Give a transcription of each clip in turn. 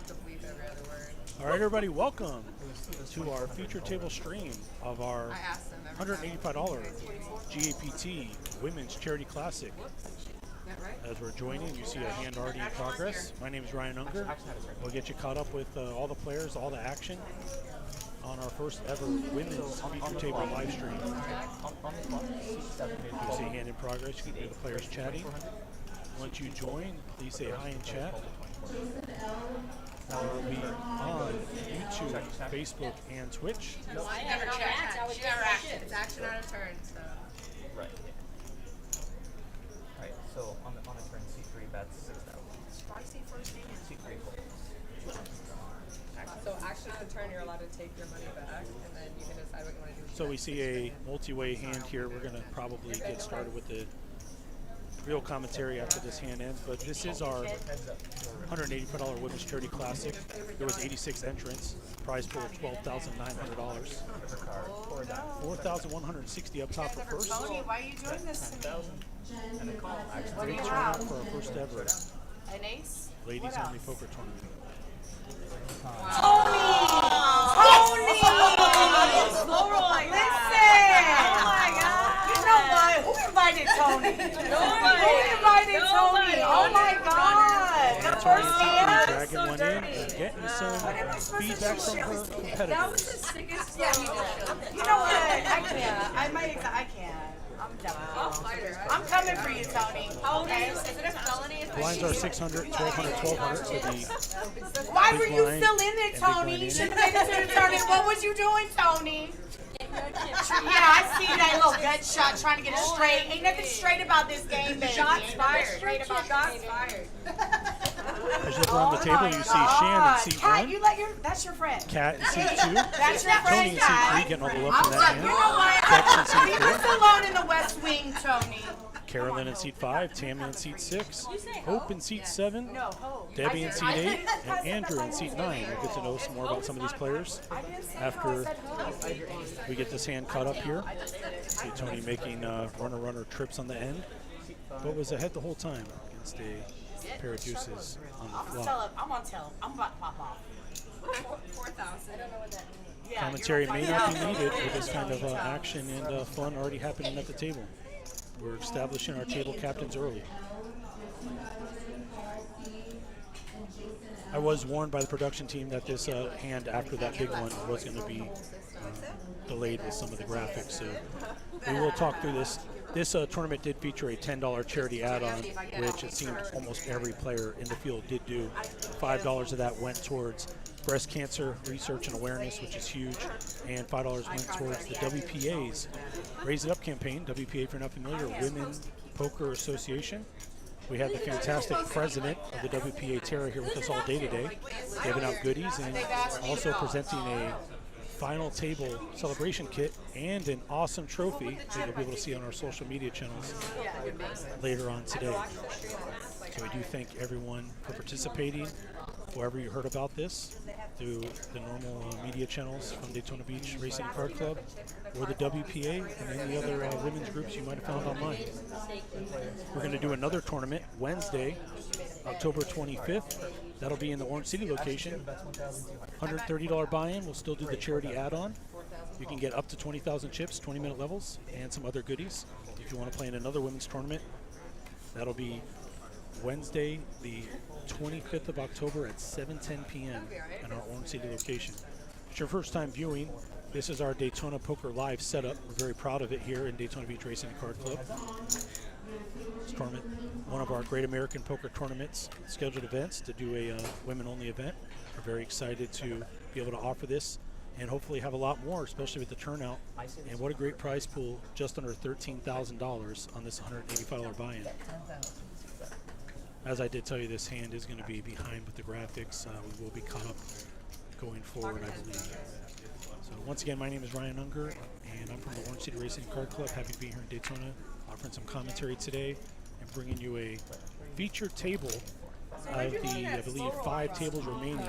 have to bleep every other word. All right, everybody, welcome to our feature table stream of our I asked them every $185 GAPT Women's Charity Classic. As we're joining, you see a hand already in progress. My name is Ryan Unger. We'll get you caught up with all the players, all the action on our first ever women's feature table live stream. You see a hand in progress. You can hear the players chatting. Once you join, please say hi in chat. We'll be on YouTube, Facebook, and Twitch. She never checked. She never acted. It's action on a turn, so. Right. Alright, so on the turn, C3 bets 6,000. Spicy first hand. C3 folds. So action on a turn, you're allowed to take your money back, and then you can decide what you want to do. So we see a multi-way hand here. We're going to probably get started with the real commentary after this hand ends, but this is our $185 Women's Charity Classic. There was 86 entrants. Prize pool of $12,900. 4,160 up top for first. Tony, why are you doing this to me? What do Great you turnout have? for our first ever An ace? ladies What only else? poker tournament. Tony! Slow roll like Listen! Oh my God! You know what? Who invited Tony? Who invited Tony? Oh my God! The first hand? Dragging one in and getting some feedback from her competitors. Sickest yeah, You know what? I can't. I can't. I'm done. I'm coming for you, Tony. Okay? Is it a felony if Blinds are 600, 1,200, 1,200 for the Why big were you blind still in it, and big Tony? blind You in. should have made it to the tournament. What was you doing, Tony? Yeah, I see that little gut shot trying to get it straight. Ain't nothing straight about this game, baby. Shots Ain't nothing fired. Straight about Shots this fired. As you look around the table, you see Shan in seat Kat, 1, you let your, that's your friend. Kat in seat 2, That's your Tony friend, in seat 3, Kat. getting all the love from that You hand. know what? Jackson in seat Leave 4. us alone in the West Wing, Tony. Carolyn in seat 5, Tammy in seat 6, Hope in seat 7, No, ho. Debbie in seat 8, and Andrew in seat 9. We'll get to know some more about some of these players after we get this hand caught up here. See Tony making runner trips on the end, but was ahead the whole time against a pair of deuces on the flop. I'm gonna tell him. I'm about to pop off. 4,000. I don't know what that means. Yeah, Commentary you're may right. not be needed with this kind of action and fun already happening at the table. We're establishing our table captains early. I was warned by the production team that this hand after that big one was going to be delayed with some of the graphics, so we will talk through this. This tournament did feature a $10 charity add-on, which it seemed almost every player in the field did do. $5 of that went towards breast cancer research and awareness, which is huge, and $5 went towards the WPA's Raise It Up campaign. WPA, if you're not familiar, Women Poker Association. We have the fantastic president of the WPA, Tara, here with us all day today, giving out goodies and also presenting a final table celebration kit and an awesome trophy that you'll be able to see on our social media channels later on today. So we do thank everyone for participating, whoever you heard about this, through the normal media channels from Daytona Beach Racing Card Club or the WPA and any other women's groups you might have found online. We're going to do another tournament Wednesday, October 25th. That'll be in the Orange City location. $130 buy-in. We'll still do the charity add-on. You can get up to 20,000 chips, 20-minute levels, and some other goodies. If you want to play in another women's tournament, that'll be Wednesday, the 25th of October at 7:10 p.m. in our Orange City location. If it's your first time viewing, this is our Daytona Poker Live setup. We're very proud of it here in Daytona Beach Racing Card Club. This tournament, one of our Great American Poker Tournaments scheduled events to do a women-only event. We're very excited to be able to offer this and hopefully have a lot more, especially with the turnout. And what a great prize pool, just under $13,000 on this $185 buy-in. As I did tell you, this hand is going to be behind with the graphics. We will be caught up going forward, I believe. So once again, my name is Ryan Unger, and I'm from the Orange City Racing Card Club. Happy to be here in Daytona, offering some commentary today and bringing you a featured table of the, I believe, 5 tables remaining.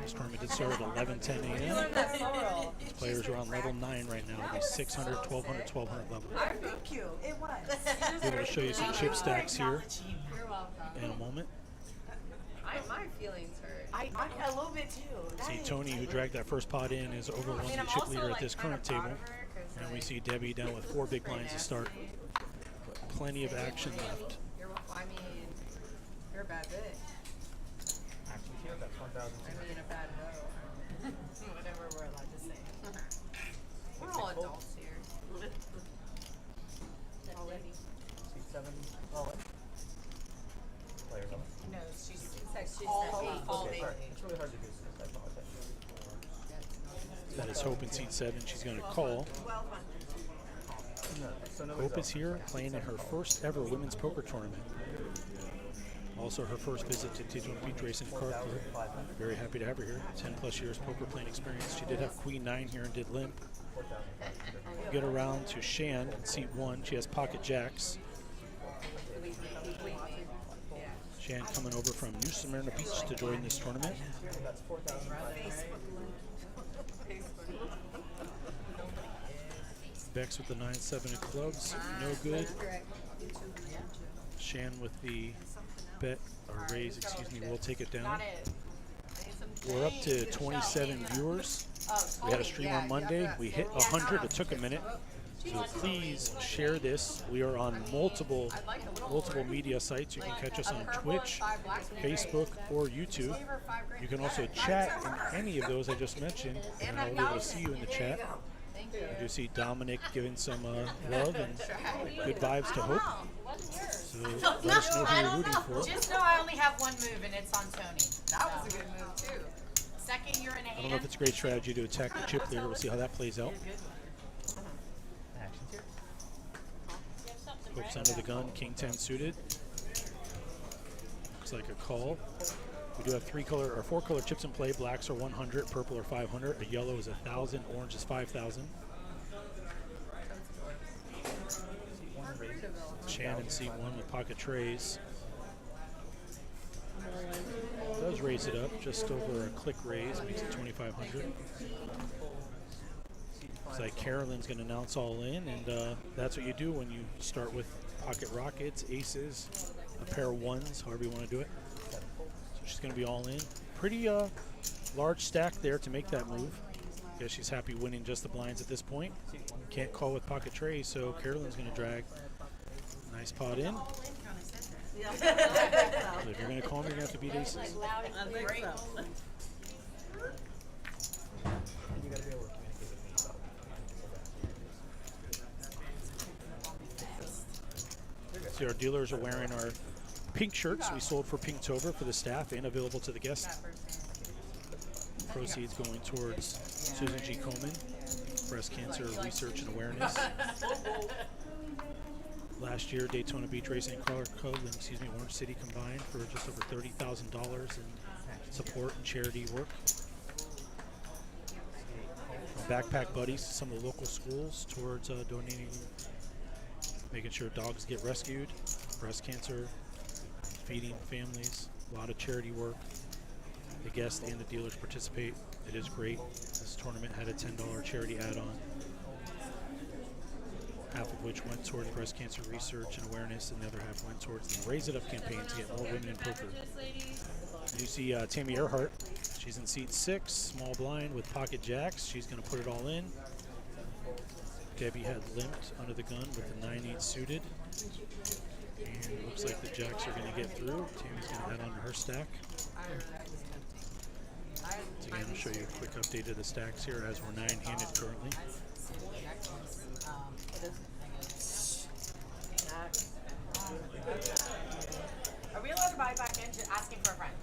This tournament did start at 11:10 a.m. Players are on level 9 right now. It'll be 600, 1,200, 1,200 level. Thank you. It was. Be able to show you some chip stacks here You're welcome. in a moment. My feelings hurt. A little bit too. See Tony, who dragged that first pot in, is over one the chip leader at this current table. And we see Debbie down with 4 big blinds to start. But plenty of action left. I mean, you're a bad bitch. Action here, that's 1,000. I mean, a bad hoe. Whatever we're allowed to say. We're all adults here. Seat 7. All in. Players on it. No, she's all Okay, eight. sorry. It's really hard to do this. I apologize. That is Hope in seat 7. She's going to call. No, so no Hope is here playing in her first ever women's poker tournament. Also her first visit to Digital Beach Racing Car Club. Very happy to have her here. 10 plus years poker playing experience. She did have Queen 9 here and did limp. Get around to Shan in seat 1. She has pocket jacks. Shan coming over from New Smyrna Beach to join this tournament. Bex with the 9-7 of clubs, no good. Shan with the bet, or raise, excuse me, we'll take it down. We're up to 27 viewers. We had a stream on Monday. We hit 100. It took a minute. So please share this. We are on multiple media sites. You can catch us on Twitch, Facebook, or YouTube. You can also chat in any of those I just mentioned, and I'll be able to see you in the chat. I do see Dominic giving some love and good vibes to Hope. So let us know who you're rooting for. Just know I only have one move, and it's on Tony. That was a good move, too. Second, you're in a hand. I don't know if it's a great strategy to attack the chip leader. We'll see how that plays out. Actions here. Hope's under the gun, King 10 suited. Looks like a call. We do have 4 color chips in play. Blacks are 100, purple are 500, a yellow is 1,000, orange is 5,000. Shannon C1 with pocket trays. Does raise it up, just over a click raise, makes it 2,500. Looks like Carolyn's going to announce all in, and that's what you do when you start with pocket rockets, aces, a pair of ones, however you want to do it. So she's going to be all in. Pretty large stack there to make that move. Guess she's happy winning just the blinds at this point. Can't call with pocket trays, so Carolyn's going to drag. Nice pot in. If you're going to call me, you're going to have to beat aces. You gotta be able to communicate with me about See, our dealers are wearing our pink shirts we sold for Pinktober for the staff and available to the guests. Proceeds going towards Susan G. Komen, breast cancer research and awareness. Last year, Daytona Beach Racing Car Club and Orange City combined for just over $30,000 in support and charity work. Backpack buddies to some of the local schools towards donating, making sure dogs get rescued, breast cancer, feeding families, a lot of charity work. The guests and the dealers participate. It is great. This tournament had a $10 charity add-on, half of which went towards breast cancer research and awareness, and the other half went towards the Raise It Up campaign to get more women in poker. You see Tammy Earhart. She's in seat 6, small blind with pocket jacks. She's going to put it all in. Debbie had limped under the gun with the 9-8 suited. And it looks like the jacks are going to get through. Tammy's going to head on to her stack. So again, I'll show you a quick update of the stacks here as we're 9-handed currently. Are we allowed to buy back in? Just asking for a friend.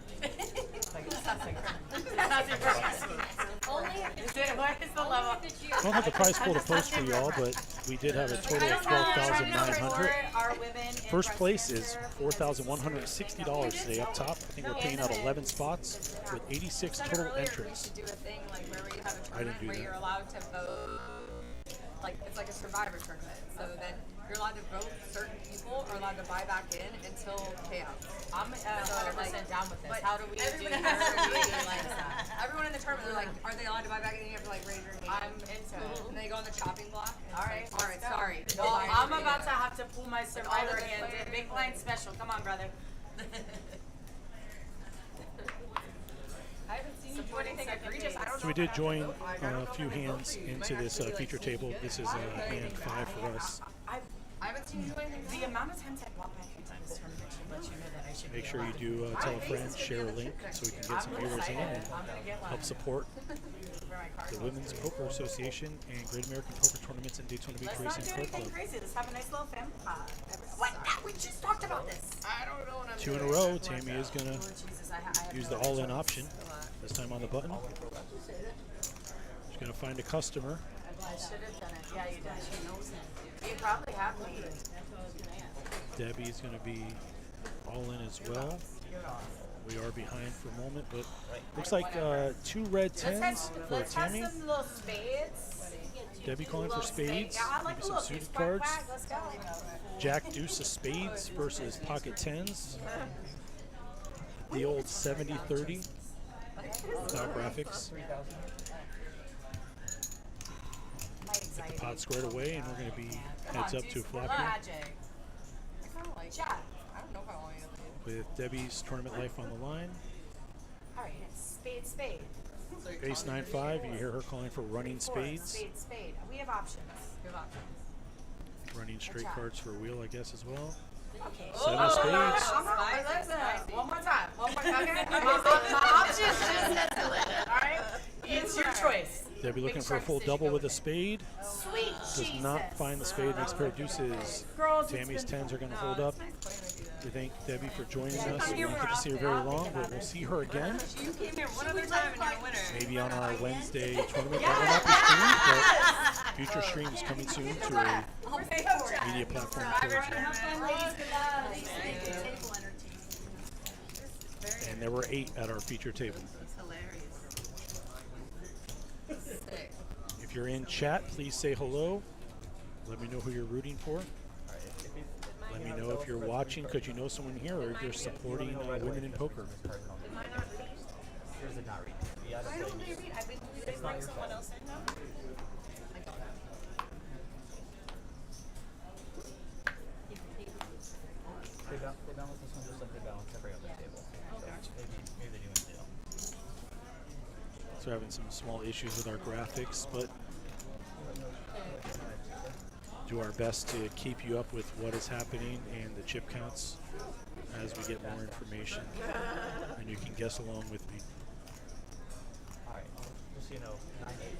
What is the level? I don't have the prize pool to post for y'all, but we did have a total of $12,900. First place is $4,160 today up top. I think we're paying out 11 spots with 86 total entrants. Do a thing like where we have a I didn't tournament do where that. you're allowed to vote. Like it's like a survivor tournament. So then you're allowed to vote. Certain people are allowed to buy back in until payout. I'm 100% down with this. But How do we do everybody this? Everyone in the tournament, they're like, are they allowed to buy back in? You have to like raise your hand. I'm into it. And they go on the chopping block. And All it's right, like, all right, sorry. Well, Bye. I'm about to have to pull my survivor the hand. players- Big blind special. Come on, brother. So we did join a few hands into this feature table. This is hand 5 for us. I haven't seen you do anything. The amount of times I walk back into this tournament should let you know that I should Make be sure you alive. do tell a friend, share a link so we can get some viewers in and help support the Women's Poker Association and Great American Poker Tournaments and Daytona Beach Let's not Racing do Card anything Club. crazy. Let's have a nice little family pod. What? We just talked about this. I don't know what I'm 2 in a doing. row. Tammy is going to Jesus, I have use no the all-in choice. option. This time on the button. She's going to find a customer. I should have done it. Yeah, you did. You probably have me. Debbie's going to be all in as well. We are behind for a moment, but looks like 2 red 10s for Let's have Tammy. some little spades. Debbie calling for spades. Yeah, I like Maybe a some look. suited It's quack, cards. quack. Let's go. Jack deuce of spades versus pocket 10s. The old 70-30 without graphics. Get the pot squared away, and we're going to be heads up to a flop here Magic. I kind of like Jack. I don't know if I want you to leave. with Debbie's tournament life on the line. All right, spade, spade. So you're Ace calling 9-5. You hear her calling for running spades. Spade, spade. We have options. Give options. Running straight cards for a wheel, I guess, as well. Okay. 7 of spades. Spicy. One more time. One more time. Okay. My options just escalated. All right. It's your choice. Debbie looking for a full double with a spade. Sweet Does not find the spade. Next pair of deuces. Girls, Tammy's 10s are going to hold up. Nice playing with you though. We thank Debbie for joining us. We don't get to see her very long, but we'll see her again. You came here one other time and you're a winner. Maybe on our Wednesday tournament. That will not be streamed, but future streams coming soon to a media platform. And there were 8 at our feature table. It's hilarious. Sick. If you're in chat, please say hello. Let me know who you're rooting for. Let me know if you're watching because you know someone here or if you're supporting women in poker. Yours did not read. You gotta Why play don't they read? I've been they bring someone else in now. They balance this one just like they balance every other table. So maybe they do in deal. So we're having some small issues with our graphics, but do our best to keep you up with what is happening and the chip counts as we get more information. And you can guess along with me. Alright, just so you know, 9, 8.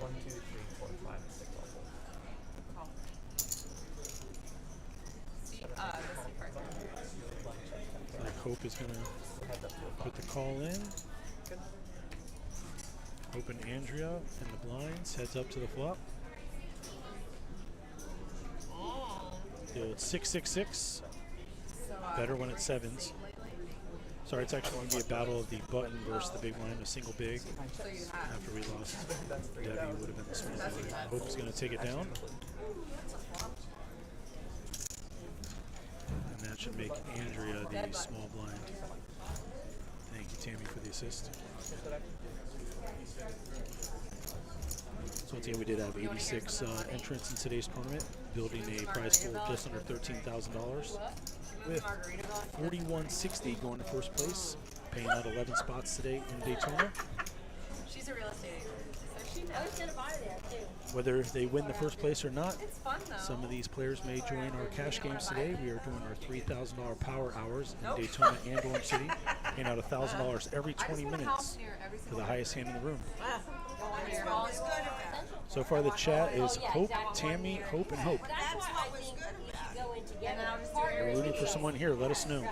1, 2, 3, 4, 5, and 6 all full. See, the C card there. Like Hope is going to Heads up to a put the call in. Hope and Andrea and the blinds heads up to the flop. The old 666. Better when it's 7s. Sorry, it's actually going to be a battle of the button versus the big blind, a single big. So you have. After we lost, Debbie would have been the small blind. Hope is going to take it down. And that should make Andrea the small blind. Thank you, Tammy, for the assist. So once again, we did have 86 entrants in today's tournament, building a prize pool of just under $13,000. With 4160 going to first place, paying out 11 spots today in Daytona. She's a real estate agent. So she knows. I was gonna buy that too. Whether they win the first place or not, It's fun though. some of these players may join our cash games today. We are doing our $3,000 power hours in Daytona and Orange City, paying out $1,000 every 20 minutes to the highest hand in the room. So far, the chat is Hope, Tammy, Hope, and Hope. That's why I think we should go in together. You're rooting for someone here. Let us know.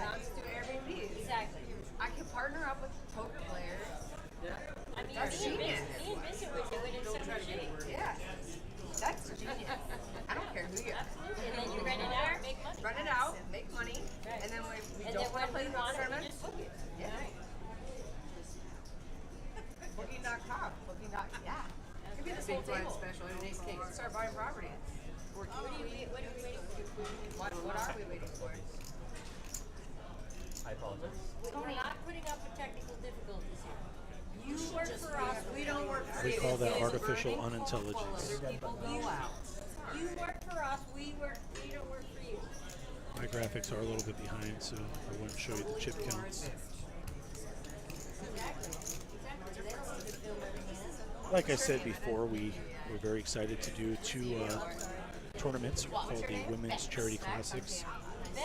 Exactly. I can partner up with poker players. I mean, That's Ian genius. Vincent would do it in some shape. Yeah. That's genius. I don't care who you are. And then you rent it out, make money. Run it out, make money, and then when we And don't then want to play when we the want it, we tournament, just book it. yeah. Booking.com. Yeah. Could be this whole table. Special in Ace King. Start buying property. What are we waiting for? What are we waiting for? I apologize. We're not putting up with technical difficulties here. You work for us, we don't work for We you. call that artificial unintelligence. People go out. You work for us, we don't work for you. My graphics are a little bit behind, so I won't show you the chip counts. Exactly. They don't need to film every hand. like I said before, we're very excited to do two tournaments called the Women's Charity Classics.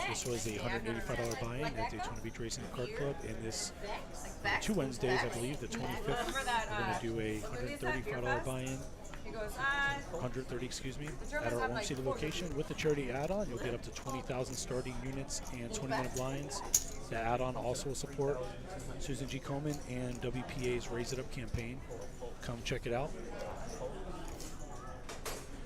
This was a $185 buy-in at Daytona Beach Racing Kart Club, and this 2 Wednesdays, I believe, the 25th, we're going to do a $135 buy-in, He goes, 130, excuse me, at our Orange City location. With the charity add-on, you'll get up to 20,000 starting units and 20-minute blinds. The add-on also will support Susan G. Komen and WPA's Raise It Up campaign. Come check it out.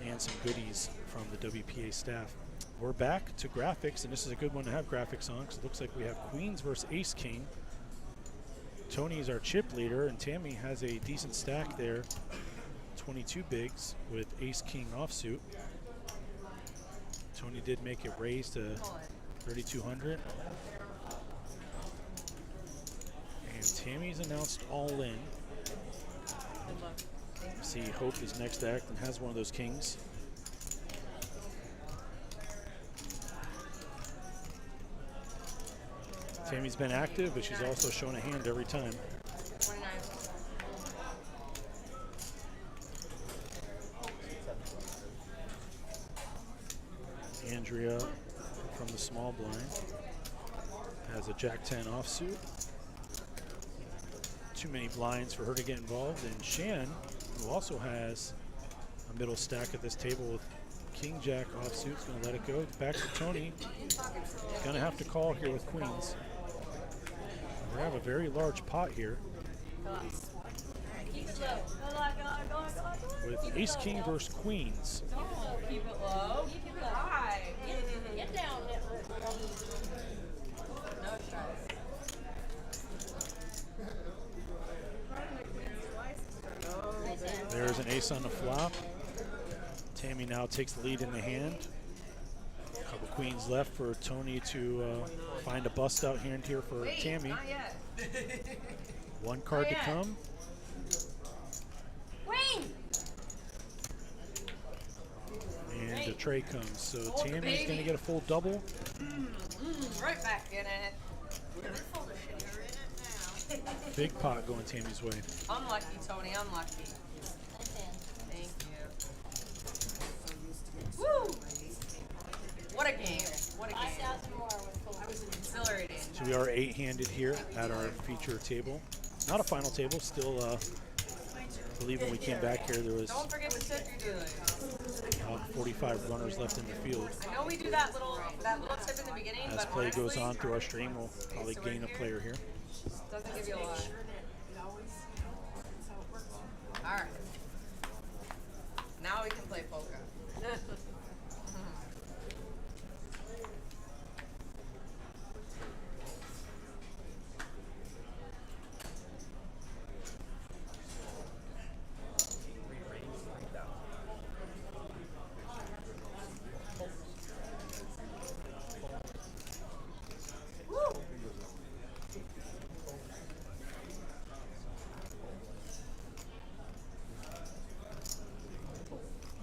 And some goodies from the WPA staff. We're back to graphics, and this is a good one to have graphics on because it looks like we have Queens versus Ace King. Tony is our chip leader, and Tammy has a decent stack there. 22 bigs with Ace King offsuit. Tony did make it raise to 3,200. And Tammy's announced all in. See, Hope is next to act and has one of those kings. Tammy's been active, but she's also shown a hand every time. 29. Andrea from the small blind has a Jack 10 offsuit. Too many blinds for her to get involved. And Shan, who also has a middle stack at this table with King Jack offsuit, is going to let it go. Back to Tony. Going to have to call here with Queens. We have a very large pot here Keep it low. Go on, go on, go on, go on, go on. with Ace King versus Queens. Don't keep it low. Keep it high. Get down. No stress. There's an ace on the flop. Tammy now takes the lead in the hand. A couple queens left for Tony to find a bust out hand here for Wait, Tammy. not yet. One card to Not yet. come. Wayne! And a tray comes. So Hold the Tammy's going to baby. get a full double. Right back in it. Big pot going Tammy's way. Unlucky, Tony. Unlucky. Thank you. Woo! What a game. What a game. 5,000 more with full. Exhilarating. So we are 8-handed here at our feature table. Not a final table, still I believe when we came back here there was Don't forget to tip your dealers. about 45 runners left in the field. I know we do that little tip in the beginning, As but play goes honestly, on through our stream, we'll probably gain a player here. doesn't give you a lot. All right. Now we can play poker.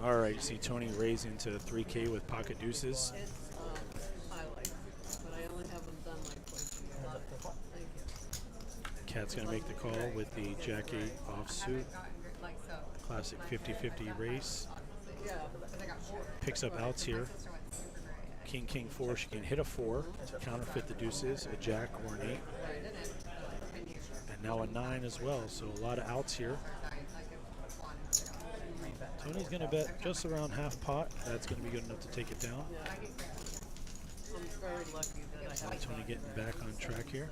All right, you see Tony raise into 3K with pocket deuces. It's highlight, but I only have them done like twice a year. Thank you. Cat's going to make the call with the Jack 8 offsuit. Like so. Classic 50-50 race. Yeah, Because I got four. Picks up outs here. Sister went super great. King, king, 4. She can hit a 4, counterfeit the deuces, a jack or an 8, I didn't. 10 years. and now a 9 as well. So a lot of outs here. Like it won. Tony's going to bet just around half pot. That's going to be good enough to take it down. I'm very lucky that I have. Tony getting back on track here.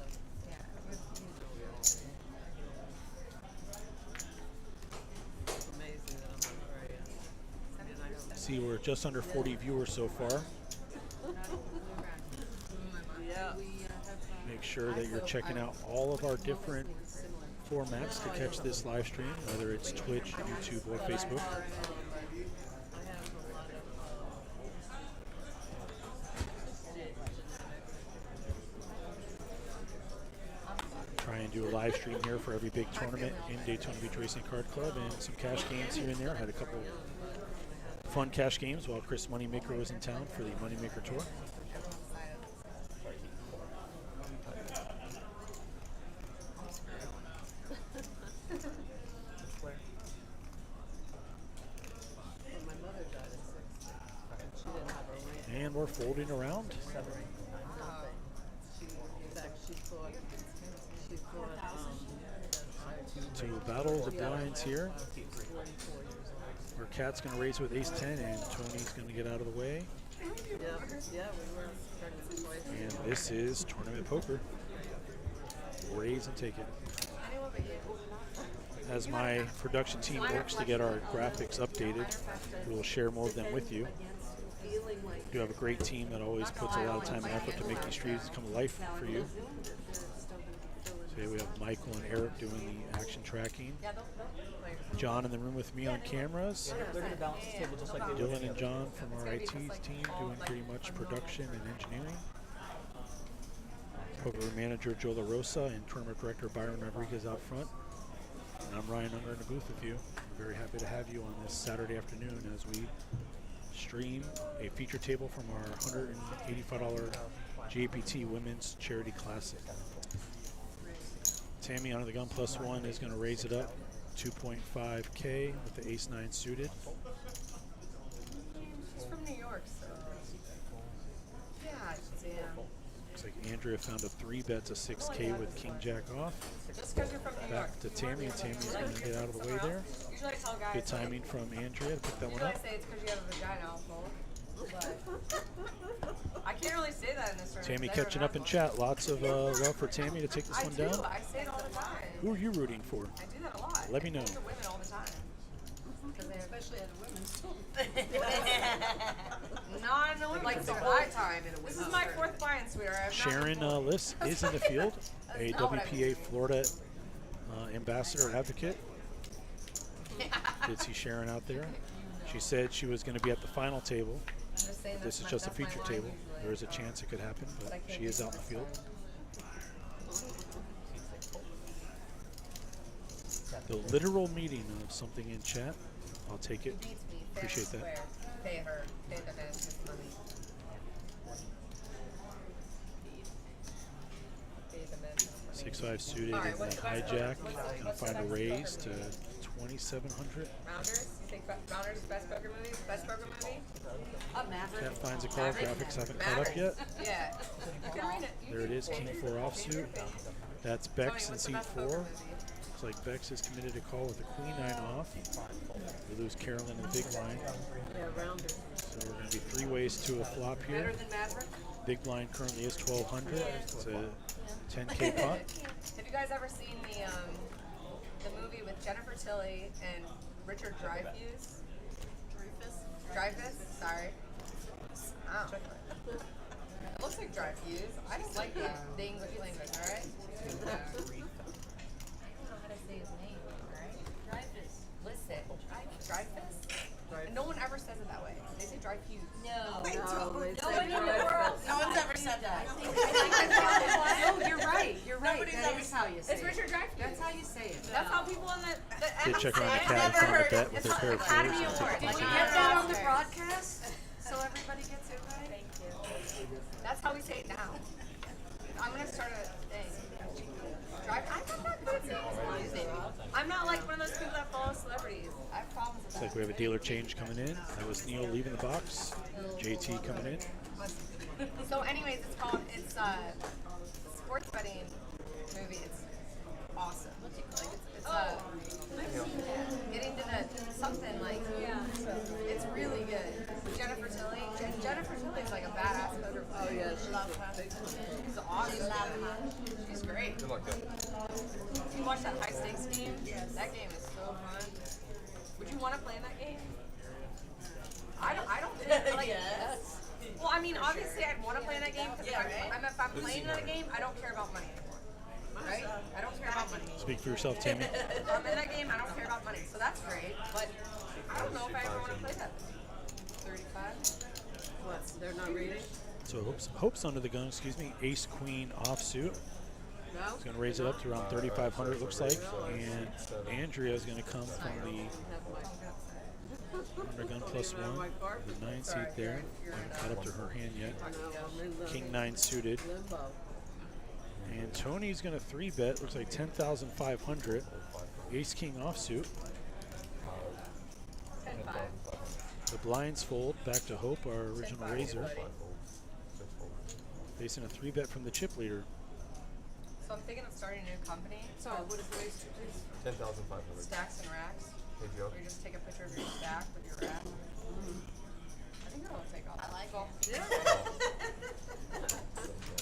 It's amazing that I'm on the very end. And I have, See, we're just under 40 viewers so far. yeah. Make sure that you're checking out all of our different formats to catch this live stream, whether it's Twitch, YouTube, or Facebook. I have a lot of Try and do a live stream here for every big tournament in Daytona Beach Racing Card Club, and some cash games here and there. Had a couple fun cash games while Chris Moneymaker was in town for the Moneymaker Tour. more folding around. 7 or 8. In fact, she thought, To battle the blinds here. 24 years old. Our Cat's going to raise with ace 10, and Tony's going to get out of the way. Yeah, we were pregnant twice. And this is tournament poker. Raise and take it. Anyone but you. As my production team works to get our graphics updated, we will share more of them with you. We do have a great team that always puts a lot of time and effort to make these streams come to life for you. Today we have Michael and Eric doing the action tracking. Yeah, they'll play. John in the room with me on cameras. They're going to balance the table just like they did. Dylan and John from our IT team doing pretty much production and engineering. Poker manager Joe La Rosa and tournament director Byron Rodriguez out front. And I'm Ryan Unger in the booth with you. I'm very happy to have you on this Saturday afternoon as we stream a feature table from our $185 JPT Women's Charity Classic. Tammy under the gun +1 is going to raise it up 2.5K with the ace-9 suited. She's from New York, so. Yeah, damn. Looks like Andrea found a 3-bet to 6K with King-Jack off. Just because you're from New York. Back to Tammy, and Tammy's going to get out of the way there. Usually I tell guys. Good timing from Andrea to pick that one Usually I up. say it's because you have a vagina also. But I can't really say that in this room. Tammy catching up in chat. Lots of love for Tammy to take this I one do. down. I say it all the time. Who are you rooting for? I do that a lot. Let me know. I root for women all the time. Especially at a women's school. Not in the women's like the whole time in a women's. This is my 4th client, sweetheart. I have not Sharon been told. Liss is in the field, a That's not what I WPA Florida ambassador advocate. Did see Sharon out there. She said she was going to be at the final table. I'm just saying This is that's just a that's my feature line table. usually. There is a chance it could happen, But I but can't she is keep out in the field. The literal meaning of something in chat. I'll take it. Beats me. Fair Appreciate and that. square. Pay her. Pay the man his money. Pay the man his money. 6-5 suited All right, in what's the the best hijack. poker- Gonna what's the find a best raise to poker 2,700. Rounders? You think Rounders best poker movie? Best poker movie? Maverick. Cat finds a call. Graphics haven't caught up yet. Yeah. You can read it. You There it can is. change King your 4 face. offsuit. Change your face. That's Tony, Bex in what's the seat best 4. poker movie? Looks like Bex is committed to call with a Queen 9 off. We lose Carolyn in the big blind. Yeah, rounder. So we're going to be 3 ways to a flop Better here. than Maverick? Big blind currently is 1,200. It's a 10K pot. Have you guys ever seen the movie with Jennifer Tilly and Richard Dreyfuss? Dreyfuss? Sorry. Oh. It looks like Dreyfuss. I don't like the English language, alright? I don't know how to say his name, alright? Dreyfus. Listen. Dreyfuss? And no one ever says it that way. They say Dreyfuss. No. No, they Nobody said in the Dreyfus. world. No one's ever said that. No, you're right. You're right. Nobody's That ever- is how you say It's it. Richard Dreyfuss. That's how you say it. That's how people in the Did check around the I've cat and never found a heard bet with it's their pair of Academy fours. Award. Take Did this you one. get that on the broadcast? So everybody gets it right? Thank you. That's how we say it now. I'm gonna start a thing. I'm not good at saying this. I'm not like one of those people that follow celebrities. I have problems with Looks like we have a dealer change coming in. That was Neil leaving the box. JT coming in. that. So anyways, it's a sports betting movie. It's awesome. Like it's getting to the something like it's really good. Jennifer Tilly. Jennifer Tilly's like a badass poker player. Oh, yeah, Love her. She's awesome. She's great. You watch that high stakes game? Yes. That game is so fun. Would you want to play in that game? I don't think like Yes. Well, I mean, obviously I'd want to play in that game because if I'm playing in that game, I don't care about money anymore. Right? I don't care about money. Speak for yourself, Tammy. If I'm in that game, I don't care about money. So that's great. But I don't know if I ever want to play that. 35? What? They're not reading? So Hope's under the gun, excuse me. Ace Queen offsuit. No? He's going to raise it up to around 3,500 it looks like. And Andrea is going to come from the under gun +1. The 9 seat there. Haven't caught up to her hand yet. No, I'm in the King 9 suited. limbo. And Tony's going to 3-bet. Looks like 10,500. Ace King offsuit. 10-5. The blinds fold back to Hope, our original raiser. facing a 3-bet from the chip leader. So I'm thinking of starting a new company. Sorry, what is the race, please? 10,500. Stacks and racks. Hey, Joe. Where you just take a picture of your stack with your rack. I think it'll take off. I like Well, it.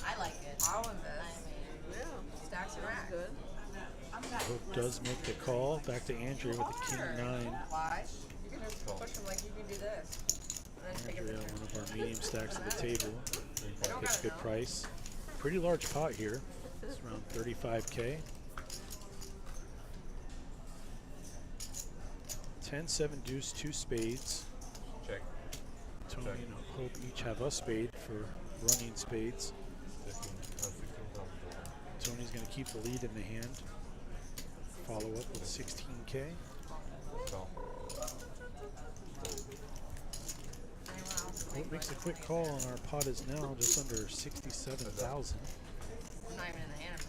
I like it. I'll invest. Yeah. Stacks and racks. Good. Hope does make the call. Back to Andrea with the king 9. Why? You can just push them like you can do this. And then take a Andrea, picture. one of our medium stacks at the table. don't Gets a gotta good know. price. Pretty large pot here. It's around 35K. 10-7 deuce, 2 spades. Check. Tony and Hope each have a spade for running spades. 16,000. Tony's going to keep the lead in the hand. Follow up with 16K. Call. Hope makes a quick call, and our pot is now just under 67,000. I'm not even in the hand.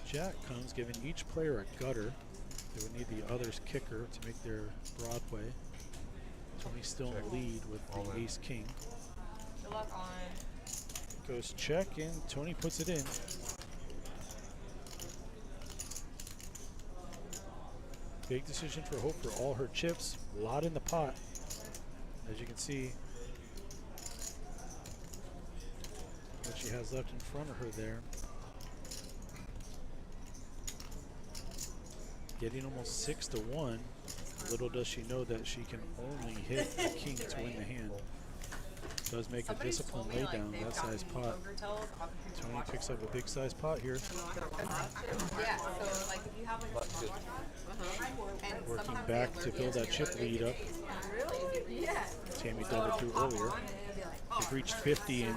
Jack comes, giving each player a gutter. They would need the other's kicker to make their Broadway. Tony's still in the lead with All the in. ace-king. Good luck on. Goes check, and Tony puts it in. Big decision for Hope for all her chips. A lot in the pot, as you can see. What she has left in front of her there. Getting almost 6-1. Little does she know that she can only hit the king to win the hand. Does make a Somebody's disciplined told me, like, laydown, they've that size gotten pot. poker tells off of people's Tony watch picks up a big size pot here. Yeah, so like if you have like a smartwatch on, and Working sometimes back they to alert build you that chip to lead up. Really? Yeah. Tammy So doubled it'll through pop earlier. on and it'll be like, oh, We've reached 50 in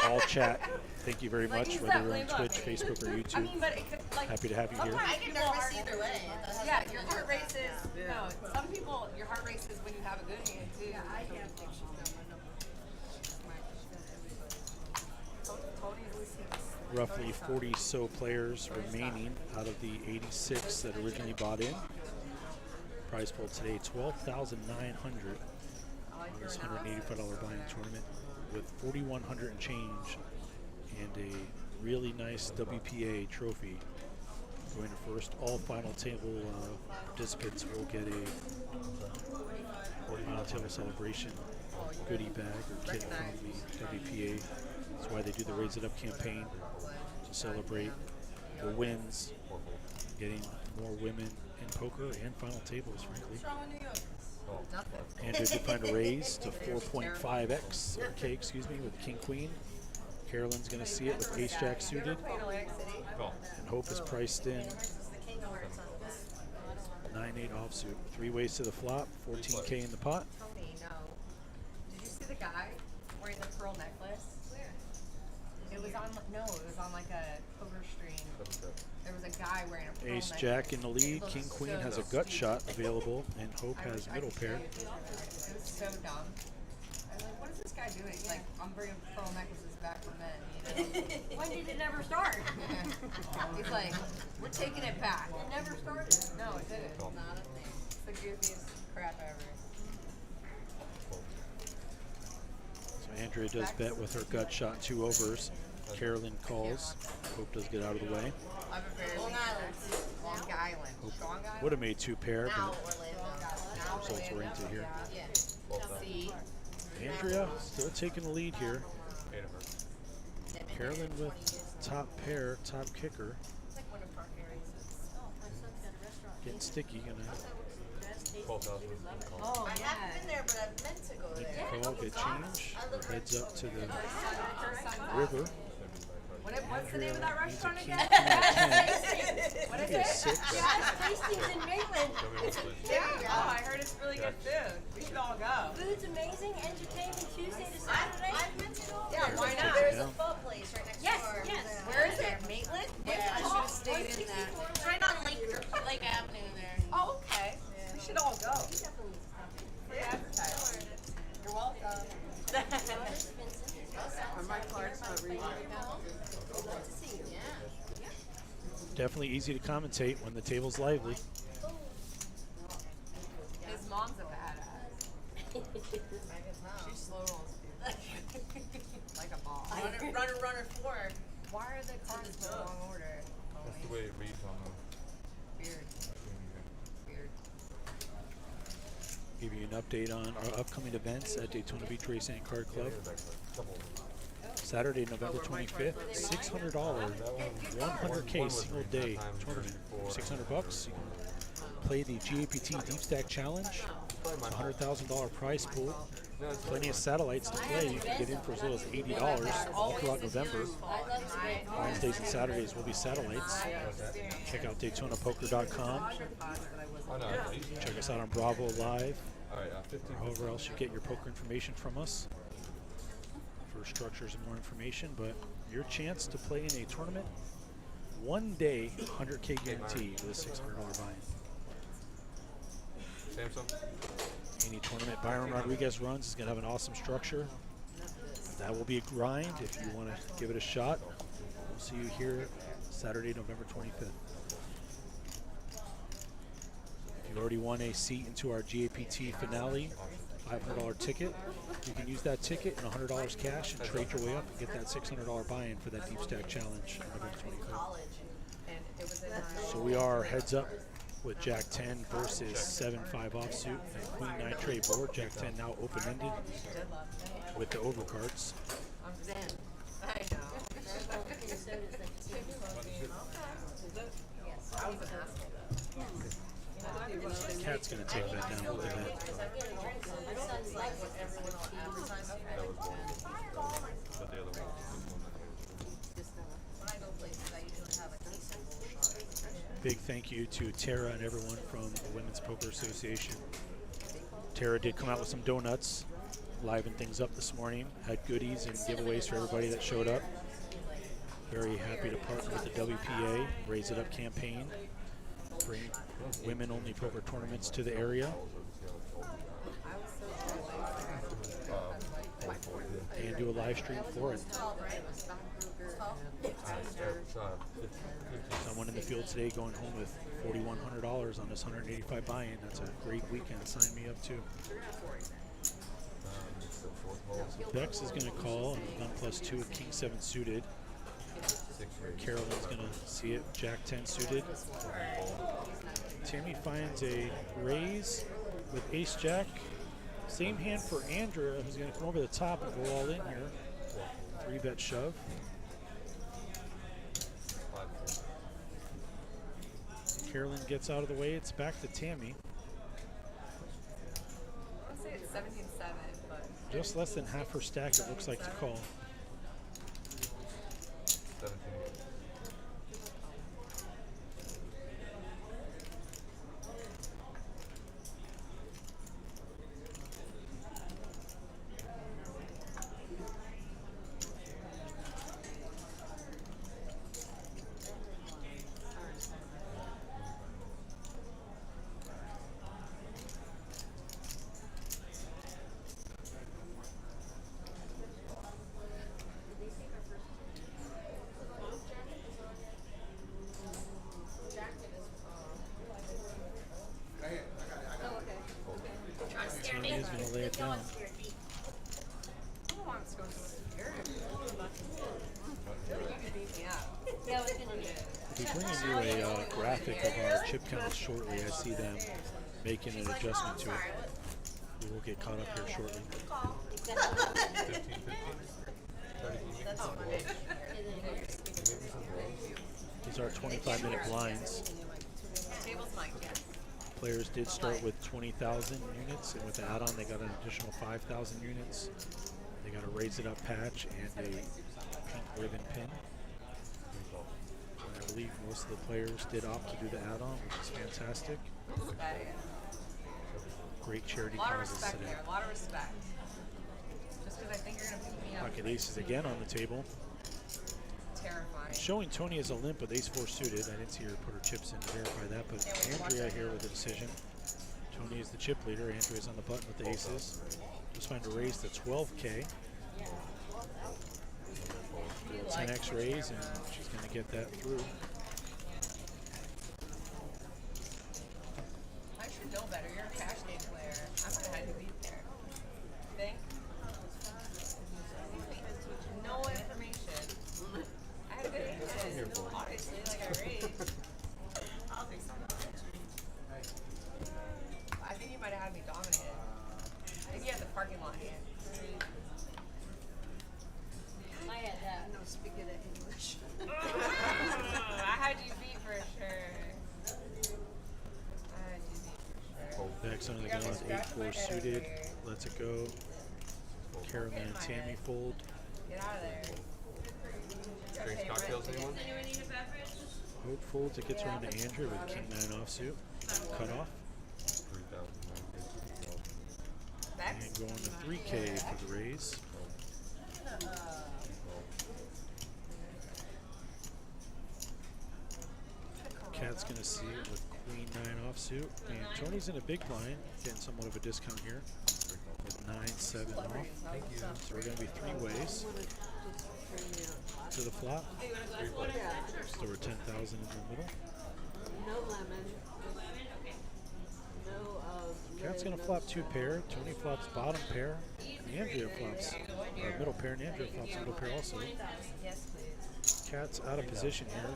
all chat. Thank you very much, whether you're on Twitch, Facebook, or I YouTube. mean, but it could like Happy to have you here. sometimes I get people nervous are- either way. Yeah, your heart races. Yeah. No, some people your heart races when you have a good hand too. Yeah, I have. Roughly 40 so players remaining out of the 86 that originally bought in. Prize pool today, $12,900 on this $185 buying tournament with 4,100 and change and a really nice WPA trophy. Going to first, all final table participants will get a final table celebration goodie bag or kit from the WPA. That's why they do the Raise It Up campaign, to celebrate the wins, getting more women in poker and final tables, frankly. Nothing. Andrew did find a raise to 4.5x, or K, excuse me, with King Queen. Carolyn's going to see it with Ace Jack suited, Played Atlantic City. Call. and Hope is priced in 9-8 offsuit. 3 ways to the flop, 14K in the pot. Tony, no. Did you see the guy wearing the pearl necklace? Where? It was on like a poker stream. There was a guy wearing a pearl Ace necklace. Jack in the lead, It King looked Queen so has a stupid. gut shot available, and Hope I has wish I middle could pair. show you. It was so dumb. I was like, what is this guy doing? Like, I'm bringing pearl necklaces back for men, you know? When did it never start? He's like, we're taking it back. It never started. No, it didn't. Not a thing. It's the goofiest crap ever. So Andrea does bet with her gut shot 2 overs. Carolyn calls. Hope does get out of the way. I have a very Long weak Island. bet. Long Island. Hope Strong Island. would have made 2 pair, Now but Orlando. Now results we're into here. Yeah. See? Andrea still taking the lead here. 8 of her. Carolyn with top pair, top kicker. It's like one of our areas. Oh, my son's got a restaurant. Getting sticky, gonna 12,000. Call. Oh, I yeah. haven't been there, but I've meant to go there. call, get change, or heads up to the river. What's the name of that Needs a restaurant king, again? queen, or 10. What is Maybe a it? 6. Tastings in Maitland. Yeah. Oh, I heard it's really good food. We should all go. Food's amazing. Entertainment Tuesday to Saturday. I've meant to go. Yeah, why Take not? it There's down. a pho place right next Yes, door. yes. Where is it? Maitland? Yeah, I should have stayed in that. It's right on Lake Avenue there. Oh, okay. We should all go. Definitely. Free advertising. You're welcome. Are my cards not reading? Definitely easy to commentate when the table's lively. His mom's a badass. She's slow rolls. Like a ball. Runner 4. Why are the cards in the wrong order? That's the way it reads on the Weird. Weird. Give you an update on our upcoming events at Daytona Beach Racing and Card Club. Saturday, November 25th, $600, 100K single day tournament. $600. You can play the GAPT Deep Stack Challenge, $100,000 prize pool. Plenty of satellites to play. You can get in for as little as $80 all throughout November. Wednesdays and Saturdays will be satellites. Check out DaytonaPoker.com. Check us out on Bravo Live. Or however else you get your poker information from us for structures and more information. But your chance to play in a tournament, one day, 100K guarantee with a $600 buy-in. Samsung? Any tournament Byron Rodriguez runs is going to have an awesome structure. That will be a grind if you want to give it a shot. We'll see you here Saturday, November 25th. If you've already won a seat into our GAPT finale, $500 ticket, you can use that ticket and $100 cash and trade your way up and get that $600 buy-in for that Deep Stack Challenge on November 25th. So we are heads up with Jack 10 versus 7-5 offsuit and Queen 9 trade board. Jack 10 now open-ended with the overcards. I know. I was an asshole. Cat's going to take that down. Look at that. But the other one. When I go places, I usually have a decent. Big thank you to Tara and everyone from the Women's Poker Association. Tara did come out with some donuts, liven things up this morning, had goodies and giveaways for everybody that showed up. Very happy to partner with the WPA, Raise It Up campaign, bring women-only poker tournaments to the area. And do a live stream for it. Someone in the field today going home with $4,100 on this 185 buy-in. That's a great weekend. Sign me up too. So Bex is going to call and 1+2 with King 7 suited. Carolyn's going to see it, Jack 10 suited. Tammy finds a raise with Ace Jack. Same hand for Andrea, who's going to come over the top and go all in here. 3-bet shove. Carolyn gets out of the way. It's back to Tammy. I want to say it's 17-7, but Just less than half her stack, it looks like, to call. 17. Tammy is going to lay it down. who wants to go here? You can beat me up. Yeah, I was gonna do. We'll be bringing you a graphic of our chip counts shortly. I see them making an adjustment to it. We will get caught up here shortly. 15, 15. That's funny. These are 25-minute blinds. Table's mine, yes. Players did start with 20,000 units, and with the add-on, they got an additional 5,000 units. They got a Raise It Up patch and a pink ribbon pin. And I believe most of the players did opt to do the add-on, which is fantastic. Great charity A lot of causes respect today. there, a lot of respect. Just because I think you're going to beat me up. Pocket aces again on the table. Terrifying. Showing Tony as a limp with ace-4 suited. I didn't see her put her chips in to verify that, but Andrea here with the decision. Tony is the chip leader. Andrea's on the button with the aces. Just find a raise to 12K. 10x raise, and she's going to get that through. I should know better. You're a cash game player. I'm going to have you beat there. Think? I'm here for. Obviously, like I raised. I'll take some of that. I think you might have had me dominated. I think you had the parking lot hand. I had that. No spaghetti English. I had you beat for sure. I had you beat for sure. Backs under the You got gun me with scratching my 8-4 head over suited. here. Lets it go. Caroline and Tammy fold. Get out of there. Drinks, cocktails, anyone? Hope folds. It gets around to Andrea with king 9 offsuit. Cut off. 3,000. Bex? And going to 3K for the raise. Cat's going to see it with queen 9 offsuit. And Tony's in a big blind, getting somewhat of a discount here with 9-7 off. Thank you. So we're going to be 3 ways to the flop. So we're 10,000 in the middle. No lemon. No, Cat's going to flop 2 pair. Tony flops bottom pair. And Andrea flops middle pair. And Andrea flops middle pair also. Yes, please. Cat's out of position here.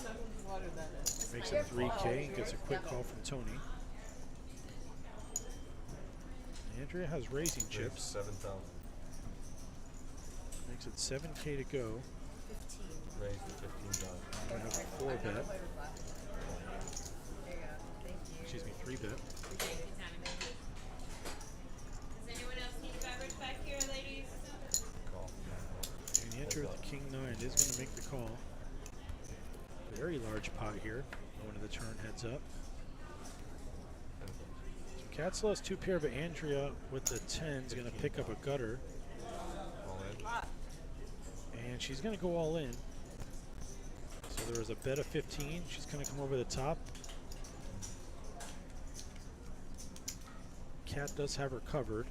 Makes it 3K and gets a quick call from Tony. Andrea has raising chips. 7,000. Makes it 7K to go. Raised to 15,000. I have a 4 bet. There you go. Thank you. Excuse me, 3 bet. Appreciate it. Does anyone else need a beverage back here, ladies? Call. And Andrea with the king 9 is going to make the call. Very large pot here. Going to the turn, heads up. So Cat still has 2 pair, but Andrea with the 10 is going to pick up a gutter. All in. And she's going to go all in. So there was a bet of 15. She's going to come over the top. Cat does have her covered.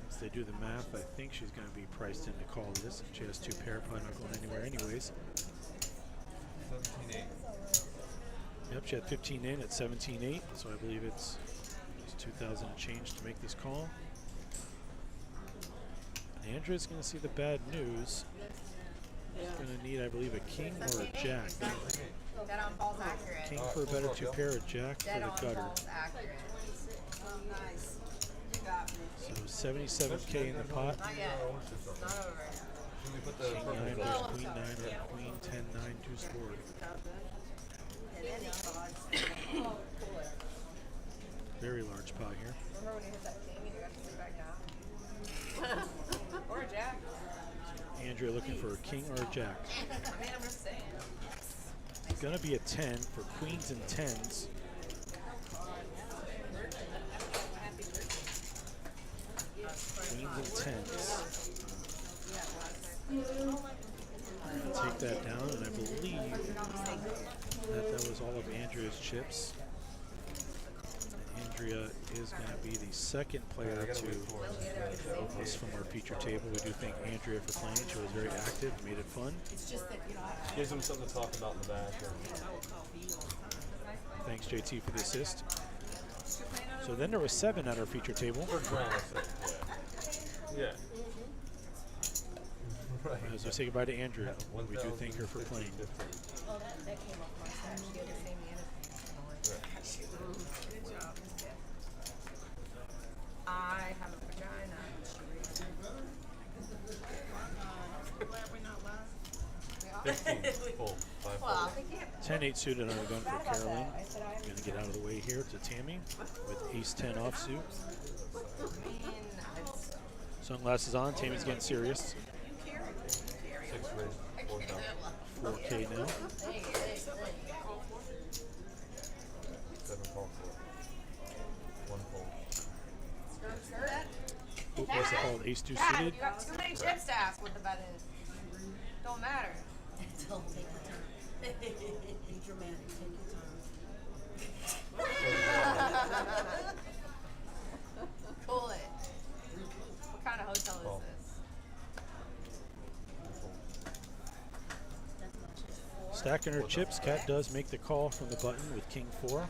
As they do the math, I think she's going to be priced in to call this. She has 2 pair, probably not going anywhere anyways. 17,800. Yep, she had 15 in at 17.8, so I believe it's 2,000 change to make this call. And Andrea's going to see the bad news. She's going to need, I believe, a king or a jack. Dead on balls accurate. King for a better 2 pair, a jack for Dead the on gutter. balls accurate. Nice. You got me. So 77K in the pot. Not yet. Not over. Should we put the King 9 versus queen 9 or queen 10, 9, 2 scored. Very large pot here. Remember when you hit that king and you got to sit back down? Or a jack. Andrea looking for a king or a jack. I mean, I'm just saying. It's going to be a 10 for queens and 10s. Queens and 10s. Take that down, and I believe that was all of Andrea's chips. And Andrea is going to be the second player to vote us from our feature table. We do thank Andrea for playing. She was very active, made it fun. Gives them something to talk about in the back. Thanks, JT, for the assist. So then there was 7 at our feature table. Yeah. Right. As we say goodbye to Andrea, we do thank her for playing. Well, that came off my side. She had the same management. Good job. I have a vagina. Glad we're not live. We are. 15. Full. 5 Well, we can't. 10-8 suited on the gun for Caroline. Going to get out of the way here to Tammy with ace-10 offsuit. I mean, it's, Sunglasses on. Tammy's getting serious. 6 raised. 4,000. 4K now. 7 call. 1 fold. What's it called? Ace-2 Dad, suited. you have too many chips to ask what the bet is. Don't matter. Don't take your time. Be dramatic. Take your time. Cool it. What kind of hotel is Call. this? Stacking her chips. Cat does make the call from the button with king 4. Really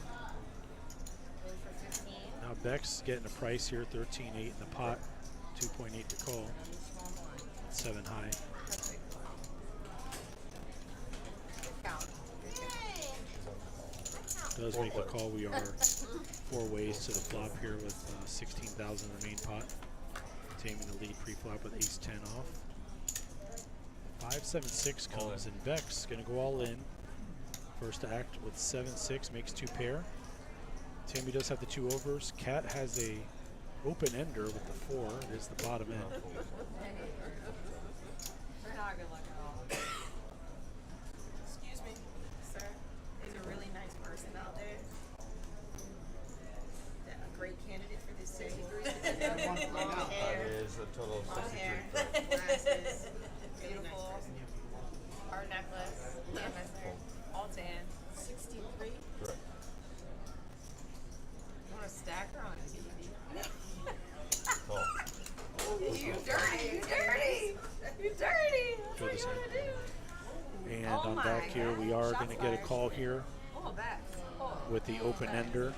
for 15? Now Beck's getting a price here, 13.8 in the pot, 2.8 to call. 7 high. Count. Does make the call. We are 4 ways to the flop here with 16,000 in the main pot. Taming the lead pre-flop with ace 10 off. 5-7-6 comes and Beck's gonna go all in. First act with 7-6 makes 2 pair. Tammy does have the 2 overs. Cat has a open ender with the 4. It is the bottom end. We're not good luck at all. Excuse me, sir. There's a really nice person out there. A great candidate for this table. Long That hair, is a total of long 63. hair, glasses, Beautiful. Our necklace. Yeah, all tan. 63. Correct. You want to stack her on TV? Call. You dirty! You dirty! You dirty! That's Throw what this you in. want to do. And Oh on my back here, we are gosh. going to get a call here Oh, Bex. Oh. with the open ender.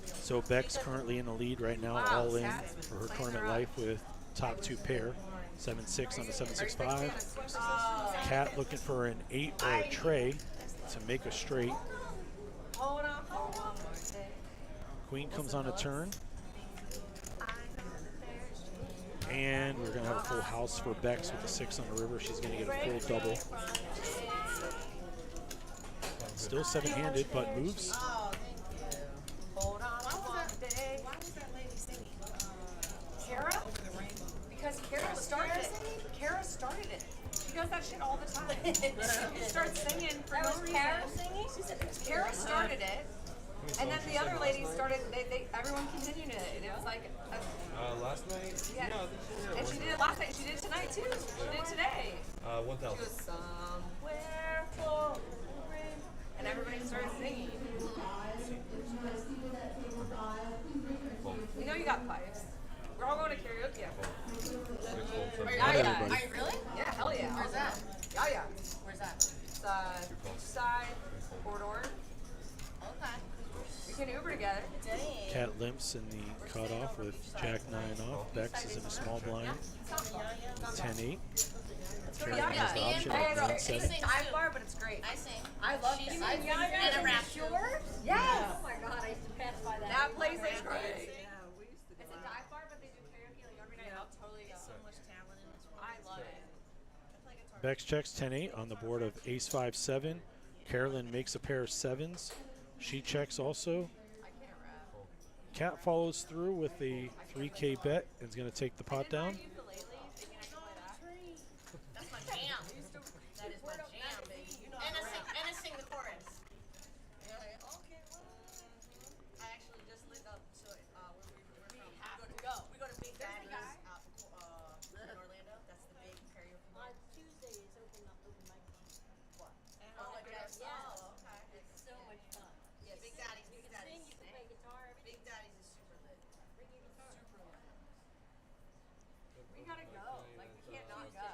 So Beck's currently in the lead right now, Wow, all in Cat's for her playing tournament her up. life with top 2 pair. 7-6 on the 7-6-5. Oh. Cat looking for an 8 or a tray to make a straight. Hold on for one more day. Queen comes on a turn. And we're going to have a full house for Bex with a 6 on the river. She's going to get a full double. Still 7-handed, but moves. Oh, thank you. Hold on for one day. Why was that lady singing? Kara? Because Kara started it. Kara started it. She does that shit all the time. She starts singing for no reason. Kara singing? Kara started it. And then the other lady started, everyone continued it. And it was like, Last night? yeah. No, I think she did. And she did it last night. She did it tonight too. She did it today. 1,000. She was somewhere for the rain. And everybody started singing. You know you got pipes. We're all going to karaoke. Not everybody. Are you really? Yeah, hell yeah. Where's that? Yeah, yeah. Where's that? It's east side, corridor. Okay. We can Uber together. Cat limps in the cutoff with Jack 9 off. Bex is in a small blind. 10-8. Sharon has the option Hey, at bro, 9-7. it's a dive bar, but it's great. I sing. I love She's it. like, and a rap short. Yes. Oh my god, I used to pass by that. That place is great. Yeah, we used to go It's a out. dive bar, but they do karaoke like every night. I'll totally. So much talent in this world. I love it. Bex checks 10-8 on the board of ace 5-7. Carolyn makes a pair of 7s. She checks also. I can't rap. Cat follows through with the 3K bet and is going to take the pot down. That's my jam. That is my jam, baby. You know and I sing the chorus. And I'm like, okay, well, I actually just lit up to it. We go to Big Daddy's in Orlando. That's the big karaoke bar. On Tuesday is open mic. What? Oh, like that. Yeah. Oh, okay. It's so much fun. Yeah, Big Daddy's. You Big can sing, Daddy's. you can play guitar, everything. Big Daddy's is super lit. Bring your guitar. Super lit. We gotta go. Like we can't not go.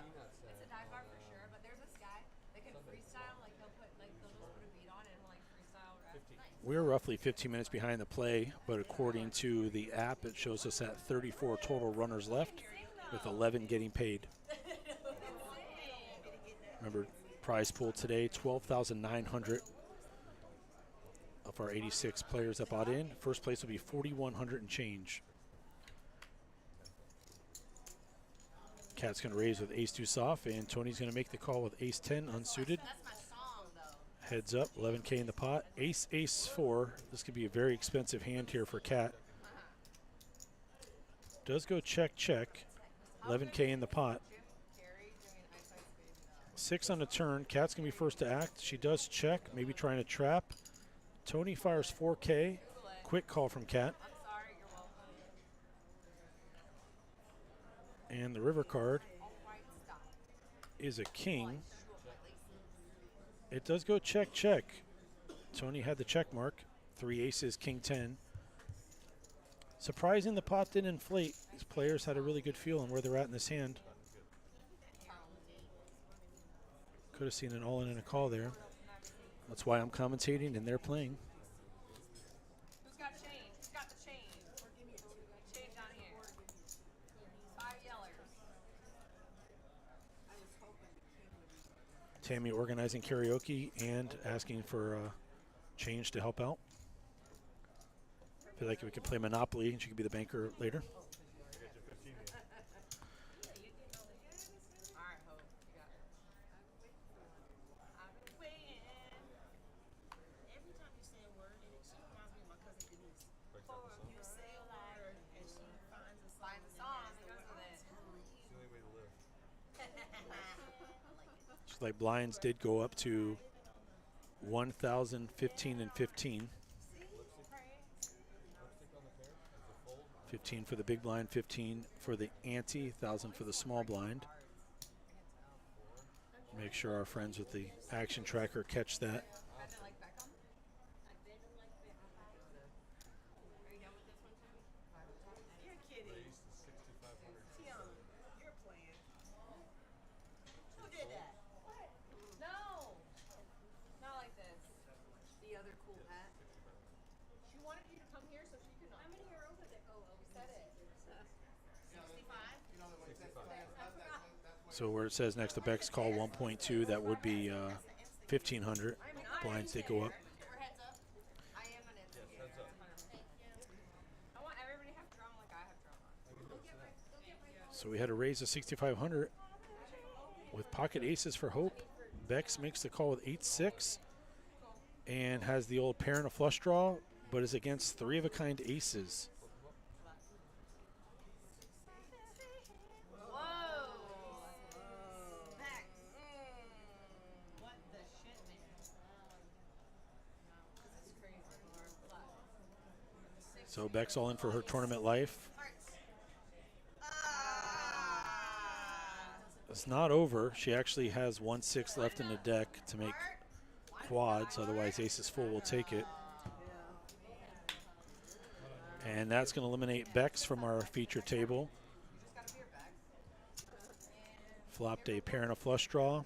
It's a dive bar for sure. But there's this guy that can freestyle. Like they'll just put a beat on and he'll like freestyle rap. We're roughly 15 minutes behind the play, but according to the app, it shows us at 34 total runners left, with 11 getting paid. Remember, prize pool today, 12,900 of our 86 players that bought in. First place will be 4,100 and change. Cat's going to raise with ace deuce off, and Tony's going to make the call with ace 10 unsuited. That's my song, though. Heads up, 11K in the pot. Ace, ace 4. This could be a very expensive hand here for Cat. Does go check, check. 11K in the pot. 6 on the turn. Cat's going to be first to act. She does check, maybe trying to trap. Tony fires 4K. Quick call from Cat. I'm sorry. You're welcome. And the river card All right, stop. is a king. It does go check, check. Tony had the check mark. 3 aces, king 10. Surprising the pot didn't inflate. These players had a really good feel on where they're at in this hand. Could have seen an all-in and a call there. That's why I'm commentating and they're playing. Who's got change? Who's got the change? Change down here. 5 yellers. Tammy organizing karaoke and asking for change to help out. I feel like we could play Monopoly and she could be the banker later. All right, Hope. You got it. I've been waiting. Every time you say a word, she reminds me of my cousin Denise. You say a word and she finds a song. Find the song and goes with it. It's the only way to live. Looks like blinds did go up to 1,015 and 15. 15 for the big blind, 15 for the ante, 1,000 for the small blind. Make sure our friends with the action tracker catch that. Bending like Beckham. You're kidding. Tiana, you're playing. Who did that? No. Not like this. The other cool hat. She wanted you to come here so she could. How many are over there? Oh, You said it. 65? So where it says next to Beck's call 1.2, that would be 1,500. Blinds did go up. We're heads up. I am an instant. Heads up. I want everybody to have drama like I have drama. So we had to raise to 6,500 with pocket aces for Hope. Bex makes the call with 8-6 and has the old pair and a flush draw, but is against 3 of a kind aces. Whoa. Max. What the shit, man? This is crazy. So Beck's all in for her tournament life. It's not over. She actually has 1-6 left in the deck to make quads. Otherwise, aces full will take it. And that's going to eliminate Bex from our feature table. Flopped a pair and a flush draw,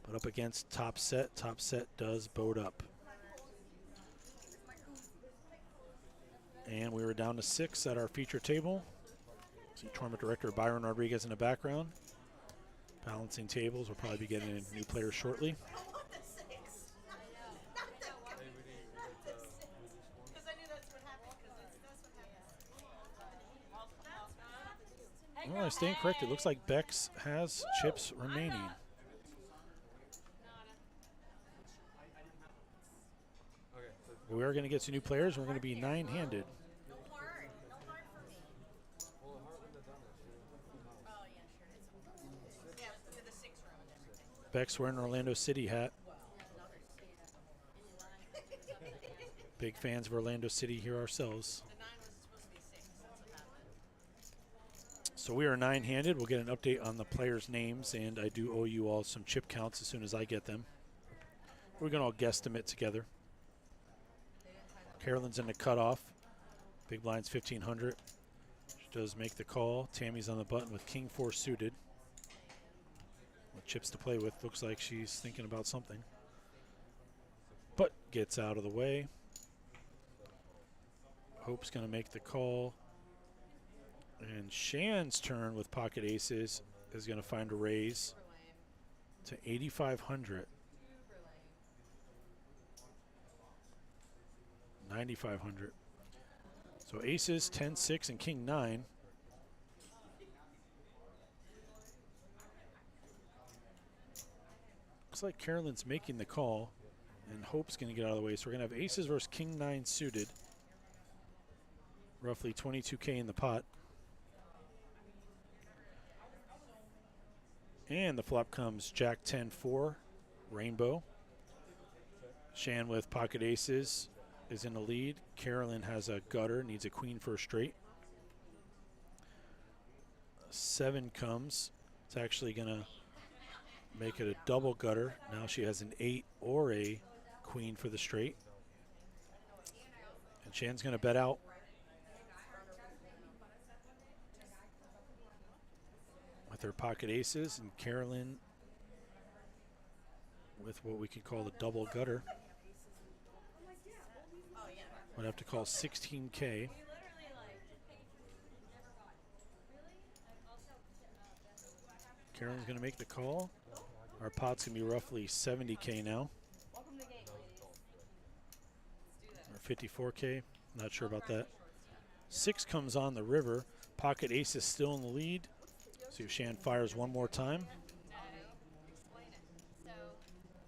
but up against top set. Top set does boat up. And we were down to 6 at our feature table. See tournament director Byron Rodriguez in the background. Balancing tables. We'll probably be getting in new players shortly. I want the 6. Not the not the 6. Because I knew that's what happened. Because that's what happened. Well, I stand corrected. It looks like Bex has chips remaining. Okay, so We are going to get some new players. We're going to be 9-handed. No heart. No heart for me. well, the heart wouldn't have done this. Oh, yeah, sure. It's yeah, to the 6 row and everything. Beck's wearing an Orlando City hat. Big fans of Orlando City here ourselves. The 9 was supposed to be 6. That's what happened. So we are 9-handed. We'll get an update on the players' names, and I do owe you all some chip counts as soon as I get them. We're going to all guesstimate together. Carolyn's in the cutoff. Big blind's 1,500. She does make the call. Tammy's on the button with King 4 suited. With chips to play with, looks like she's thinking about something. But gets out of the way. Hope's going to make the call. And Shan's turn with pocket aces is going to find a raise to 8,500. 9,500. So aces, 10, 6, and king 9. Looks like Carolyn's making the call, and Hope's going to get out of the way. So we're going to have aces versus king 9 suited. Roughly 22K in the pot. And the flop comes Jack 10-4, Rainbow. Shan with pocket aces is in the lead. Carolyn has a gutter, needs a queen for a straight. 7 comes. It's actually going to make it a double gutter. Now she has an 8 or a queen for the straight. And Shan's going to bet out. With her pocket aces, and Carolyn with what we could call the double gutter. Would have to call 16K. Carolyn's going to make the call. Our pot's gonna be roughly 70K now, Welcome to the game, ladies. or 54K. Not sure about that. 6 comes on the river. Pocket ace is still in the lead. See if Shan fires one more time. Explain it. So,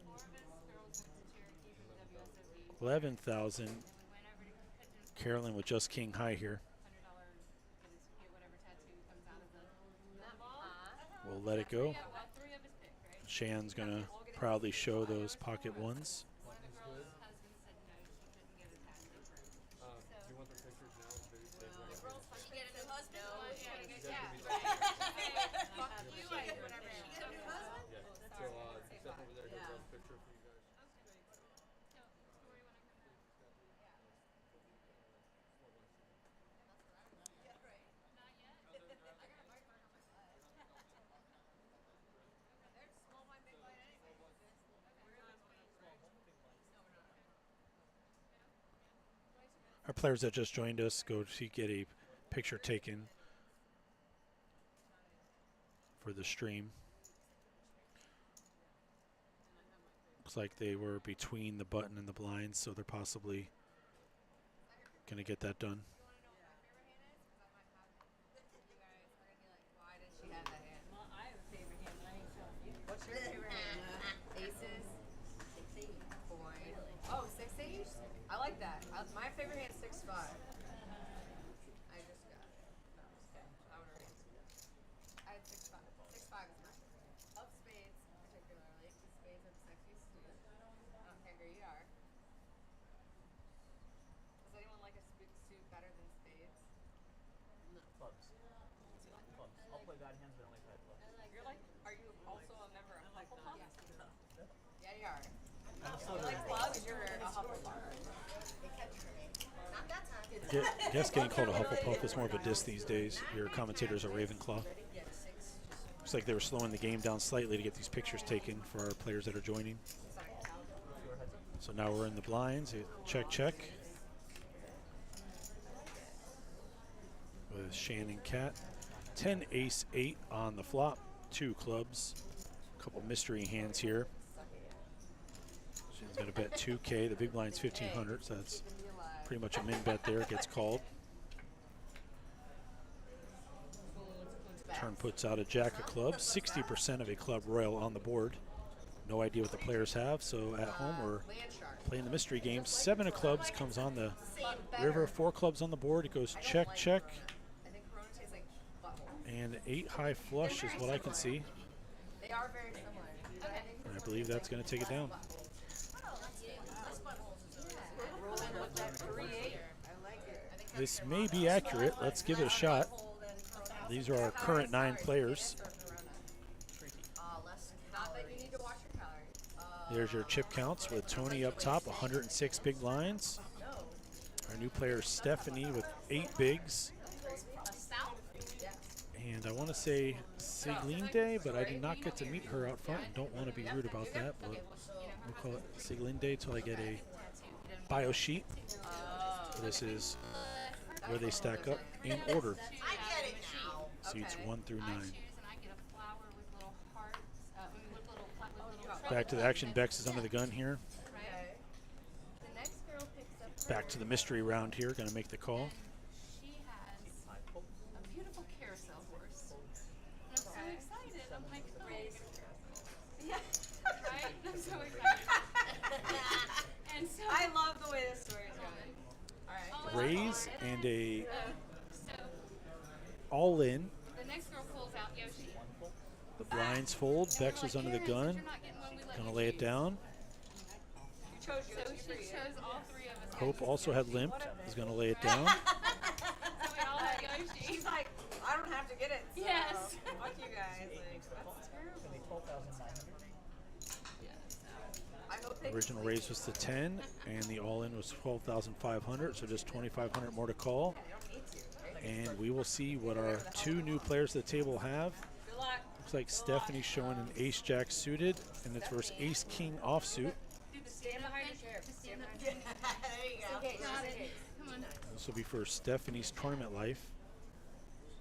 4 of us girls went to Cherokee for the WSOP. 11,000. We went over to Pigeon Carolyn with just king high here. $100 for this, get whatever tattoo comes out of the ball. We'll let it go. Yeah, well, 3 of us picked, right? Shan's gonna proudly show those pocket ones. One of the girls' husband said no, she couldn't get a tattoo for him. Do you want the pictures now? Maybe take one of them. She get a new husband? Fuck you, I did whatever. Yeah. So step over there. He'll draw the picture for you guys. So, Tori, when I come back. Not yet? Our players that just joined us go to get a picture taken for the stream. Looks like they were between the button and the blinds, so they're possibly going to get that done. Why does she have that hand? Well, I have a favorite hand, but I ain't showing you. What's your favorite hand? Aces? 6-8. Coin. Oh, 6-8? I like that. My favorite hand is 6-5. I just got it. No, I'm just kidding. I would already. I had 6-5. 6-5 is my favorite. Of spades, particularly. Because spades are the sexiest suit. I don't care who you are. Does anyone like a suit better than spades? Clubs. Clubs. I'll play bad hands, but I don't like bad clubs. You're like, are you also a member of Hufflepuff? Yeah, you are. I'm a You Slytherin. like clubs? You're a Hufflepuff. Not that time. I guess getting called a Hufflepuff is more of a diss these days. Your commentators are Ravenclaw. Looks like they were slowing the game down slightly to get these pictures taken for our players that are joining. So now we're in the blinds. Check, check. With Shannon Cat. 10 ace 8 on the flop. 2 clubs. A couple mystery hands here. She's going to bet 2K. The big blind's 1,500, so that's pretty much a min bet there. It gets called. Turn puts out a jack of clubs. 60% of a club royal on the board. No idea what the players have, so at home we're playing the mystery game. 7 of clubs comes on the river. 4 clubs on the board. It goes check, check. I think Corona tastes like butthole. And 8 high flush is what I can see. They are very similar. And I believe that's going to take it down. Rolling with that 3-8. I like it. This may be accurate. Let's give it a shot. These are our current 9 players. Not that you need to watch your calories. There's your chip counts with Tony up top, 106 big blinds. Our new player Stephanie with 8 bigs. And I want to say Siglinde, but I did not get to meet her out front and don't want to be rude about that, but we'll call it Siglinde till I get a bio sheet. This is where they stack up in order. I get it now. Seats 1 through 9. I choose and I get a flower with little hearts, with little Back to the action. Bex is under the gun here. Okay. The next girl picks up. Back to the mystery round here. Going to make the call. She has a beautiful carousel horse. And I'm so excited. I'm like, oh. Yeah, right? I'm so excited. And so I love the way this story is going. All right. Raise and a so all in. the next girl pulls out Yoshi. The blinds fold. Bex is under the gun. Going to lay it down. You chose So Yoshi she for you. chose all 3 of us. Hope also had limped. Is going to lay it down. So we all have Yoshi. She's like, I don't have to get it. So Yes. Fuck you guys. Like, that's terrible. It'll be 12,900. I hope they Original raise was to 10, and the all-in was 12,500, so just 2,500 more to call. And we will see what our 2 new players at the table have. Good luck. Looks like Stephanie's showing an ace-jack suited, and it's versus ace-king offsuit. Stand behind your chair. Stand behind your chair. There you go. Okay, Got it. Come on. This will be for Stephanie's tournament life.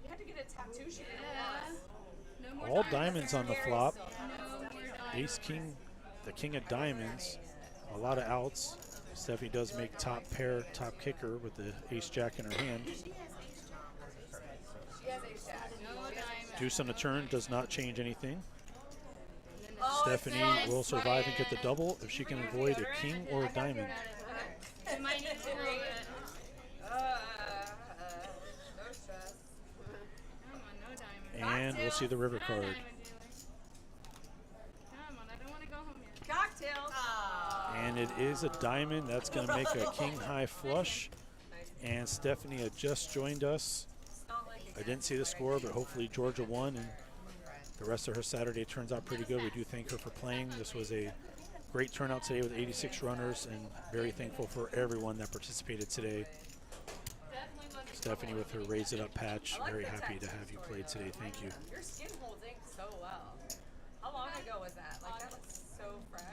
You had to get a tattoo. She didn't Yeah. want. No more All diamonds on the flop. No more diamonds. Ace King, the king of diamonds, a lot of outs. Stephanie does make top pair, top kicker with the ace jack in her hand. She has ace jack. Deuce on the turn does not change anything. Oh, Stephanie will survive and get the double if she can avoid a king or a diamond. I might need to roll it. No stress. Come on, no diamond. And we'll see the river No card. diamond, Julie. Come on, I don't want to go home yet. Cocktails. And it is a diamond. That's going to make a king high flush. And Stephanie had just joined us. I didn't see the score, but hopefully Georgia won, and the rest of her Saturday turns out pretty good. We do thank her for playing. This was a great turnout today with 86 runners, and very thankful for everyone that participated today. Stephanie with her Raise It Up patch, very happy to have you play today. Thank you. Your skin holds ink so well. How long ago was that? Like, that looks so fresh.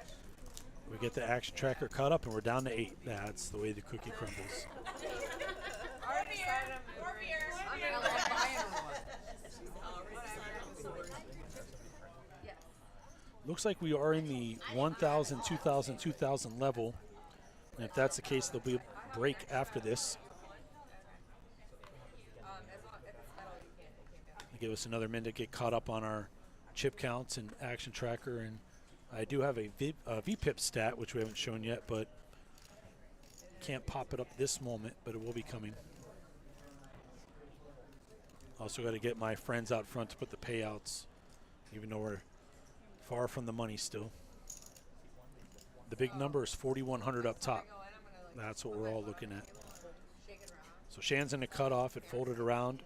We get the action tracker caught up, and we're down to 8. That's the way the cookie crumbles. Looks like we are in the 1,000, 2,000, 2,000 level. And if that's the case, there'll be a break after this. Give us another minute to get caught up on our chip counts and action tracker. And I do have a VPIP stat, which we haven't shown yet, but can't pop it up this moment, but it will be coming. Also got to get my friends out front to put the payouts, even though we're far from the money still. The big number is 4,100 up top. That's what we're all looking at. So Shan's in the cutoff. It folded around.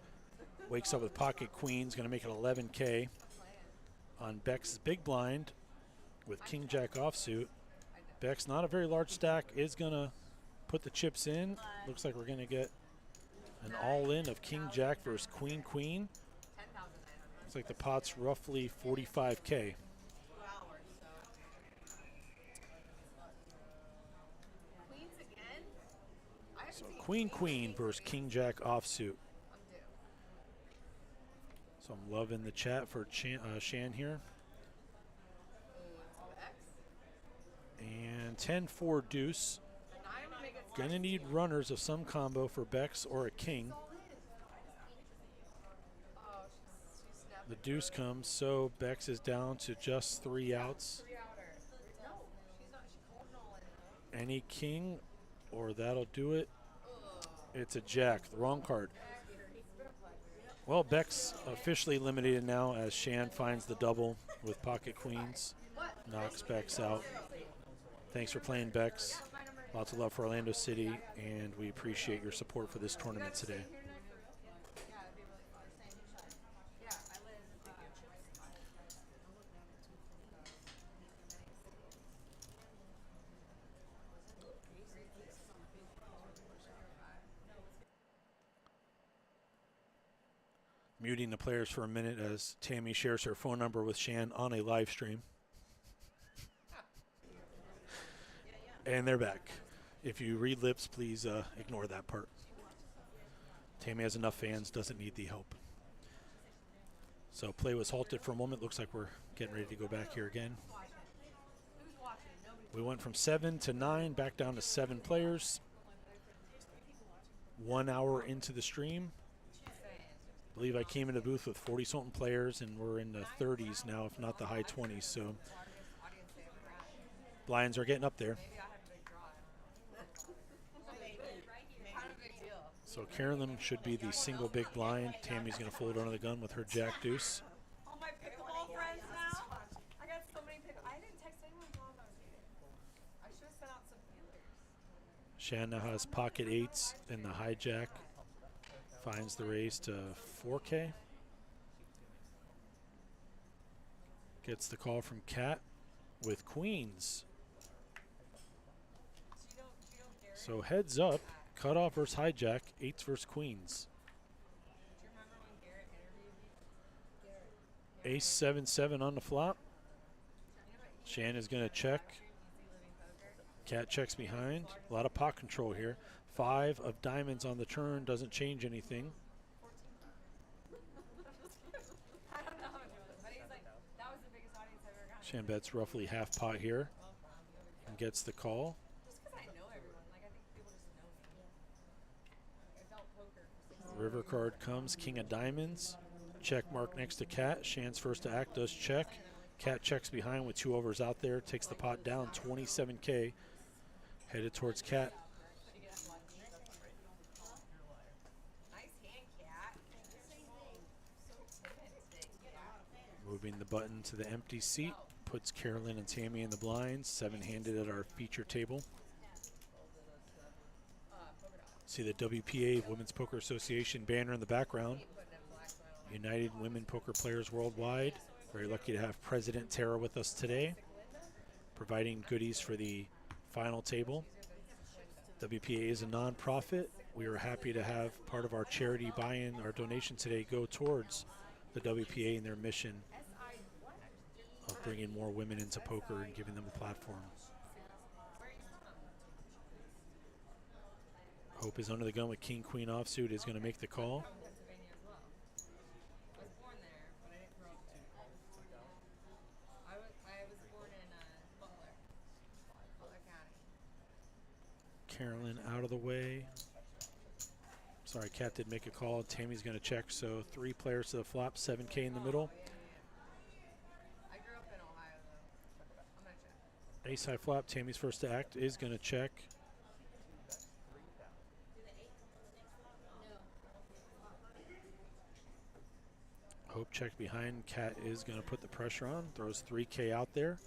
Wakes up with pocket queens. Going to make it 11K. On Beck's big blind with king jack offsuit. Beck's not a very large stack. Is going to put the chips in. Looks like we're going to get an all-in of king jack versus queen queen. Looks like the pot's roughly 45K. So queen queen versus king jack offsuit. So I'm loving the chat for Shan here. And 10-4 deuce. Gonna need runners of some combo for Bex or a king. The deuce comes, so Bex is down to just 3 outs. Any king, or that'll do it. It's a jack, the wrong card. Well, Beck's officially eliminated now as Shan finds the double with pocket queens. Knocks Bex out. Thanks for playing, Bex. Lots of love for Orlando City, and we appreciate your support for this tournament today. Muting the players for a minute as Tammy shares her phone number with Shan on a live stream. And they're back. If you read lips, please ignore that part. Tammy has enough fans, doesn't need the help. So play was halted for a moment. Looks like we're getting ready to go back here again. We went from 7 to 9, back down to 7 players. 1 hour into the stream. I believe I came in the booth with 40-something players, and we're in the 30s now, if not the high 20s. So blinds are getting up there. So Carolyn should be the single big blind. Tammy's going to fold under the gun with her jack deuce. All my pickleball friends now. I got so many pickle. I didn't text anyone while I was eating. I should have sent out some feelers. Shan now has pocket 8s and the hijack. Finds the raise to 4K. Gets the call from Kat with queens. So heads up, cutoff versus hijack, 8s versus queens. Ace 7-7 on the flop. Shan is going to check. Cat checks behind. A lot of pot control here. 5 of diamonds on the turn doesn't change anything. Shan bets roughly half pot here and gets the call. Just because I know everyone, like I think people just know me. I've dealt poker for 6 River card comes, king of diamonds. Check mark next to Cat. Shan's first to act, does check. Cat checks behind with 2 overs out there, takes the pot down, 27K. Headed towards Cat. Nice hand, Cat. Moving the button to the empty seat. Puts Carolyn and Tammy in the blinds, 7-handed at our feature table. See the WPA, Women's Poker Association banner in the background. United Women Poker Players Worldwide. Very lucky to have President Tara with us today, providing goodies for the final table. WPA is a non-profit. We are happy to have part of our charity buy-in, our donation today, go towards the WPA and their mission of bringing more women into poker and giving them a platform. Hope is under the gun with King Queen offsuit, is going to make the call. Carolyn out of the way. Sorry, Cat did make a call. Tammy's going to check. So 3 players to the flop, 7K in the middle. I grew up in Ohio, though. I'm going to check. Ace high flop. Tammy's first to act is going to check. Hope check behind. Cat is going to put the pressure on. Throws 3K out there.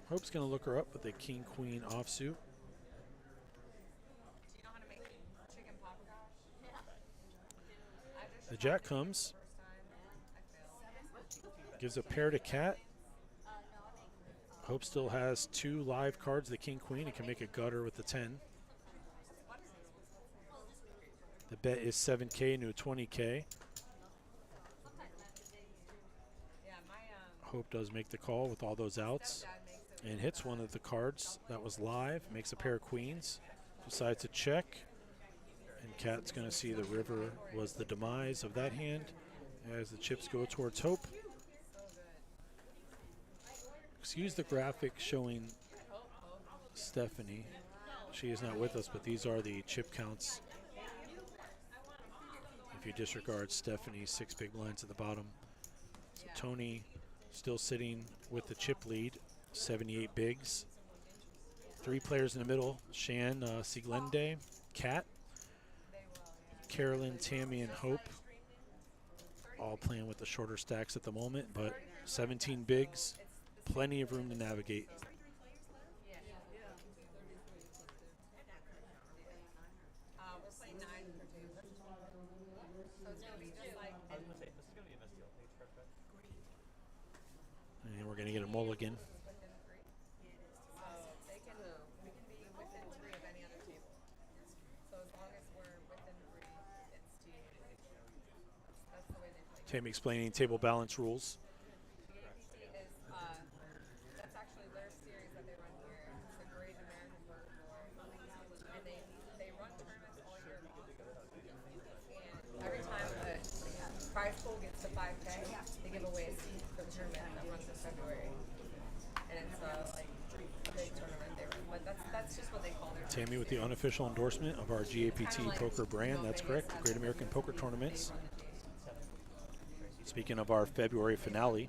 Hope's going to look her up with a King Queen offsuit. Do you know how to make chicken paprikash? Yeah. The jack comes. First time, I failed. Gives a pair to Cat. Hope still has 2 live cards, the King Queen. He can make a gutter with the 10. The bet is 7K into 20K. Yeah, my Hope does make the call with all those outs stepdad makes it. and hits one of the cards that was live. Makes a pair of queens. Decides to check. And Cat's going to see the river was the demise of that hand as the chips go towards Hope. Excuse the graphic showing Stephanie. She is not with us, but these are the chip counts. If you disregard Stephanie's 6 big blinds at the bottom. So Tony still sitting with the chip lead, 78 bigs. 3 players in the middle, Shan, Sieglinde, Cat, Carolyn, Tammy, and Hope. All playing with the shorter stacks at the moment, but 17 bigs, plenty of room to navigate. We're playing 9 per table. So it's going to be just like. I was going to say, this is going to be a misdeal. Page first bet. And we're going to get a mulligan. Within 3. So we can be within 3 of any other table. So as long as we're within 3, it's TAPT. That's the way they play. Tammy explaining table balance rules. TAPT is that's actually their series that they run here. It's the Great American Poker Tour, and they run tournaments all year long. And every time a prize pool gets to 5K, they give away a seat for the tournament that runs in February. And it's like a big tournament they run, but that's just what they call their. Tammy with the unofficial endorsement of our GAPT poker brand. That's correct. The Great American Poker Tournaments. Speaking of our February finale,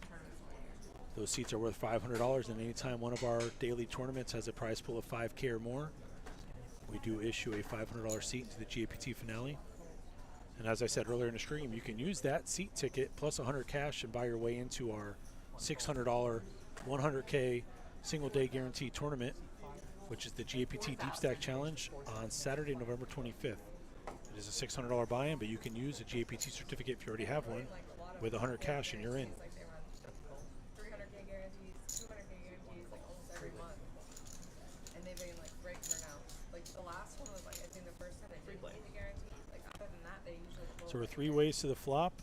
those seats are worth $500, and anytime one of our daily tournaments has a prize pool of 5K or more, we do issue a $500 seat to the GAPT finale. And as I said earlier in the stream, you can use that seat ticket plus 100 cash and buy your way into our $600 100K single day guarantee tournament, which is the GAPT Deep Stack Challenge on Saturday, November 25th. It is a $600 buy-in, but you can use a GAPT certificate if you already have one with 100 cash and you're in. Like they run 300K guarantees, 200K guarantees, like almost every month, and they've been like great turnouts. Like the last one was like I think the first time they didn't give the guarantee. Like other than that, they usually. So we're 3 ways to the flop.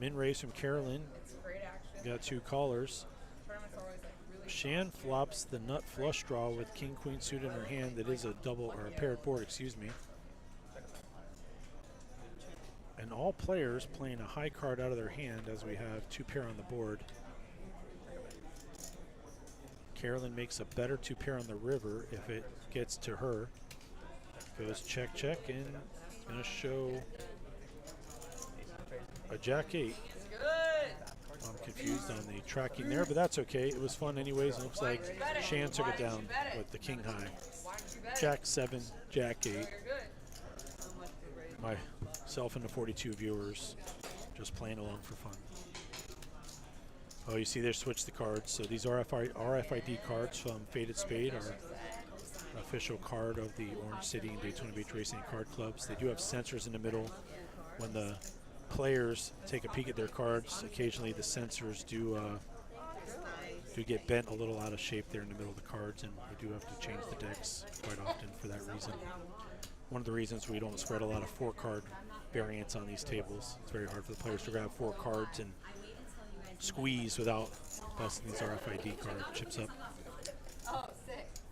Min raise from Carolyn. It's great action. Got 2 callers. Tournaments are always like really. Shan flops the nut flush draw with king queen suit in her hand. That is a double or a paired board, excuse me. And all players playing a high card out of their hand as we have 2 pair on the board. Carolyn makes a better 2 pair on the river if it gets to her. Goes check, check, and it's going to show a Jack 8. I'm confused on the tracking there, but that's okay. It was fun anyways. It looks like Shan took it down with the king high. Jack 7, Jack 8. Myself and the 42 viewers just playing along for fun. Oh, you see they switched the cards. So these RFID cards from Faded Spade are official card of the Orange City and Daytona Beach Racing Card Clubs. They do have sensors in the middle. When the players take a peek at their cards, occasionally the sensors do get bent a little out of shape there in the middle of the cards, and we do have to change the decks quite often for that reason. One of the reasons we don't spread a lot of 4-card variants on these tables. It's very hard for the players to grab 4 cards and squeeze without busting these RFID card chips up.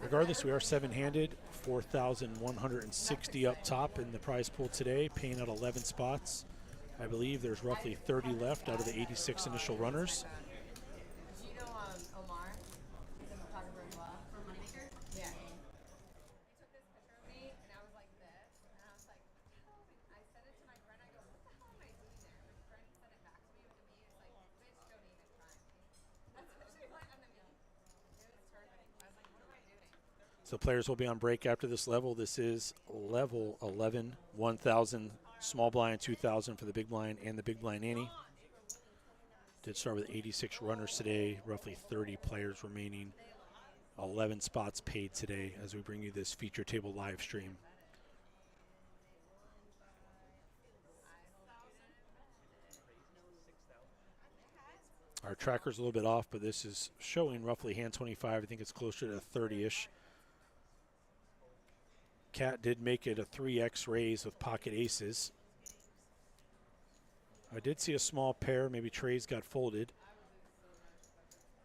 Regardless, we are 7-handed, 4,160 up top in the prize pool today, paying out 11 spots. I believe there's roughly 30 left out of the 86 initial runners. Do you know Omar? He's a photographer as well. From Moneymaker? Yeah. He took this picture of me, and I was like this, and I was like, I sent it to my friend. I go, what the hell am I doing there? My friend sent it back to me with the meme. It's like, bitch, don't even try me. That's what she went on the meme. It was perfect. I was like, what am I doing? So players will be on break after this level. This is level 11, 1,000 small blind, 2,000 for the big blind and the big blind ante. Did start with 86 runners today, roughly 30 players remaining. 11 spots paid today as we bring you this feature table live stream. Our tracker's a little bit off, but this is showing roughly hand 25. I think it's closer to 30-ish. Cat did make it a 3x raise with pocket aces. I did see a small pair, maybe trays got folded.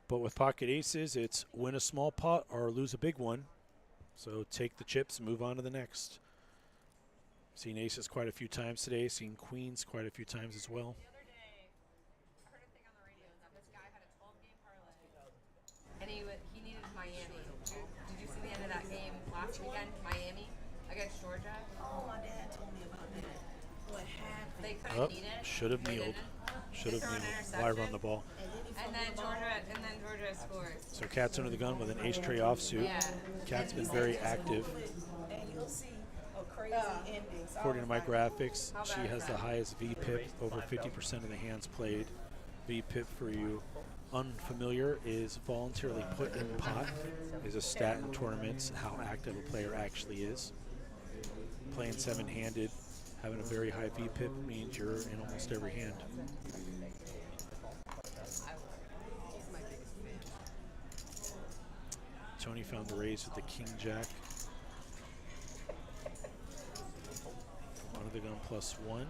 But with pocket aces, it's win a small pot or lose a big one. So take the chips and move on to the next. Seen aces quite a few times today, seen queens quite a few times as well. The other day, I heard a thing on the radio that this guy had a 12-game parlay, and he needed Miami. Did you see the end of that game last weekend? Miami against Georgia. Oh, my dad told me about that. What happened? They couldn't need it. Should have They kneeled. didn't. Should have They threw an kneeled. Why run the ball? And then Georgia scored. So Cat's under the gun with an ace tray offsuit. Yeah. Cat's been very active. And you'll see a crazy ending. So According to my graphics, How she bad is has the that? highest VPIP, over 50% of the hands played. VPIP, for you unfamiliar, is voluntarily put in pot, is a stat in tournaments, how active a player actually is. Playing 7-handed, having a very high VPIP means you're in almost every hand. Tony found the raise with the king jack. Under the gun +1.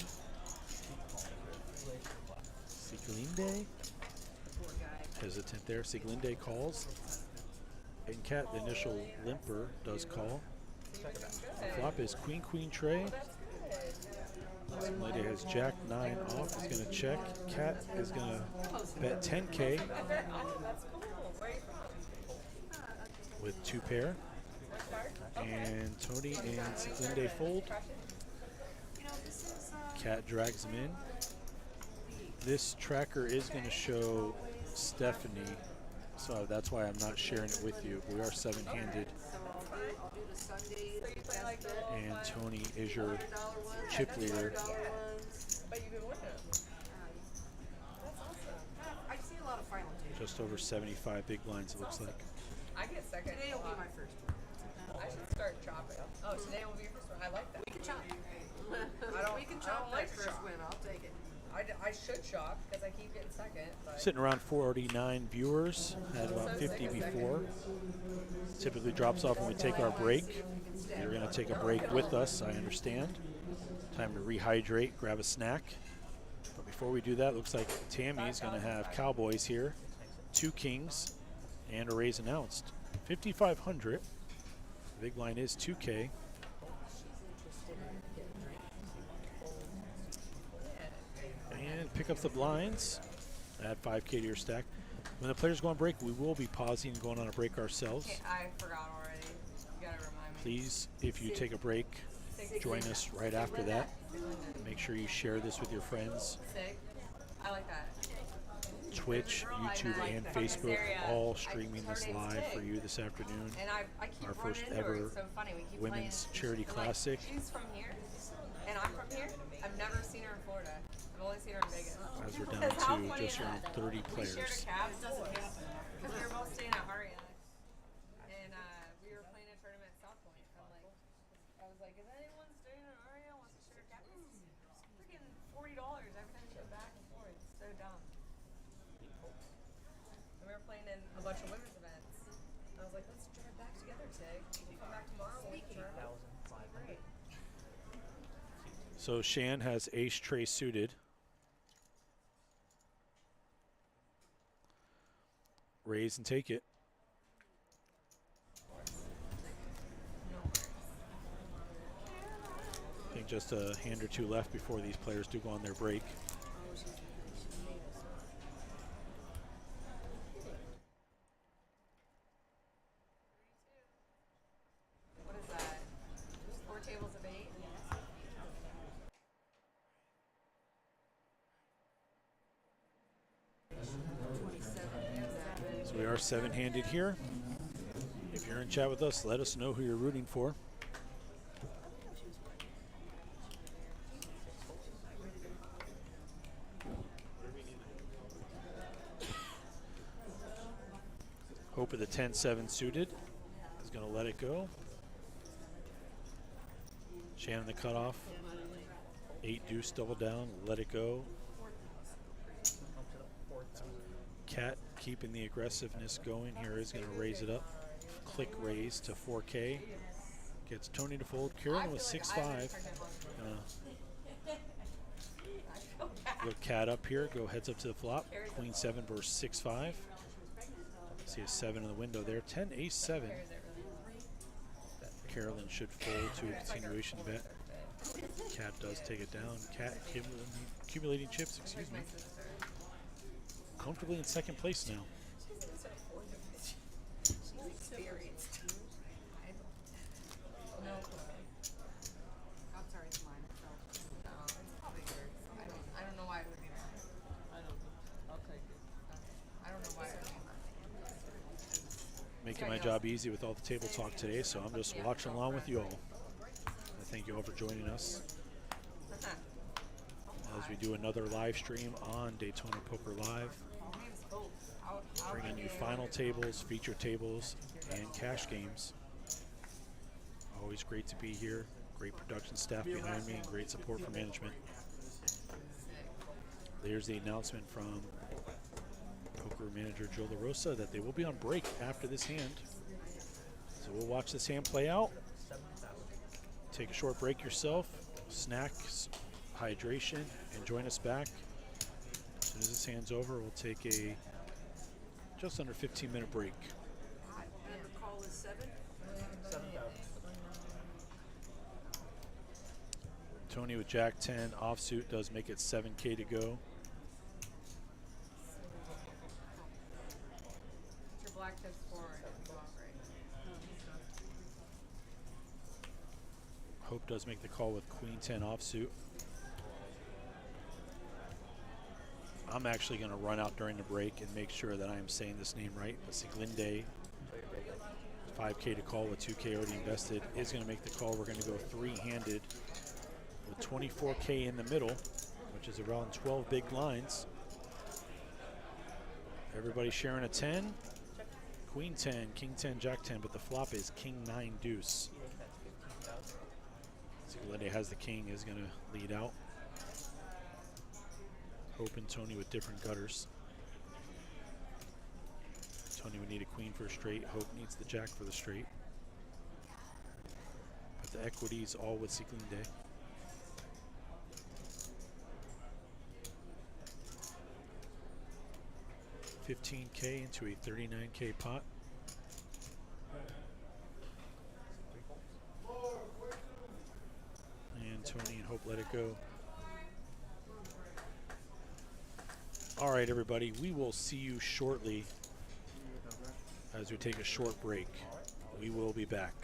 Siglinde. Hesitant there. Siglinde calls. And Cat, the initial limper, does call. The flop is queen, queen tray. Siglinde has jack 9 off. Is going to check. Cat is going to bet 10K with 2 pair. And Tony and Siglinde fold. Cat drags him in. This tracker is going to show Stephanie, so that's why I'm not sharing it with you. We are 7-handed. And Tony is your chip leader. But you've been winning. That's awesome. I see a lot of final tables. Just over 75 big blinds, it looks like. I get second. Today will be my first one. I should start chopping. Oh, today will be your first one. I like that. We can chop. We can chop that first win. I'll take it. I should chop because I keep getting second. But Sitting around 49 viewers, had about 50 before. Typically drops off when we take our break. You're going to take a break with us, I understand. Time to rehydrate, grab a snack. But before we do that, looks like Tammy's going to have Cowboys here. 2 kings and a raise announced. 5,500. The big line is 2K. And pick up the blinds. Add 5K to your stack. When the players go on break, we will be pausing and going on a break ourselves. Okay, I forgot already. You gotta remind me. Please, if you take a break, join us right after that. Make sure you share this with your friends. Sick. I like that. Twitch, YouTube, and Facebook all streaming this live for you this afternoon. And I keep Our running first into her. ever It's so funny. We keep Women's playing, Charity like, Classic. She's from here, and I'm from here. I've never seen her in Florida. I've only seen her in Vegas. As we're down How to funny just is around that? 30 We shared a players. cab because we were both staying at Ariana, and we were playing a tournament at South Point. I was like, is anyone staying at Ariana wants to share a cab? Freaking $40 every time she goes back and forth. It's so dumb. And we were playing in a bunch of women's events. I was like, let's drive back together, Tig. We'll come back tomorrow. We'll drive back. 1,500. Great. So Shan has ace tray suited. Raise and take it. I think just a hand or two left before these players do go on their break. What is that? 4 tables of 8? So we are 7-handed here. If you're in chat with us, let us know who you're rooting for. Hope of the 10-7 suited is going to let it go. Shannon the cutoff. 8 deuce double down, let it go. Cat keeping the aggressiveness going here is going to raise it up. Click raise to 4K. Gets Tony to fold. Carolyn with 6-5. Look Cat up here. Go heads up to the flop. Queen 7 versus 6-5. See a 7 in the window there. 10 ace 7. Carolyn should fold to a continuation bet. Cat does take it down. Cat accumulating chips, excuse me. Comfortably in second place now. I don't know why it would be mine. I'll take it. I don't know why it would be mine. Making my job easy with all the table talk today, so I'm just watching along with you all. I thank you all for joining us as we do another live stream on Daytona Poker Live, bringing you final tables, feature tables, and cash games. Always great to be here. Great production staff behind me and great support from management. There's the announcement from poker manager Joe LaRosa that they will be on break after this hand. So we'll watch this hand play out. Take a short break yourself, snacks, hydration, and join us back. As soon as this hand's over, we'll take a just under 15-minute break. And the call is 7? 7,000. Tony with Jack 10 offsuit does make it 7K to go. Your black tips forward. Go off right. Hope does make the call with Queen 10 offsuit. I'm actually going to run out during the break and make sure that I am saying this name right. But Siglinde, 5K to call with 2K already invested, is going to make the call. We're going to go 3-handed with 24K in the middle, which is around 12 big blinds. Everybody sharing a 10. Queen 10, King 10, Jack 10, but the flop is King 9 deuce. Siglinde has the king, is going to lead out. Hope and Tony with different gutters. Tony would need a queen for a straight. Hope needs the jack for the straight. But the equities all with Siglinde. $15K into a $39K pot. And Tony and Hope let it go. All right, everybody. We will see you shortly as we take a short break. We will be back.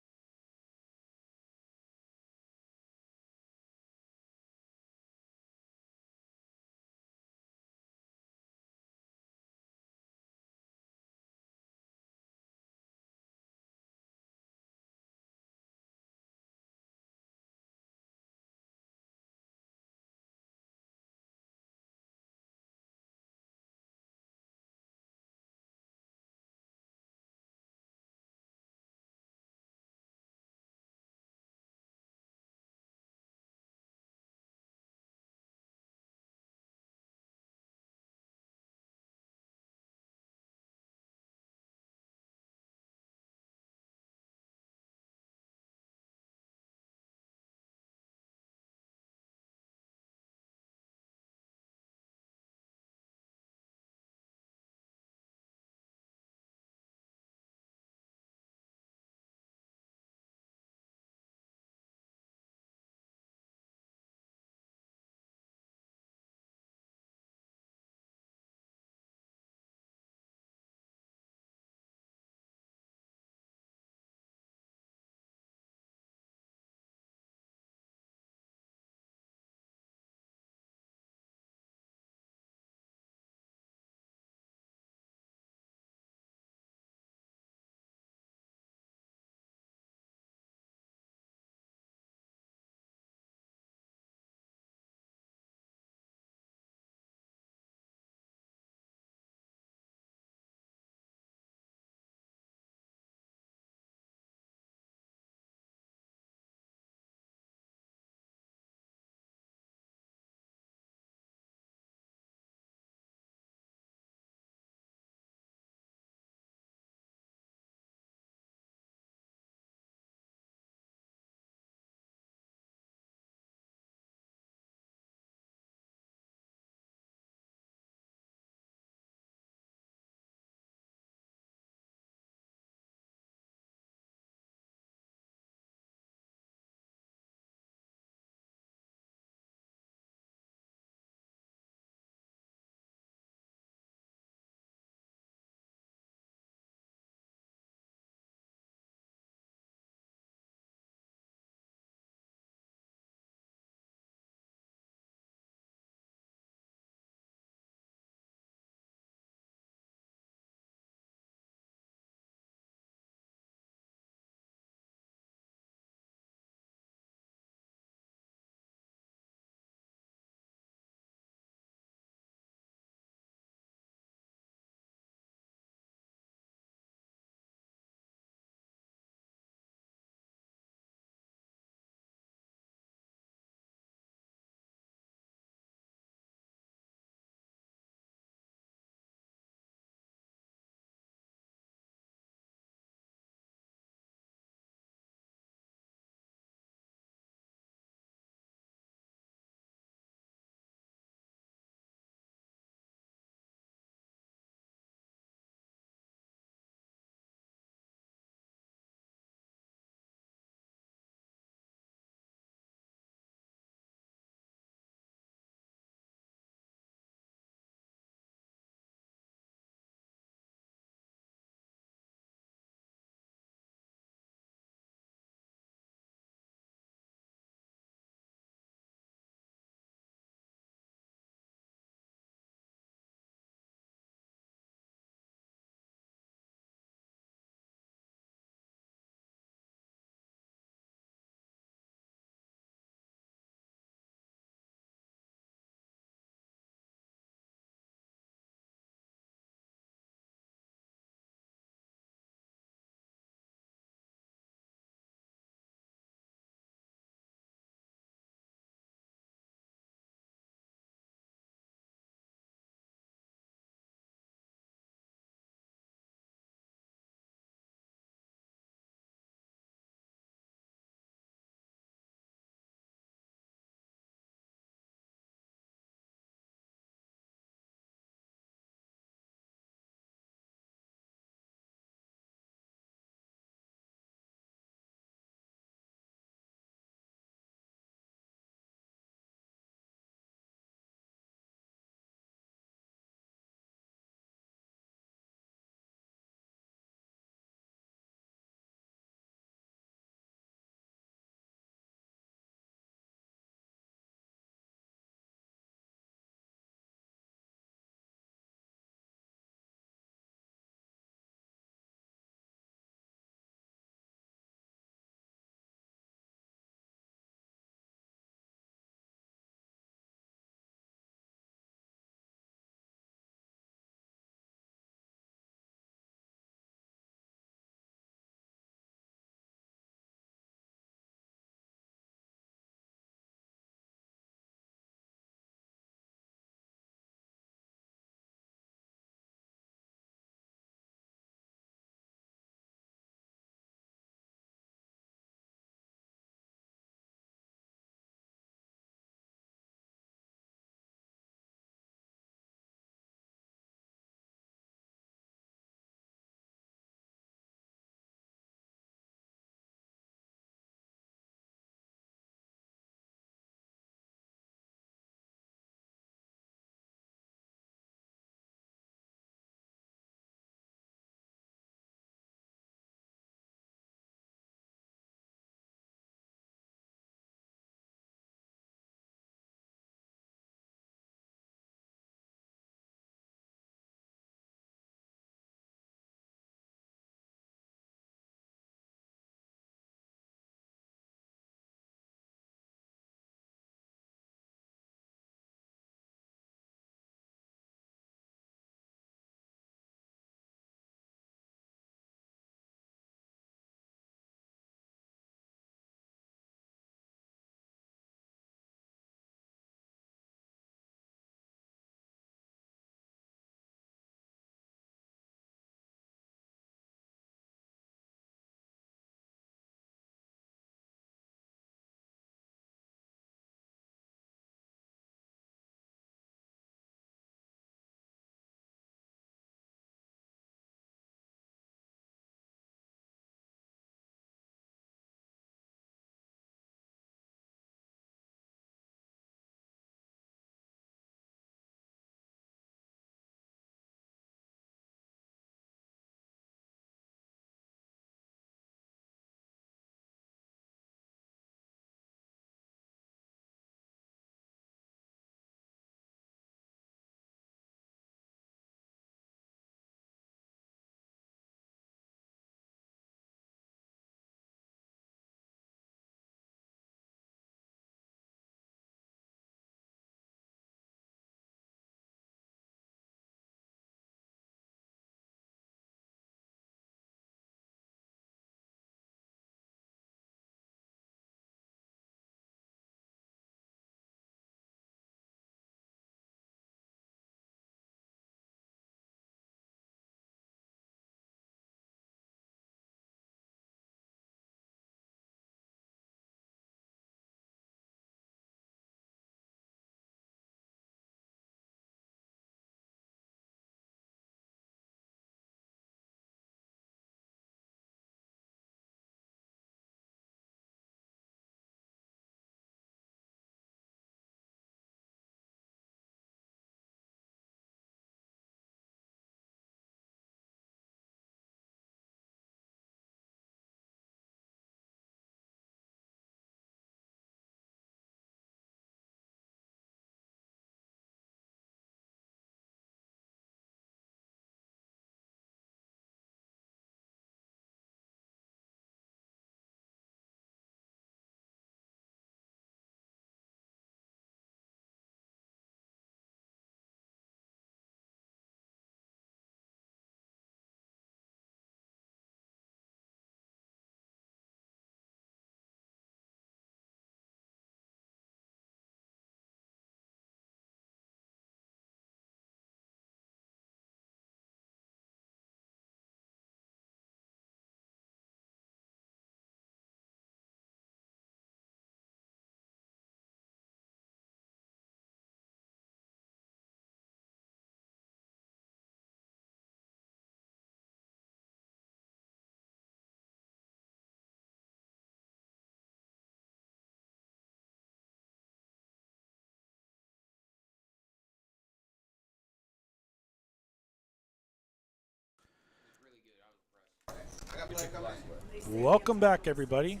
Welcome back, everybody.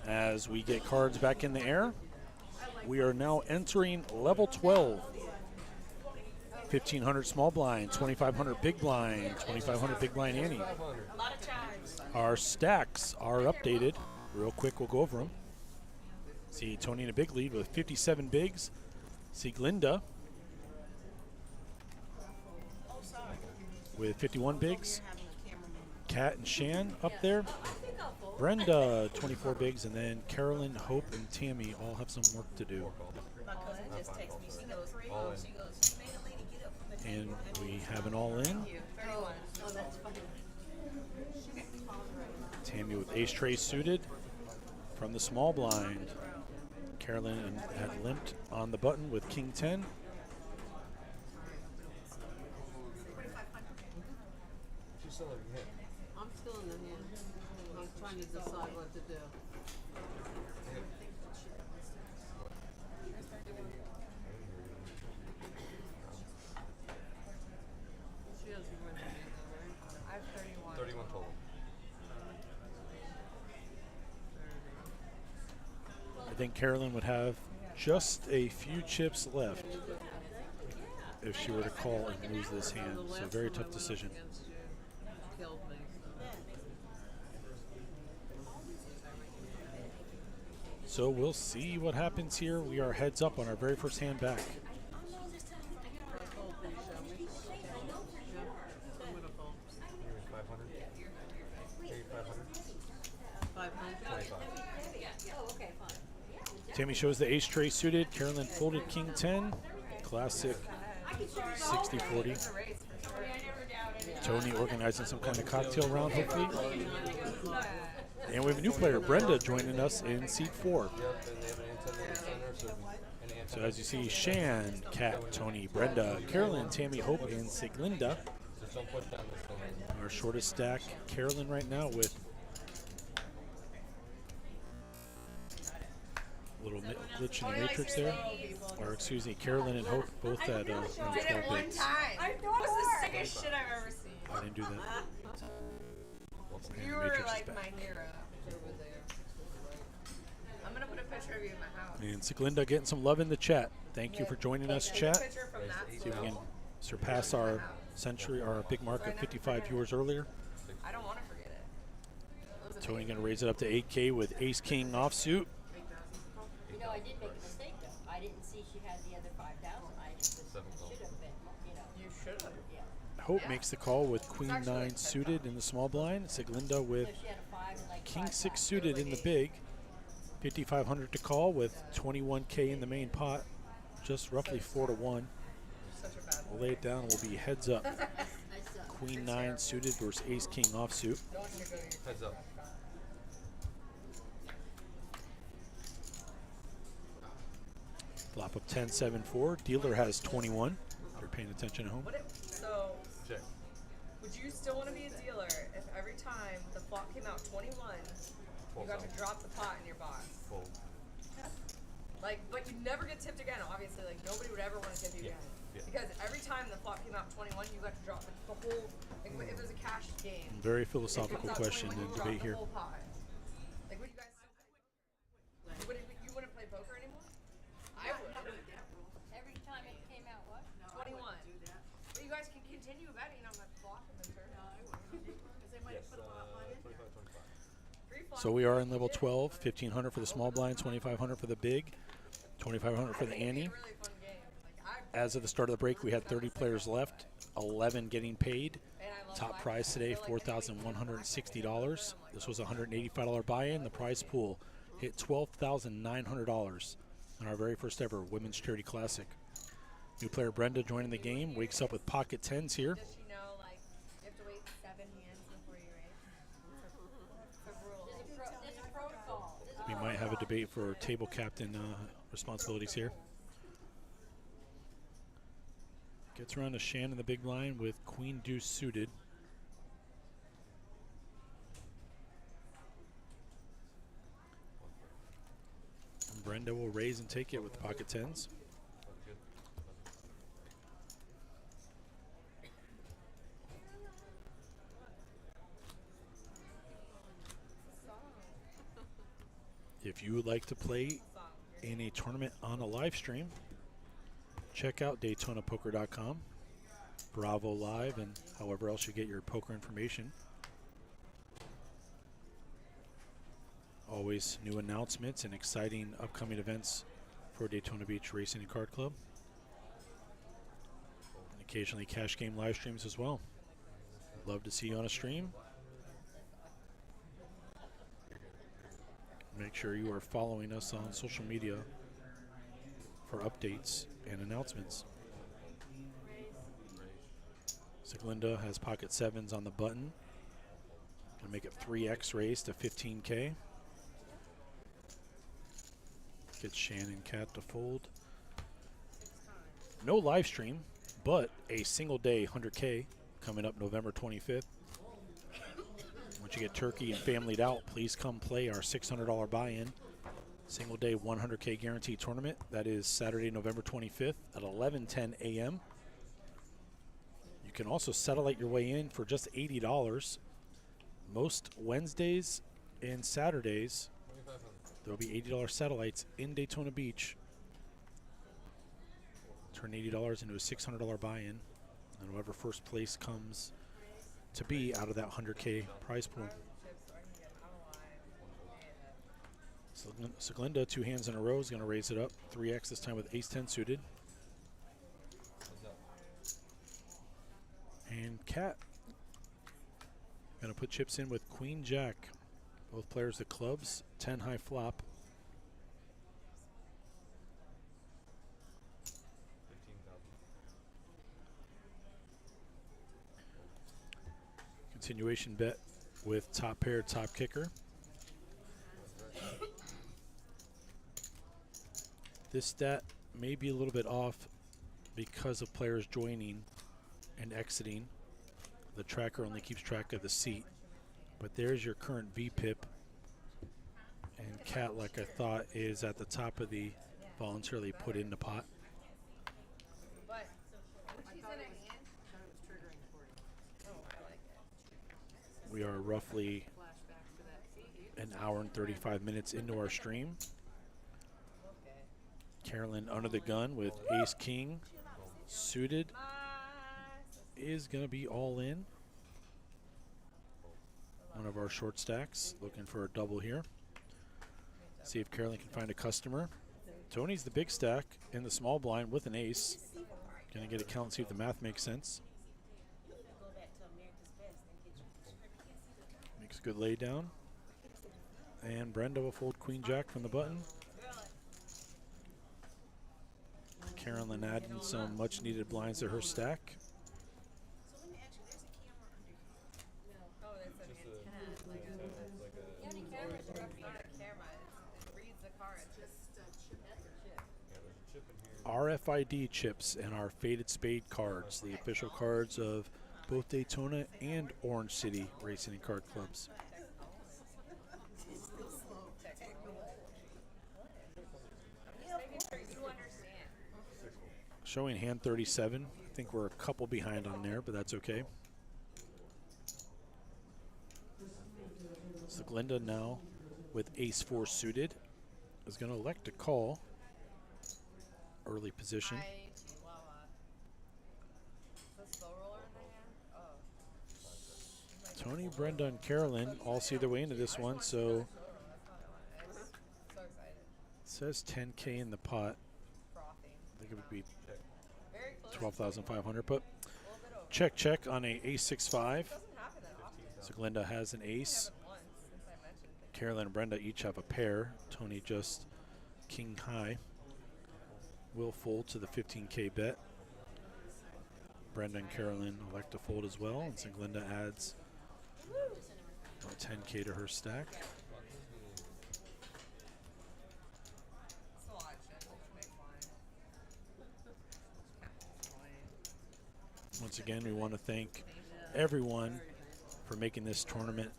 As we get cards back in the air, we are now entering level 12. 1,500 small blind, 2,500 big blind, 2,500 big blind ante. Our stacks are updated. Real quick, we'll go over them. See Tony in a big lead with 57 bigs. Sieglinde with 51 bigs. Kat and Shan up there. Brenda, 24 bigs, and then Carolyn, Hope, and Tammy all have some work to do. And we have an all in. Tammy with ace tray suited from the small blind. Carolyn had limped on the button with king 10. I'm still in the hand. I'm trying to decide what to do. She has more than me though, right? I have 31. 31 total. I think Carolyn would have just a few chips left if she were to call and lose this hand. The So last very one I tough went decision. against you killed me, So we'll see what happens here. We are heads up on our very first hand back. so. Fold, please show me. Yeah, I'm gonna fold. 500. 500. 500. 25. Oh, okay, fine. Tammy shows the ace tray suited. Carolyn folded king 10. Classic 60-40. Tony organizing some kind of cocktail round, hopefully. And we have a new player, Brenda, joining us in seat 4. Yep, and they have an antenna in the center, so an So antenna. as you see, Shan, Kat, Tony, Brenda, Carolyn, Tammy, Hope, and Sieglinde. Just don't push down this thing. Our shortest stack, Carolyn right now with a little glitch in the matrix there. Or excuse me, Carolyn and Hope both at around Did 12 it one bigs. time. It was the sickest shit I've ever seen. I didn't do that. And You the were matrix is like back. my hero. I'm gonna put a picture of you in my house. And Sieglinde getting some love in the chat. Thank you for joining us, Take a chat. picture from that See if we slow. can surpass our century, our big mark of 55 viewers earlier. I don't want to forget it. Tony going to raise it up to 8K with Ace King offsuit. You know, I did make a mistake though. I didn't see she had the other 5,000. I just should have been, you know. You should have. Yeah. Hope makes the call with Queen 9 suited in the small blind. Sieglinde with So she had a 5 and like King 5 6 suited in the big. 5,500 to call with 21K in the main pot. Just roughly 4 to 1. Such a bad We'll lay it down. We'll be heads up. I suck. Queen 9 suited versus Ace King offsuit. Don't want you to go to your Heads up. Flop of 10, 7, 4. Dealer has 21. If you're paying attention at home. So, Check. would you still want to be a dealer if every time the flop came out 21, you got to drop the pot in your box? Fold. Like, but you'd never get tipped again, obviously. Like, nobody would ever want to tip you Yeah, again. yeah. Because every time the flop came out 21, you got to drop the whole, like, if it was a cash game. Very it philosophical comes out question 21, and you drop debate the here. whole pot. Like, would you guys still play? You wouldn't play poker anymore? I would. Every time it came out, what? 21. But you guys can continue betting on that flop in the turn. Yes, 25, 25. Free flop. So we are in level 12. 1,500 for the small blind, 2,500 for the big, 2,500 for the ante. Really fun game. Like, As of the start of the break, we had 30 players left, 11 getting paid. I love Top prize today, $4,160. This was a $185 buy-in. The prize pool hit $12,900 on our very first ever Women's Charity Classic. New player Brenda joining the game, wakes up with pocket tens here. Does she know, like, you have to wait 7 hands before you raise? It's a rule. There's a protocol. We might have a debate for table captain responsibilities here. Gets around to Shan in the big blind with Queen Deuce suited. And Brenda will raise and take it with pocket tens. Good. If you would like to play in a tournament on a live stream, check out DaytonaPoker.com, Bravo Live, and however else you get your poker information. Always new announcements and exciting upcoming events for Daytona Beach Racing and Card Club. And occasionally cash game live streams as well. Love to see you on a stream. Make sure you are following us on social media for updates and announcements. Siglinda has pocket sevens on the button. Gonna make it 3x raise to 15K. Get Shannon Cat to fold. No live stream, but a single day 100K coming up November 25th. Once you get turkey and familyed out, please come play our $600 buy-in single day 100K guaranteed tournament. That is Saturday, November 25th at 11:10 a.m. You can also satellite your way in for just $80. Most Wednesdays and Saturdays, there'll be $80 satellites in Daytona Beach. Turn $80 into a $600 buy-in, and whoever first place comes to be out of that 100K prize pool. Siglinda, 2 hands in a row, is going to raise it up. 3x this time with ace-10 suited. And Cat going to put chips in with queen-jack. Both players the clubs, 10 high flop. Continuation bet with top pair, top kicker. This stat may be a little bit off because of players joining and exiting. The tracker only keeps track of the seat. But there's your current VPIP. And Cat, like I thought, is at the top of the voluntarily put in the pot. But she's in a hand. Oh, I like it. We are roughly an hour and 35 minutes into our stream. Carolyn under the gun with ace king suited is going to be all in. One of our short stacks looking for a double here. See if Carolyn can find a customer. Tony's the big stack in the small blind with an ace. Going to get a count and see if the math makes sense. Makes a good lay down. And Brenda will fold queen jack from the button. Carolyn adding some much needed blinds to her stack. Oh, that's an antenna. Yeah, the camera's rough. It's not a camera. It reads the cards. RFID chips and our Faded Spade cards, the official cards of both Daytona and Orange City Racing and Card Clubs. Making sure you understand. Showing hand 37. I think we're a couple behind on there, but that's okay. So Glinda now with ace-4 suited is going to elect to call. Early position. Tony, Brenda, and Carolyn all see their way into this one, so it says 10K in the pot. I think it would be 12,500, but check on a ace-6-5. So Glinda has an ace. Carolyn and Brenda each have a pair. Tony just king high. Will fold to the 15K bet. Brenda and Carolyn elect to fold as well, and so Glinda adds 10K to her stack. Once again, we want to thank everyone for making this tournament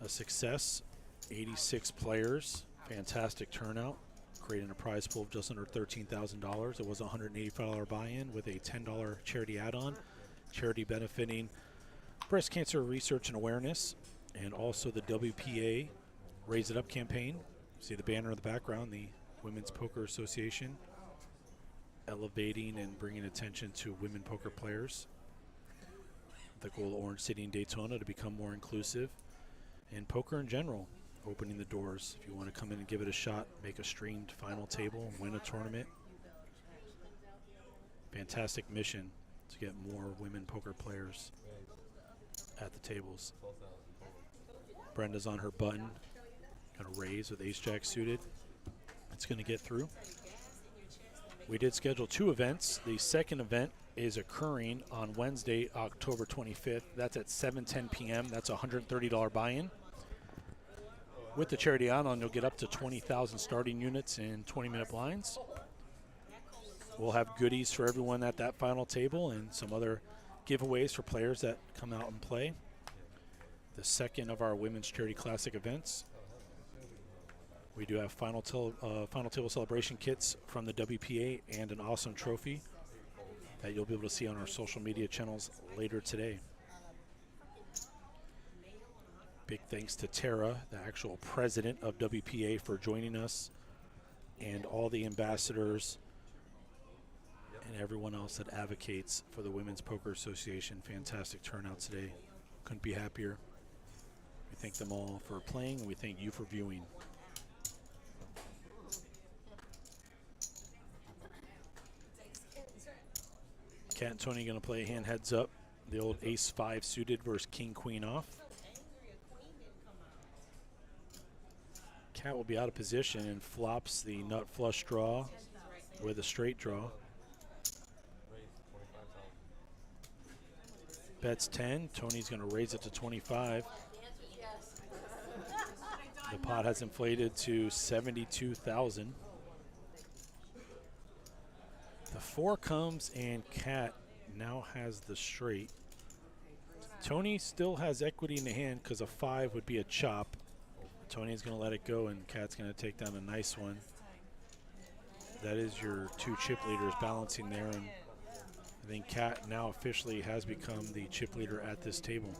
a success. 86 players, fantastic turnout, creating a prize pool of just under $13,000. It was a $185 buy-in with a $10 charity add-on. Charity benefiting breast cancer research and awareness, and also the WPA Raise It Up campaign. See the banner in the background, the Women's Poker Association, elevating and bringing attention to women poker players. The goal of Orange City and Daytona to become more inclusive in poker in general, opening the doors. If you want to come in and give it a shot, make a streamed final table, win a tournament. Fantastic mission to get more women poker players at the tables. Brenda's on her button. Gonna raise with ace-jack suited. It's gonna get through. We did schedule 2 events. The second event is occurring on Wednesday, October 25th. That's at 7:10 p.m. That's a $130 buy-in. With the charity add-on, you'll get up to 20,000 starting units in 20-minute blinds. We'll have goodies for everyone at that final table and some other giveaways for players that come out and play. The second of our Women's Charity Classic events. We do have final table celebration kits from the WPA and an awesome trophy that you'll be able to see on our social media channels later today. Big thanks to Tara, the actual president of WPA, for joining us, and all the ambassadors and everyone else that advocates for the Women's Poker Association. Fantastic turnout today. Couldn't be happier. We thank them all for playing, and we thank you for viewing. Kat and Tony going to play a hand heads up. The old ace-5 suited versus king-queen off. Kat will be out of position and flops the nut flush draw with a straight draw. Bets 10. Tony's going to raise it to 25. The pot has inflated to 72,000. The 4 comes, and Kat now has the straight. Tony still has equity in the hand because a 5 would be a chop. Tony's going to let it go, and Kat's going to take down a nice one. That is your 2 chip leaders balancing there, and I think Kat now officially has become the chip leader at this table.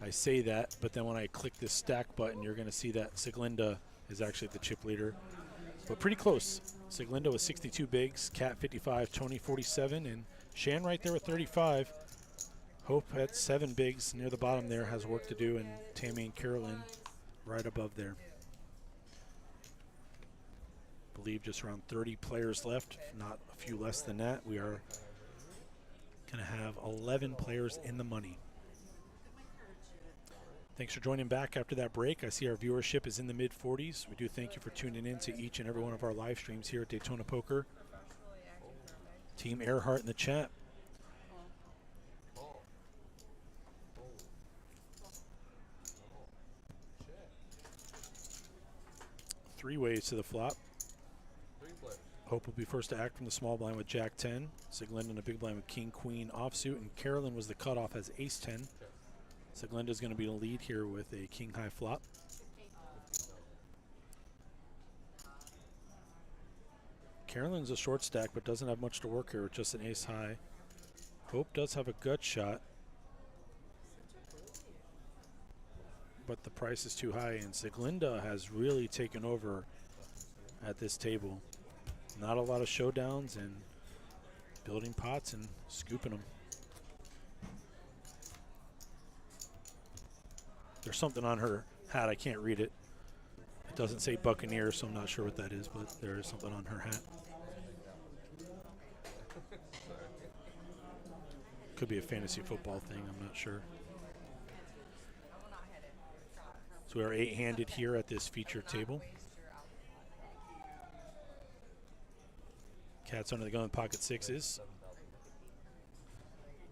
I say that, but then when I click this stack button, you're going to see that Siglinda is actually the chip leader. But pretty close. Siglinda with 62 bigs, Kat 55, Tony 47, and Shan right there with 35. Hope at 7 bigs near the bottom there has work to do, and Tammy and Carolyn right above there. I believe just around 30 players left, not a few less than that. We are going to have 11 players in the money. Thanks for joining back after that break. I see our viewership is in the mid-40s. We do thank you for tuning in to each and every one of our live streams here at Daytona Poker. Team Earhart in the chat. Three ways to the flop. Hope will be first to act from the small blind with Jack 10. Siglinda in a big blind with King Queen offsuit, and Carolyn was the cutoff as Ace 10. Siglinda's going to be the lead here with a king high flop. Carolyn's a short stack but doesn't have much to work here with just an ace high. Hope does have a gut shot, but the price is too high, and Siglinda has really taken over at this table. Not a lot of showdowns and building pots and scooping them. There's something on her hat. I can't read it. It doesn't say Buccaneer, so I'm not sure what that is, but there is something on her hat. Could be a fantasy football thing. I'm not sure. So we are 8-handed here at this featured table. Cat's under the gun, pocket sixes.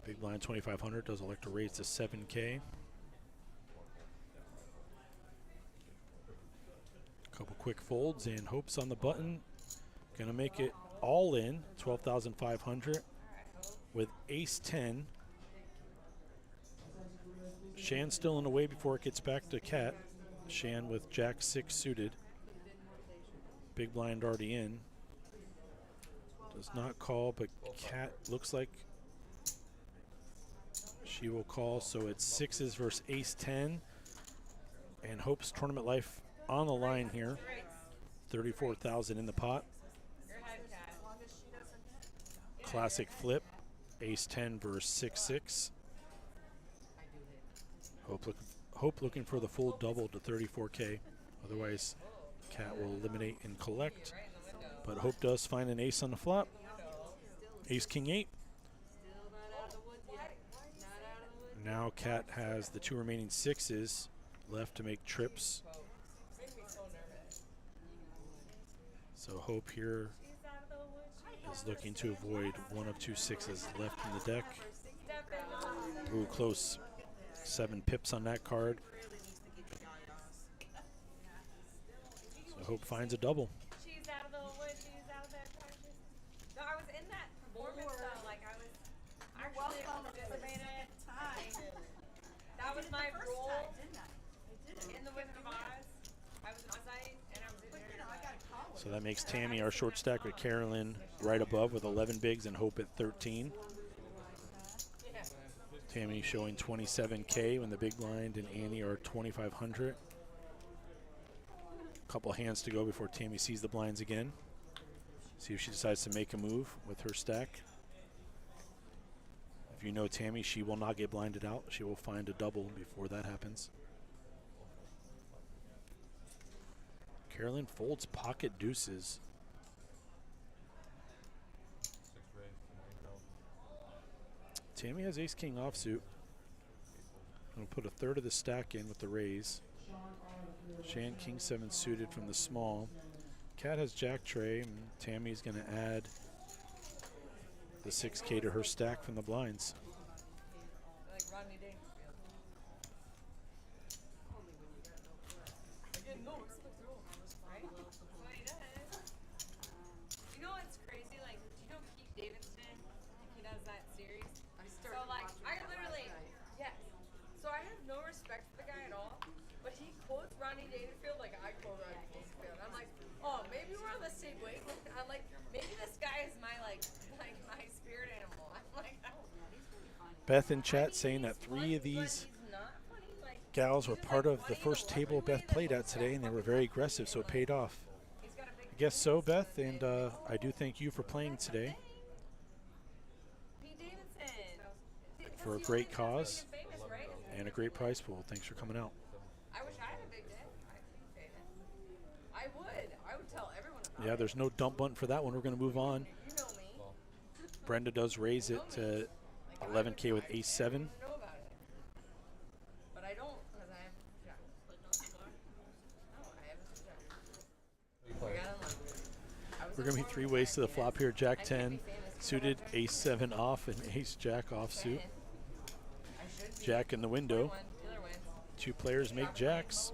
Big blind 2,500. Does elect to raise to 7K. Couple quick folds, and Hope's on the button. Gonna make it all in, 12,500 with ace 10. Shan still in the way before it gets back to Kat. Shan with Jack 6 suited. Big blind already in. Does not call, but Kat looks like she will call, so it's sixes versus ace 10. And Hope's tournament life on the line here. 34,000 in the pot. Classic flip. Ace 10 versus 6-6. Hope looking for the full double to 34K. Otherwise, Cat will eliminate and collect. But Hope does find an ace on the flop. Ace King 8. Now Cat has the 2 remaining 6s left to make trips. So Hope here is looking to avoid one of 2 6s left in the deck. Ooh, close. 7 pips on that card. So Hope finds a double. She's out of the woods. She's out of that practice. No, I was in that performance though. Like I was actually participating. That was my role in the Wizard of Oz. I was on site and I was in there. So that makes Tammy our short stack with Carolyn right above with 11 bigs and Hope at 13. Tammy showing 27K when the big blind and Annie are 2,500. Couple hands to go before Tammy sees the blinds again. See if she decides to make a move with her stack. If you know Tammy, she will not get blinded out. She will find a double before that happens. Carolyn folds pocket deuces. Tammy has ace king offsuit. I'm gonna put a third of the stack in with the raise. Shan king 7 suited from the small. Cat has jack tray, and Tammy's gonna add the 6K to her stack from the blinds. Like Rodney Dangerfield. Again, no, respect the rules, right? That's what he does. You know what's crazy? Like, do you know Pete Davidson? He does that series. So like, I literally, yes. So I have no respect for the guy at all, but he quotes Rodney Dangerfield like I quote Rodney Dangerfield. I'm like, oh, maybe we're on the same wavelength. I'm like, maybe this guy is my like my spirit animal. I'm like, Beth in chat saying that 3 of these gals were part of the first table Beth played at today, and they were very aggressive, so it paid off. I guess so, Beth, and I do thank you for playing today Pete Davidson. for a great cause and a great prize pool. Thanks for coming out. I wish I had a big day. I'd be famous. I would tell everyone about Yeah, it. there's no dump button for that one. We're going to move on. You know me. Brenda does raise it to 11K with ace 7. I know about it. But I don't because I have jack. No, I have a jack. I got unlucky. We're going to be 3 ways to the flop here. Jack 10 suited, ace 7 off, and ace jack off suit. Jack in the window. 2 players make jacks.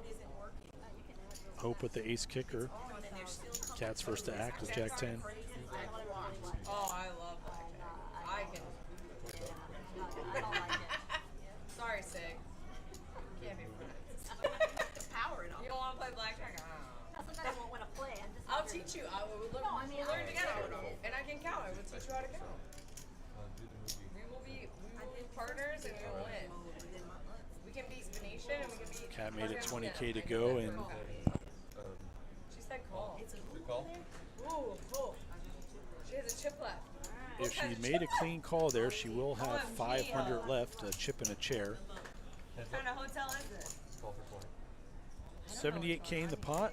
Hope with the ace kicker. Cat's first to act with jack 10. Oh, I love blackjack. I can. Sorry, Sig. Can't be friends. Power it up. You don't want to play blackjack? I don't know. Doesn't mean I won't want to play. I'm just I'll teach you. We'll learn together. And I can count. I will teach you how to count. We will be partners and we will win. We can beat Venetian and we can beat. Cat made it 20K to go, and She said call. Good call. Ooh, cool. She has a chip left. if she made a clean call there, she will have 500 left, a chip and a chair. What kind of hotel is it? 78K in the pot.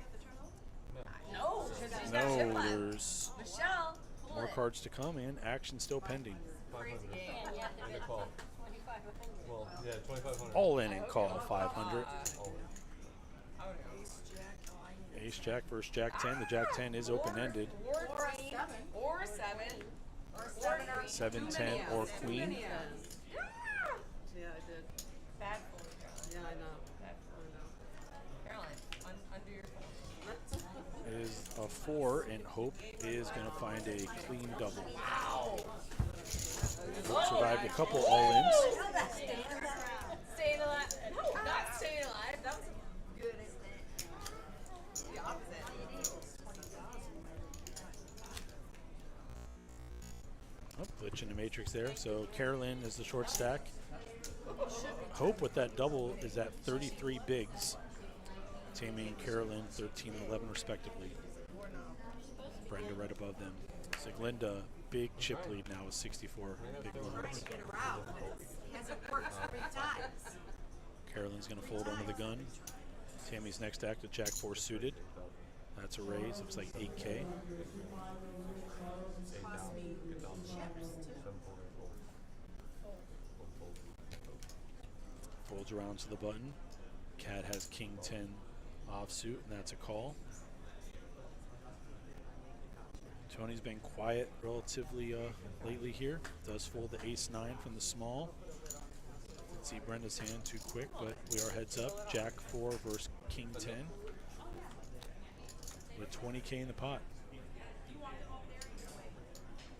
No. She's got a chip No, left. there's Michelle. more cards to come, and action still pending. Crazy game. And you have to Good bid call. 2,500. Well, yeah, 2,500. All in and call 500. All in. I would go. Ace jack versus jack 10. The jack 10 is open-ended. Or queen. Or seven. Or seven. 7, 10, or queen. Yeah, I did. Bad fool, Caroline. Yeah, I know. Bad fool. Caroline, undo your phone. Is a 4, and Hope is going to find a clean double. Hope survived a couple all-ins. Staying alive. No, not staying alive. That was good. The opposite. Oh, glitch in the matrix there. So Carolyn is the short stack. Hope with that double is at 33 bigs. Tammy and Carolyn 13 and 11 respectively. Brenda right above them. So Linda, big chip lead now with 64 big blinds. Get her out. Hasn't worked 3 times. Carolyn's going to fold under the gun. Tammy's next act, a Jack 4 suited. That's a raise. Looks like 8K. Cost me chips too. Folds around to the button. Cat has King 10 offsuit, and that's a call. Tony's been quiet relatively lately here. Does fold the ace 9 from the small. Let's see Brenda's hand too quick, but we are heads up. Jack 4 versus King 10 with 20K in the pot.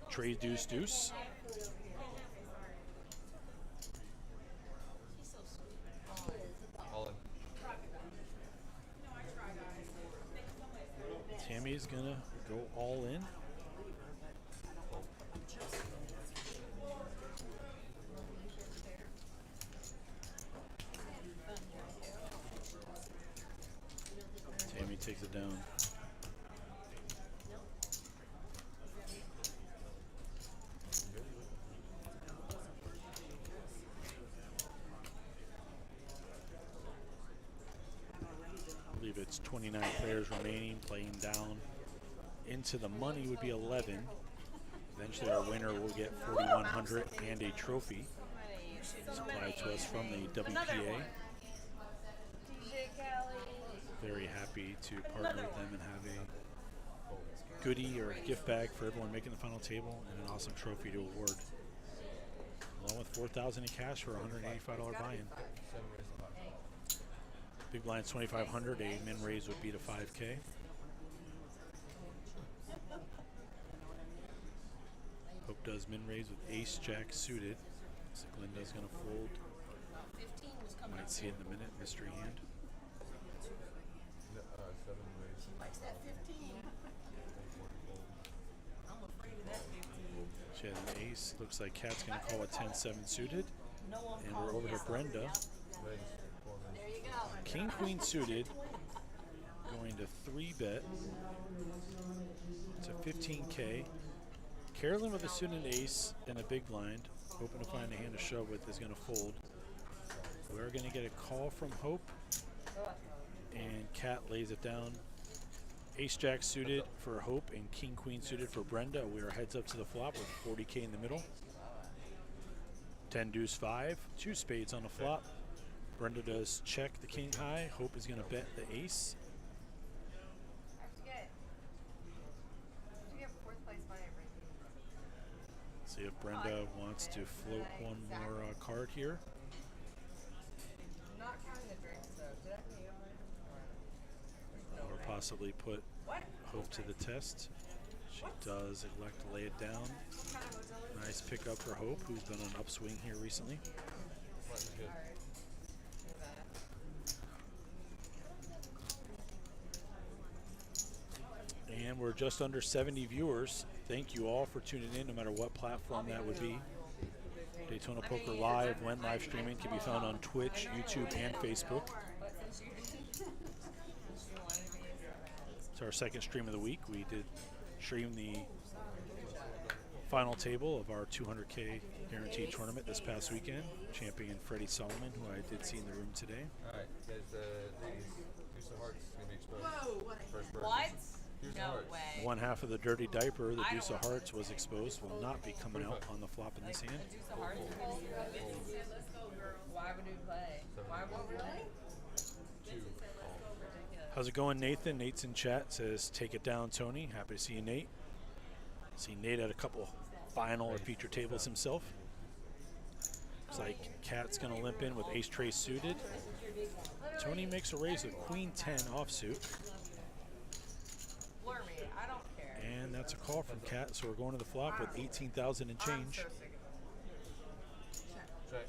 Trade deuce deuce. All in. Tammy's gonna go all in. Tammy takes it down. I believe it's 29 players remaining, playing down into the money would be 11. Eventually our winner will get 4,100 and a trophy supplied to us from the WPA. Very happy to partner with them and have a goodie or gift bag for everyone making the final table and an awesome trophy to award, along with $4,000 in cash for a $185 buy-in. Big blind's 2,500. A min raise would be to 5K. Hope does min raise with ace jack suited. So Glinda's gonna fold. Might see it in a minute. Mystery hand. Likes that 15. I'm afraid of that 15. She has an ace. Looks like Cat's gonna call a 10-7 suited. No one And calls we're over me to out. Brenda. There you go. King Queen suited. Going to 3-bet. It's a 15K. Carolyn with a suited ace and a big blind. Hoping to find a hand to shove with is going to fold. We're going to get a call from Hope. And Cat lays it down. Ace Jack suited for Hope and King Queen suited for Brenda. We are heads up to the flop with 40K in the middle. 10 deuce 5. 2 spades on the flop. Brenda does check the king high. Hope is going to bet the ace. See if Brenda wants to float one more card here. Not counting the drinks though. Did I pay Or possibly put Hope to the test. She does elect to lay it down. Nice pickup for Hope, who's been on upswing here recently. And we're just under 70 viewers. Thank you all for tuning in, no matter what platform that would be. Daytona Poker Live, when live streaming, can be found on Twitch, YouTube, and Facebook. It's our second stream of the week. We did stream the final table of our 200K guaranteed tournament this past weekend. Champion Freddie Solomon, who I did see in the room today. Alright, guys, Deuce of Hearts is going to be exposed. Whoa, what? First person. What? Deuce of No Hearts. way. One half of the dirty diaper, the Deuce of Hearts, was exposed. Will not be coming out on the flop in this hand. Why would we play? Why would we play? How's it going, Nathan? Nate's in chat, says, take it down, Tony. Happy to see you, Nate. See Nate at a couple final or feature tables himself. Looks like Cat's going to limp in with ace trace suited. Tony makes a raise with queen 10 offsuit. Blur me. I don't care. And that's a call from Cat, so we're going to the flop with 18,000 and I'm change. so sick of Check.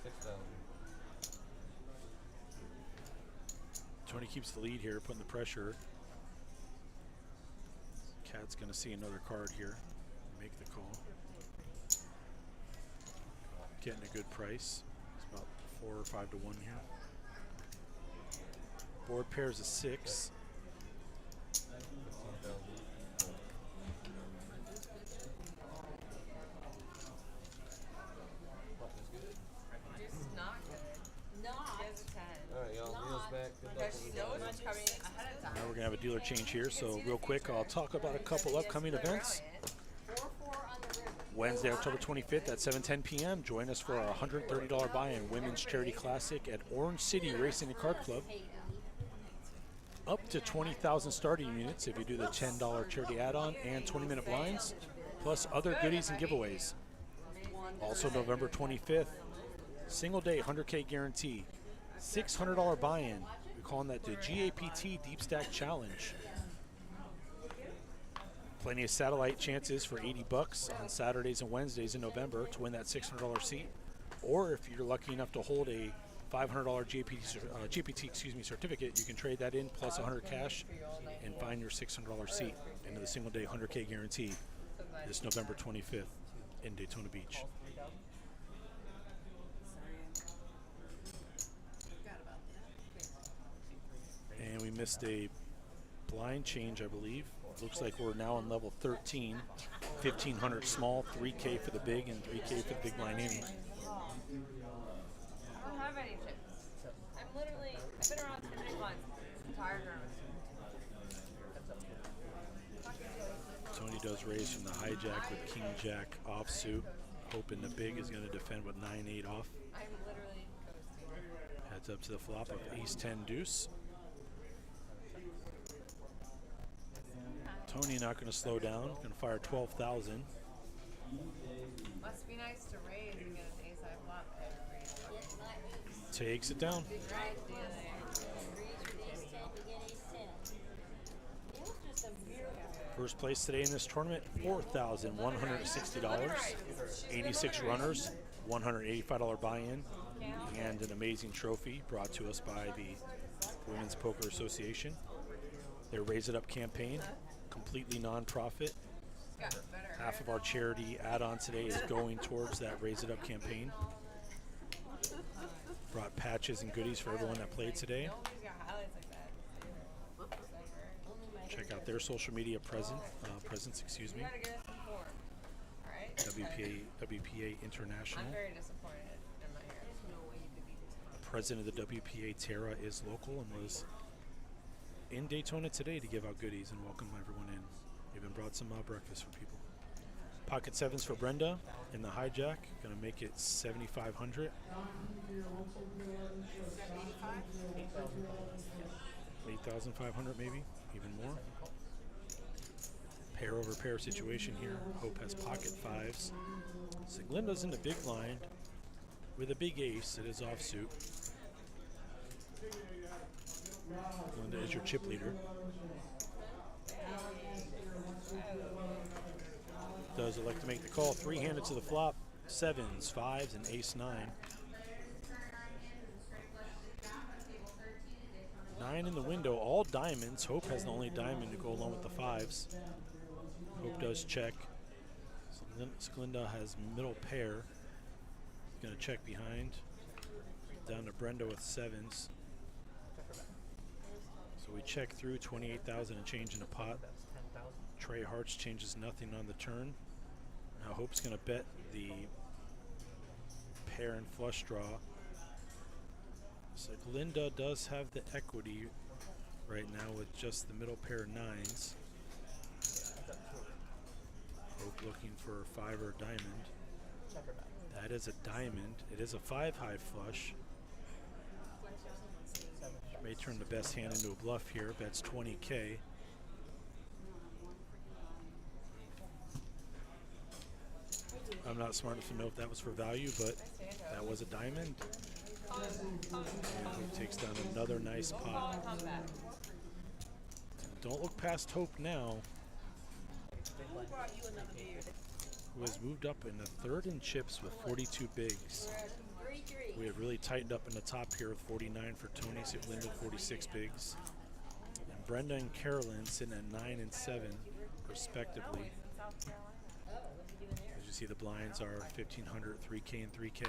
6,000. Tony keeps the lead here, putting the pressure. Cat's going to see another card here. Make the call. Getting a good price. It's about 4 or 5 to 1 here. Board pairs of 6. Juice is not good. Not. She has a 10. Alright, y'all. Wheels back. Good luck Because over she there. knows what's coming ahead of time. Now we're going to have a dealer change here, so real quick, I'll talk about a couple upcoming events. 4-4 on the river. Wednesday, October 25th at 7:10 p.m. Join us for our $130 buy-in Women's Charity Classic at Orange City Racing and Kart Club. Up to 20,000 starting units if you do the $10 charity add-on and 20-minute blinds, plus other goodies and giveaways. Also November 25th, single day 100K guarantee, $600 buy-in. We're calling that the GAPT Deep Stack Challenge. Plenty of satellite chances for $80 on Saturdays and Wednesdays in November to win that $600 seat. Or if you're lucky enough to hold a $500 GPT certificate, you can trade that in plus 100 cash and find your $600 seat into the single day 100K guarantee this November 25th in Daytona Beach. And we missed a blind change, I believe. Looks like we're now on level 13. 1,500 small, 3K for the big, and 3K for the big blind ante. I don't have any chips. I've been around too many ones. I'm tired nervous. Tony does raise from the hijack with King Jack offsuit, hoping the big is going to defend with 9-8 off. I'm literally ghosting. Heads up to the flop of Ace 10 deuce. Tony not going to slow down. Going to fire 12,000. Must be nice to raise and get an ace high flop every time. Takes it down. Big right dealer. First place today in this tournament, $4,160. 86 runners, $185 buy-in, and an amazing trophy brought to us by the Women's Poker Association. Their Raise It Up campaign, completely non-profit. Half of our charity add-on today is going towards that Raise It Up campaign. Brought patches and goodies for everyone that played today. Check out their social media presence. Excuse me. WPA International. I'm very disappointed in my hair. The president of the WPA, Tara, is local and was in Daytona today to give out goodies and welcome everyone in. Even brought some breakfast for people. Pocket sevens for Brenda in the hijack. Gonna make it 7,500. 8,500 maybe, even more. Pair over pair situation here. Hope has pocket fives. So Glinda's in the big blind with a big ace. It is offsuit. Glinda is your chip leader. Does elect to make the call. Three-handed to the flop. Sevens, fives, and ace nine. 9 in the window, all diamonds. Hope has the only diamond to go along with the fives. Hope does check. Glinda has middle pair. Gonna check behind. Down to Brenda with sevens. So we check through 28,000 and change in the pot. Trey Hearts changes nothing on the turn. Now Hope's gonna bet the pair and flush draw. So Glinda does have the equity right now with just the middle pair of nines. Hope looking for a 5 or a diamond. That is a diamond. It is a 5-high flush. May turn the best hand into a bluff here. Bets 20K. I'm not smart enough to know if that was for value, but that was a diamond. And he takes down another nice pot. Don't look past Hope now. Who has moved up in the third in chips with 42 bigs. We have really tightened up in the top here with 49 for Tony, so Linda 46 bigs. And Brenda and Carolyn sitting at 9 and 7 respectively. As you see, the blinds are 1,500, 3K, and 3K.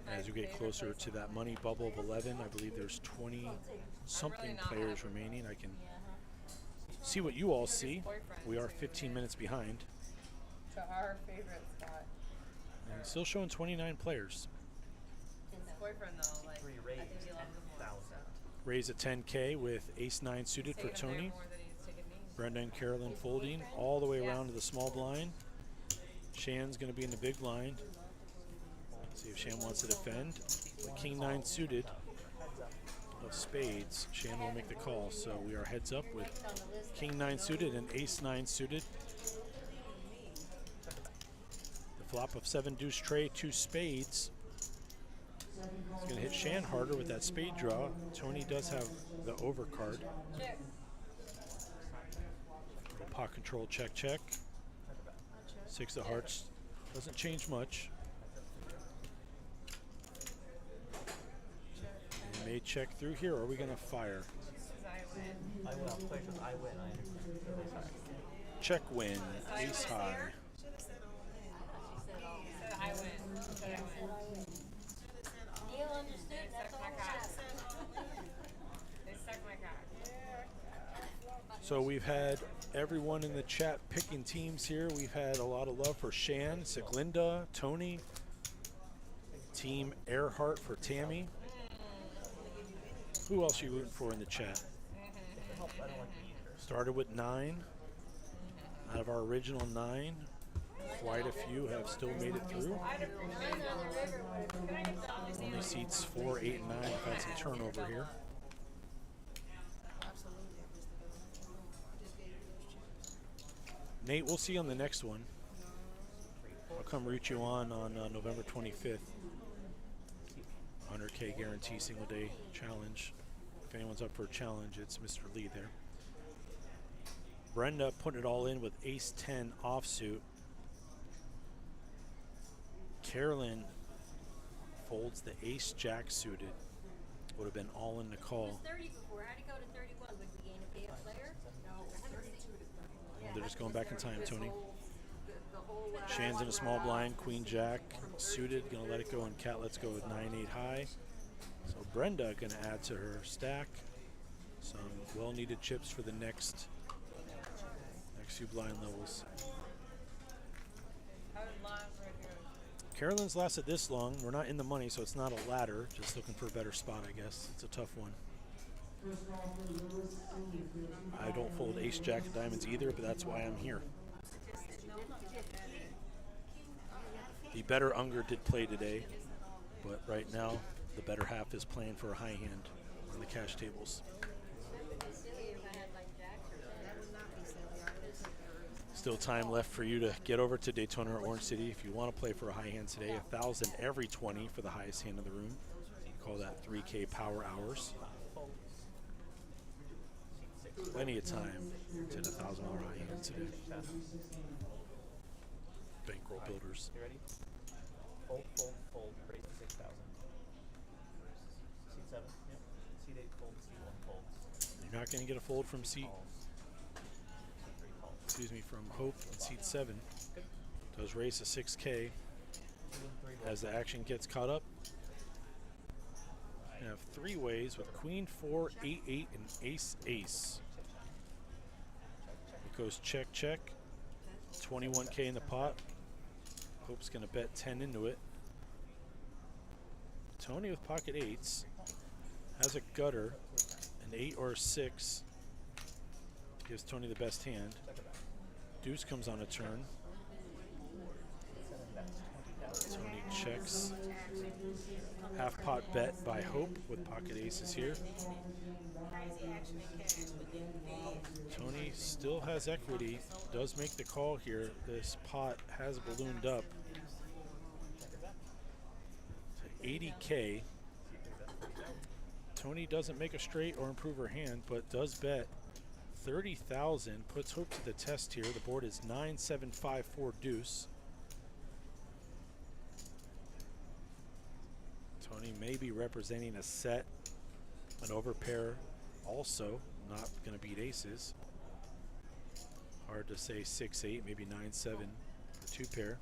As we get closer to that money bubble of 11, I believe there's 20-something players remaining. I can see what you all see. We are 15 minutes behind. To our favorite spot. And still showing 29 players. His boyfriend though, like, Three I raised, think he loves him more. 10,000. So. Raise at 10K with ace-9 suited for Saving him there Tony. more than he's taking me. Brenda and Carolyn folding all the way around to the small blind. Shan's going to be in the big blind. See if Shan wants to defend. With king-9 suited of spades, Shan will make the call. So we are heads up with king-9 suited and ace-9 suited. The flop of 7 deuce tray, 2 spades. It's going to hit Shan harder with that spade draw. Tony does have the overcard. Check. Pot control, check, check. 6 of hearts doesn't change much. We may check through here, or are we going to fire? I will play with I win. Check win, ace high. I win. Neil understood, that's all that matters. They suck my cock. So we've had everyone in the chat picking teams here. We've had a lot of love for Shan, Siglinda, Tony, Team Earhart for Tammy. Who else are you rooting for in the chat? Started with 9. Out of our original 9, quite a few have still made it through. Only seats 4, 8, and 9 have had some turnover here. Nate, we'll see you on the next one. I'll come root you on November 25th. 100K guarantee single day challenge. If anyone's up for a challenge, it's Mr. Lee there. Brenda putting it all in with ace-10 offsuit. Carolyn folds the ace-jack suited. Would have been all in the It call. was 30 before. How'd it go to 31? Would we gain a day a player? No, 32 to 30. They're just going back in time, Tony. Shan's in a small blind, queen jack suited, gonna let it go, and Cat lets go with 9-8 high. So Brenda gonna add to her stack some well-needed chips for the next few blind levels. How did last right here? Carolyn's lasted this long. We're not in the money, so it's not a ladder. Just looking for a better spot, I guess. It's a tough one. I don't fold ace jack of diamonds either, but that's why I'm here. The better Unger did play today, but right now the better half is playing for a high hand on the cash tables. Still time left for you to get over to Daytona or Orange City if you want to play for a high hand today. 1,000 every 20 for the highest hand in the room. Call that 3K power hours. Plenty of time to the $1,000 high hand today. Bankroll builders. You ready? Fold, fold, fold. Raise to 6,000. Seat 7. Yep. Seat 8 fold. Seat 1 folds. You're not going to get a fold from seat, Calls. Seat 3 calls. excuse me, from Hope in seat 7. Does raise to 6K 2 and 3 as the action gets caught up. You have 3 ways with Queen 4, 8, 8, and Ace, Ace. It goes check, check. 21K in the pot. Hope's going to bet 10 into it. Tony with pocket 8s has a gutter. An 8 or a 6 gives Tony the best hand. Deuce comes on a turn. Tony checks. Half pot bet by Hope with pocket aces here. Tony still has equity, does make the call here. This pot has ballooned up to 80K. Tony doesn't make a straight or improve her hand, but does bet 30,000, puts Hope to the test here. The board is 9, 7, 5, 4 deuce. Tony may be representing a set, an overpair also, not going to beat aces. Hard to say 6, 8, maybe 9, 7 for 2 pair.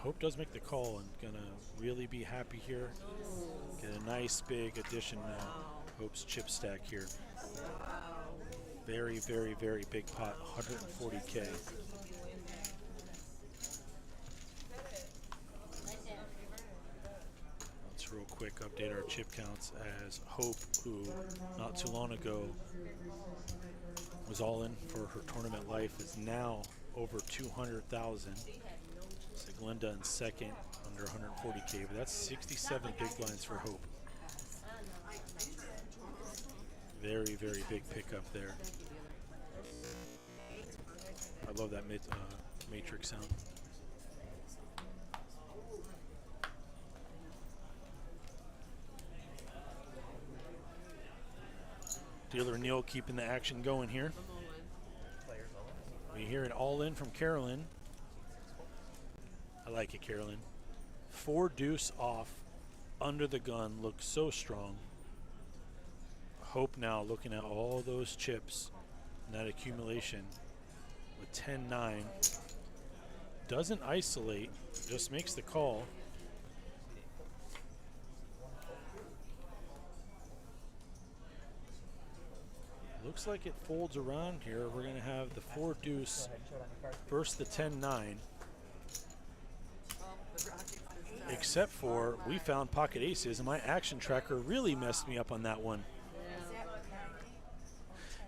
Hope does make the call and gonna really be happy here. Get a nice big addition now. Hope's chip stack here. Very, very, very big pot, 140K. Let's real quick update our chip counts as Hope, who not too long ago was all in for her tournament life, is now over 200,000. Glinda in second, under 140K, but that's 67 big blinds for Hope. Very, very big pickup there. I love that matrix sound. Dealer Neil keeping the action going here. We hear it all in from Carolyn. I like it, Carolyn. 4 deuce off, under the gun, looks so strong. Hope now looking at all those chips and that accumulation with 10-9. Doesn't isolate, just makes the call. Looks like it folds around here. We're going to have the 4 deuce versus the 10-9. Except for we found pocket aces, and my action tracker really messed me up on that one.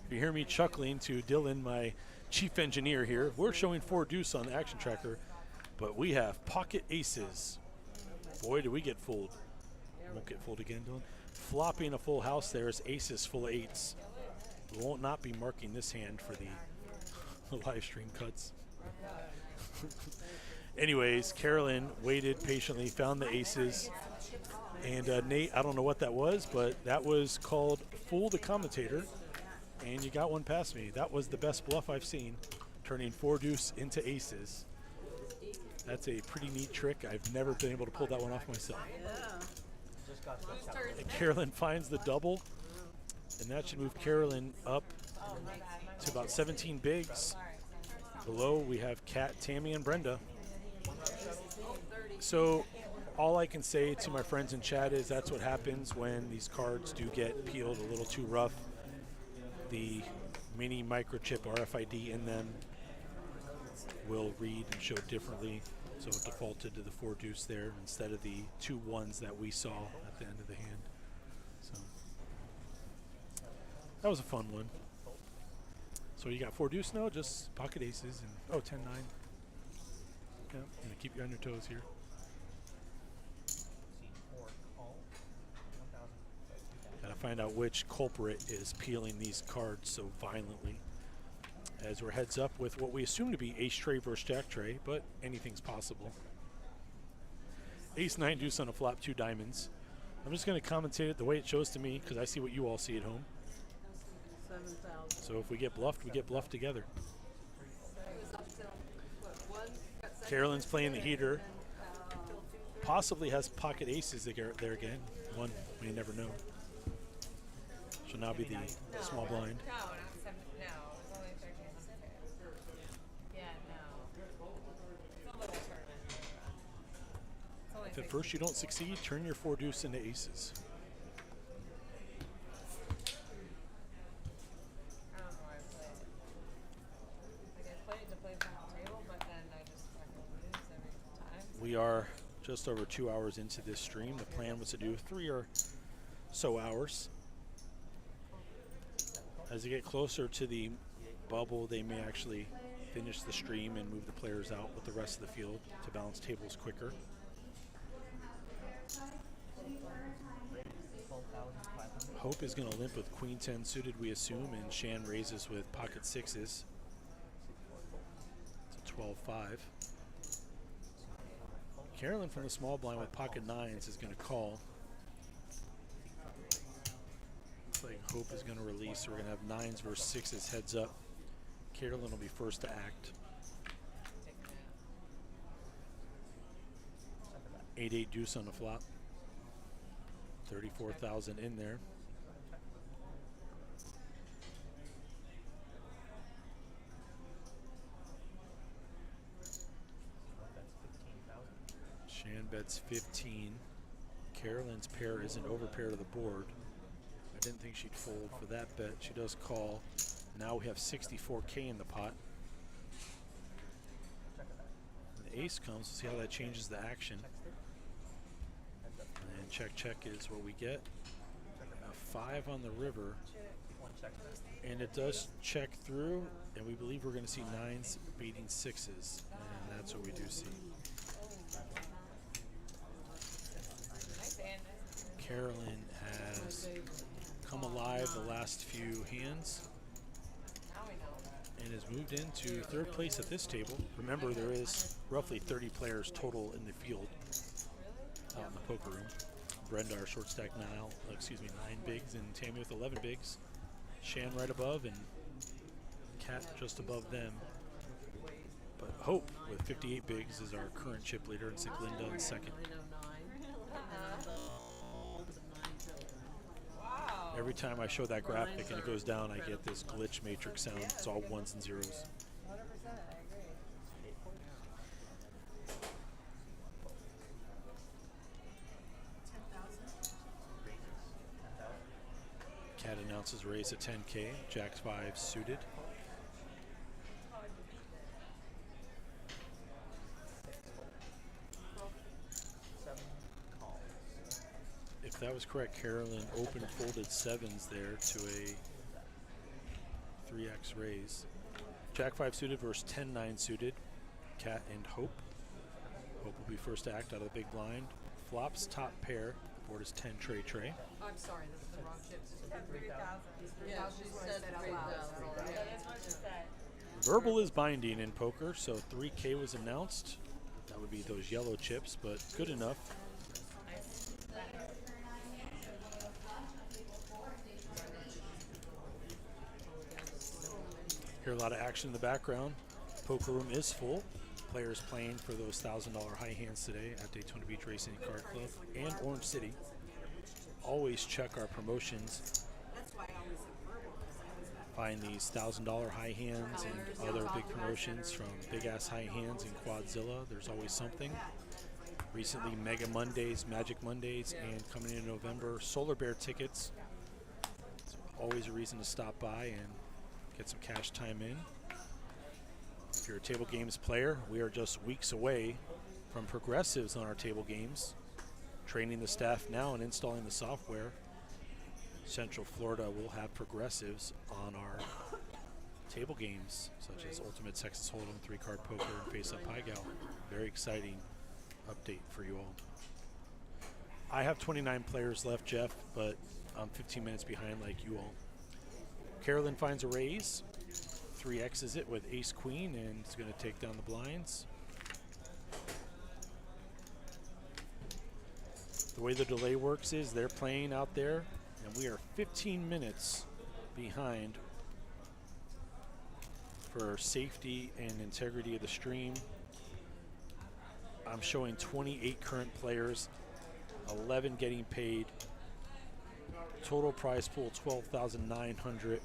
If you hear me chuckling to Dylan, my chief engineer here, we're showing 4 deuce on the action tracker, but we have pocket aces. Boy, do we get fooled. Won't get fooled again, Dylan. Flopping a full house there is aces full of 8s. We won't not be marking this hand for the live stream cuts. Anyways, Carolyn waited patiently, found the aces, and Nate, I don't know what that was, but that was called Fool the Commentator, and you got one past me. That was the best bluff I've seen, turning 4 deuce into aces. That's a pretty neat trick. I've never been able to pull that one off myself. And Carolyn finds the double, and that should move Carolyn up to about 17 bigs. Below, we have Kat, Tammy, and Brenda. So all I can say to my friends in chat is that's what happens when these cards do get peeled a little too rough. The mini microchip RFID in them will read and show differently. So it defaulted to the 4 deuce there instead of the 2 1s that we saw at the end of the hand. So that was a fun one. So you got 4 deuce now, just pocket aces, and oh, 10-9. Yeah, gonna keep you on your toes here. Gotta find out which culprit is peeling these cards so violently. As we're heads up with what we assume to be ace tray versus jack tray, but anything's possible. Ace 9 deuce on a flop, 2 diamonds. I'm just gonna commentate it the way it shows to me because I see what you all see at home. 7,000. So if we get bluffed, we get bluffed together. Carolyn's playing the heater. Possibly has pocket aces there again. One, we never know. She'll now be the small blind. No, not 7. No, it was only 1300. Yeah, no. It's a little tournament. It's only If at first you don't succeed, turn your 4 deuce into aces. I don't know why I played it. Like I played to play from the table, but then I just fucking lose every time. We are just over 2 hours into this stream. The plan was to do 3 or so hours. As they get closer to the bubble, they may actually finish the stream and move the players out with the rest of the field to balance tables quicker. Hope is going to limp with queen 10 suited, we assume, and Shan raises with pocket 6s. It's a 12-5. Carolyn from the small blind with pocket 9s is going to call. Looks like Hope is going to release, so we're going to have 9s versus 6s heads up. Carolyn will be first to act. 8-8 deuce on the flop. 34,000 in there. bets 15. Carolyn's pair isn't over pair to the board. I didn't think she'd fold for that bet. She does call. Now we have 64K in the pot. And the ace comes. Let's see how that changes the action. And check, check is what we get. A 5 on the river. And it does check through. And we believe we're going to see 9s beating 6s. And that's what we do see. Carolyn has come alive the last few hands and has moved into 3rd place at this table. Remember, there is roughly 30 players total in the field out in the poker room. Brenda, our short stack 9 bigs, and Tammy with 11 bigs. Shan right above, and Kat just above them. But Hope with 58 bigs is our current chip leader, and Siglinda in 2nd. Every time I show that graphic and it goes down, I get this glitch matrix sound. It's all 1s and 0s. 100%, I agree. Cat announces raise at 10K. Jack 5 suited. If that was correct, Carolyn open folded 7s there to a 3x raise. Jack 5 suited versus 10-9 suited. Cat and Hope. Hope will be first to act out of the big blind. Flops top pair. Board is 10 tray. I'm sorry, this is the wrong chips. Yeah, she said 3,000. Verbal is binding in poker, so 3K was announced. That would be those yellow chips, but good enough. Hear a lot of action in the background. Poker room is full. Players playing for those $1,000 high hands today at Daytona Beach Racing and Card Club and Orange City. Always check our promotions. Find these $1,000 high hands and other big promotions from Big Ass High Hands and Quadzilla. There's always something. Recently, Mega Mondays, Magic Mondays, and coming in November, Solar Bear tickets. It's always a reason to stop by and get some cash time in. If you're a table games player, we are just weeks away from progressives on our table games. Training the staff now and installing the software. Central Florida will have progressives on our table games, such as Ultimate Texas Hold'em, 3-card poker, and Face Up High Gal. Very exciting update for you all. I have 29 players left, Jeff, but I'm 15 minutes behind like you all. Carolyn finds a raise, 3X's it with ace queen, and it's going to take down the blinds. The way the delay works is they're playing out there, and we are 15 minutes behind for safety and integrity of the stream. I'm showing 28 current players, 11 getting paid. Total prize pool $12,900.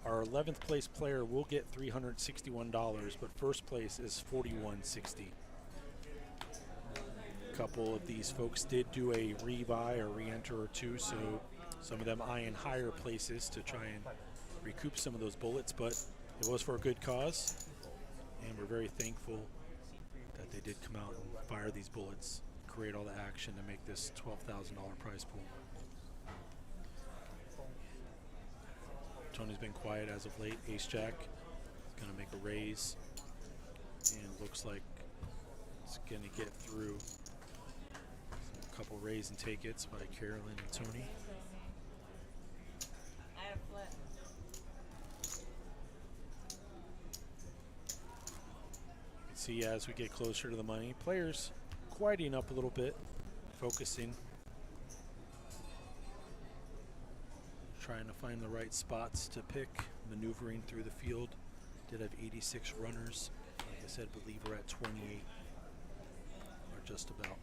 Our 11th place player will get $361, but first place is $41.60. A couple of these folks did do a rebuy or re-enter or two, so some of them eyeing higher places to try and recoup some of those bullets, but it was for a good cause, and we're very thankful that they did come out and fire these bullets, create all the action to make this $12,000 prize pool. Tony's been quiet as of late. Ace Jack is going to make a raise, and it looks like it's going to get through. A couple raise and take it's by Carolyn and Tony. I have flip. You can see as we get closer to the money, players quieting up a little bit, focusing, trying to find the right spots to pick, maneuvering through the field. Did have 86 runners. Like I said, believe we're at 28, or just about.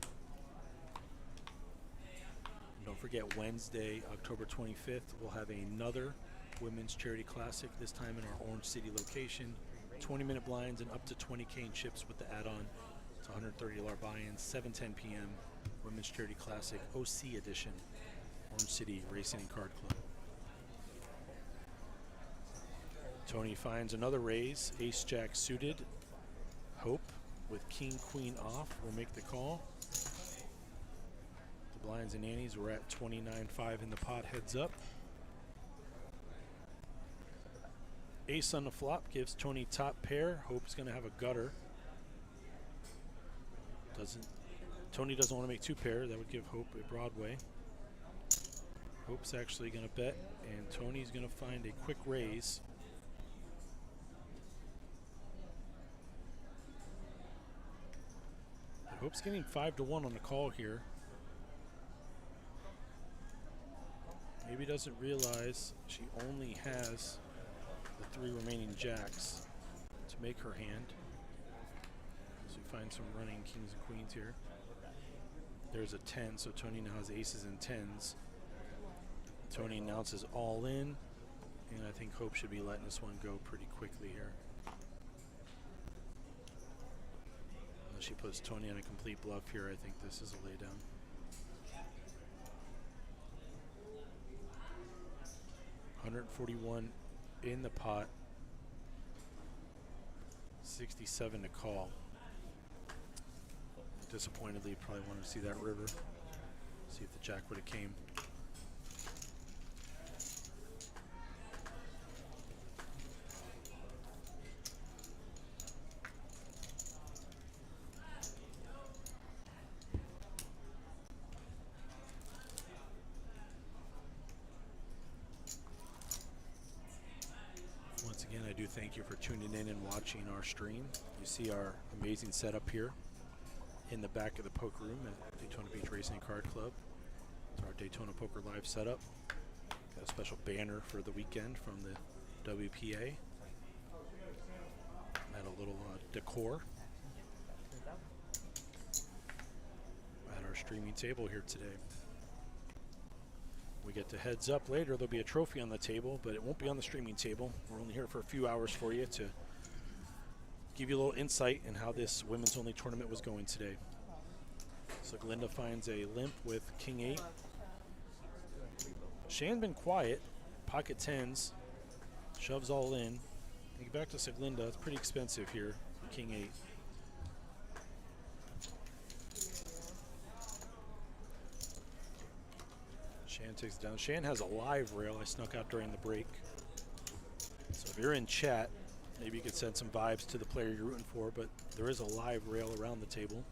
And don't forget, Wednesday, October 25th, we'll have another Women's Charity Classic, this time in our Orange City location. 20-minute blinds and up to 20K in chips with the add-on It's $130 buy-in, 7:10 p.m. Women's Charity Classic OC Edition, Orange City Racing and Card Club. Tony finds another raise. Ace Jack suited. Hope with King Queen off will make the call. The blinds and annies were at 29.5 in the pot, heads up. Ace on the flop gives Tony top pair. Hope's going to have a gutter. Tony doesn't want to make two pair. That would give Hope a Broadway. Hope's actually going to bet, and Tony's going to find a quick raise. But Hope's getting 5-1 on the call here. Maybe doesn't realize she only has the 3 remaining jacks to make her hand. So we find some running kings and queens here. There's a 10, so Tony now has aces and 10s. Tony announces all in, and I think Hope should be letting this one go pretty quickly here. Unless she puts Tony on a complete bluff here, I think this is a laydown. $141 in the pot, 67 to call. Disappointedly, probably wanted to see that river. See if the jack would have came. Once again, I do thank you for tuning in and watching our stream. You see our amazing setup here in the back of the poker room at Daytona Beach Racing Card Club. It's our Daytona Poker Live setup. Got a special banner for the weekend from the WPA. And a little decor at our streaming table here today. We get to heads up later. There'll be a trophy on the table, but it won't be on the streaming table. We're only here for a few hours for you to give you a little insight in how this women's only tournament was going today. So Glinda finds a limp with King 8. Shan been quiet, pocket 10s, shoves all in. Get back to Seglinda, it's pretty expensive here for King 8. Shan takes it down. Shan has a live rail I snuck out during the break. So if you're in chat, maybe you could send some vibes to the player you're rooting for, but there is a live rail around the table.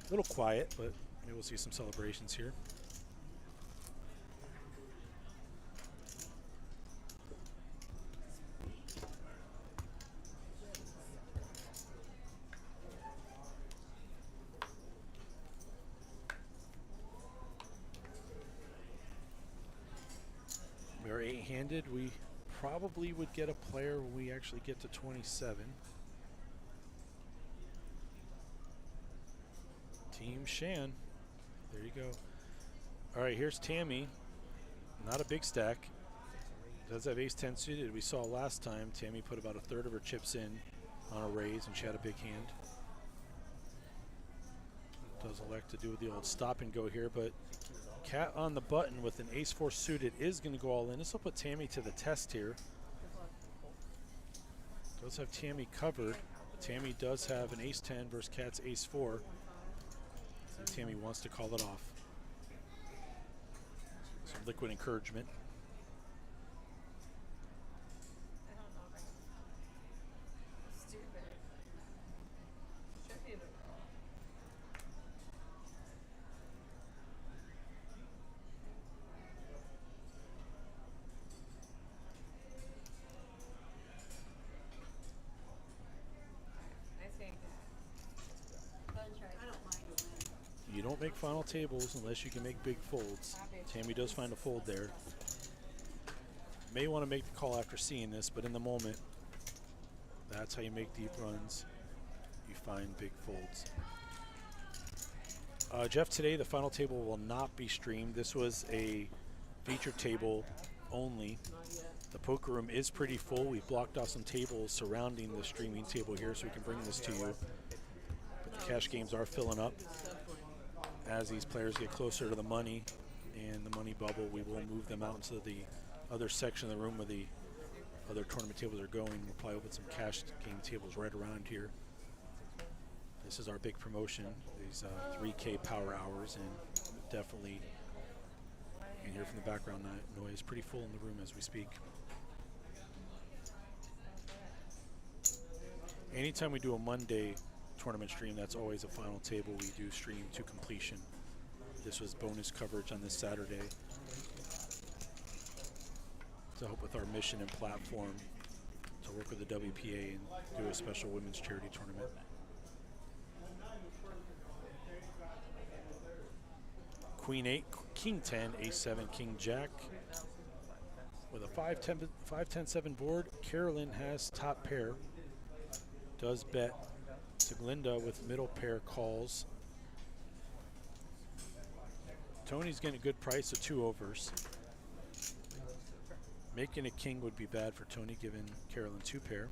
A little quiet, but maybe we'll see some celebrations here. We are 8-handed. We probably would get a player when we actually get to 27. Team Shan. There you go. All right, here's Tammy. Not a big stack. Does have ace-10 suited. We saw last time Tammy put about a third of her chips in on a raise, and she had a big hand. Does elect to do the old stop and go here, but cat on the button with an ace-4 suited is going to go all in. This will put Tammy to the test here. Does have Tammy covered. Tammy does have an ace-10 versus cat's ace-4. And Tammy wants to call it off. Some liquid encouragement. You don't make final tables unless you can make big folds. Tammy does find a fold there. May want to make the call after seeing this, but in the moment, that's how you make deep runs. You find big folds. Jeff, today the final table will not be streamed. This was a featured table only. The poker room is pretty full. We've blocked off some tables surrounding the streaming table here so we can bring this to you. But cash games are filling up. As these players get closer to the money and the money bubble, we will move them out into the other section of the room where the other tournament tables are going. We'll probably open some cash game tables right around here. This is our big promotion, these 3K power hours, and definitely, you can hear from the background noise, pretty full in the room as we speak. Anytime we do a Monday tournament stream, that's always a final table. We do stream to completion. This was bonus coverage on this Saturday to help with our mission and platform to work with the WPA and do a special women's charity tournament. Queen 8, King 10, Ace 7, King Jack. With a 5-10-7 board, Carolyn has top pair. Does bet. Siglinda with middle pair calls. Tony's getting a good price of 2 overs. Making a king would be bad for Tony, given Carolyn 2 pair.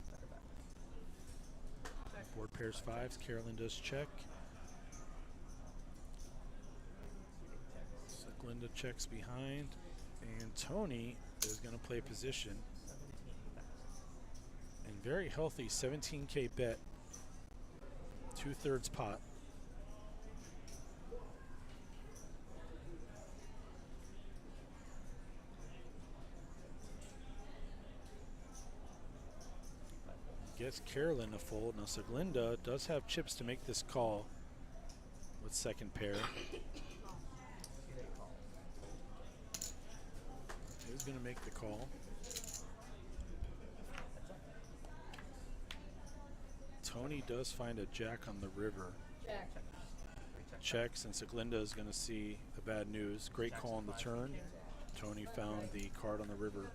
Board pairs 5s. Carolyn does check. Siglinda checks behind. And Tony is going to play position. And very healthy 17K bet. 2/3 pot. Gets Carolyn a fold. Now Siglinda does have chips to make this call with second pair. Who's going to make the call? Tony does find a jack on the river. Checks, and Siglinda is going to see the bad news. Great call on the turn. Tony found the card on the river.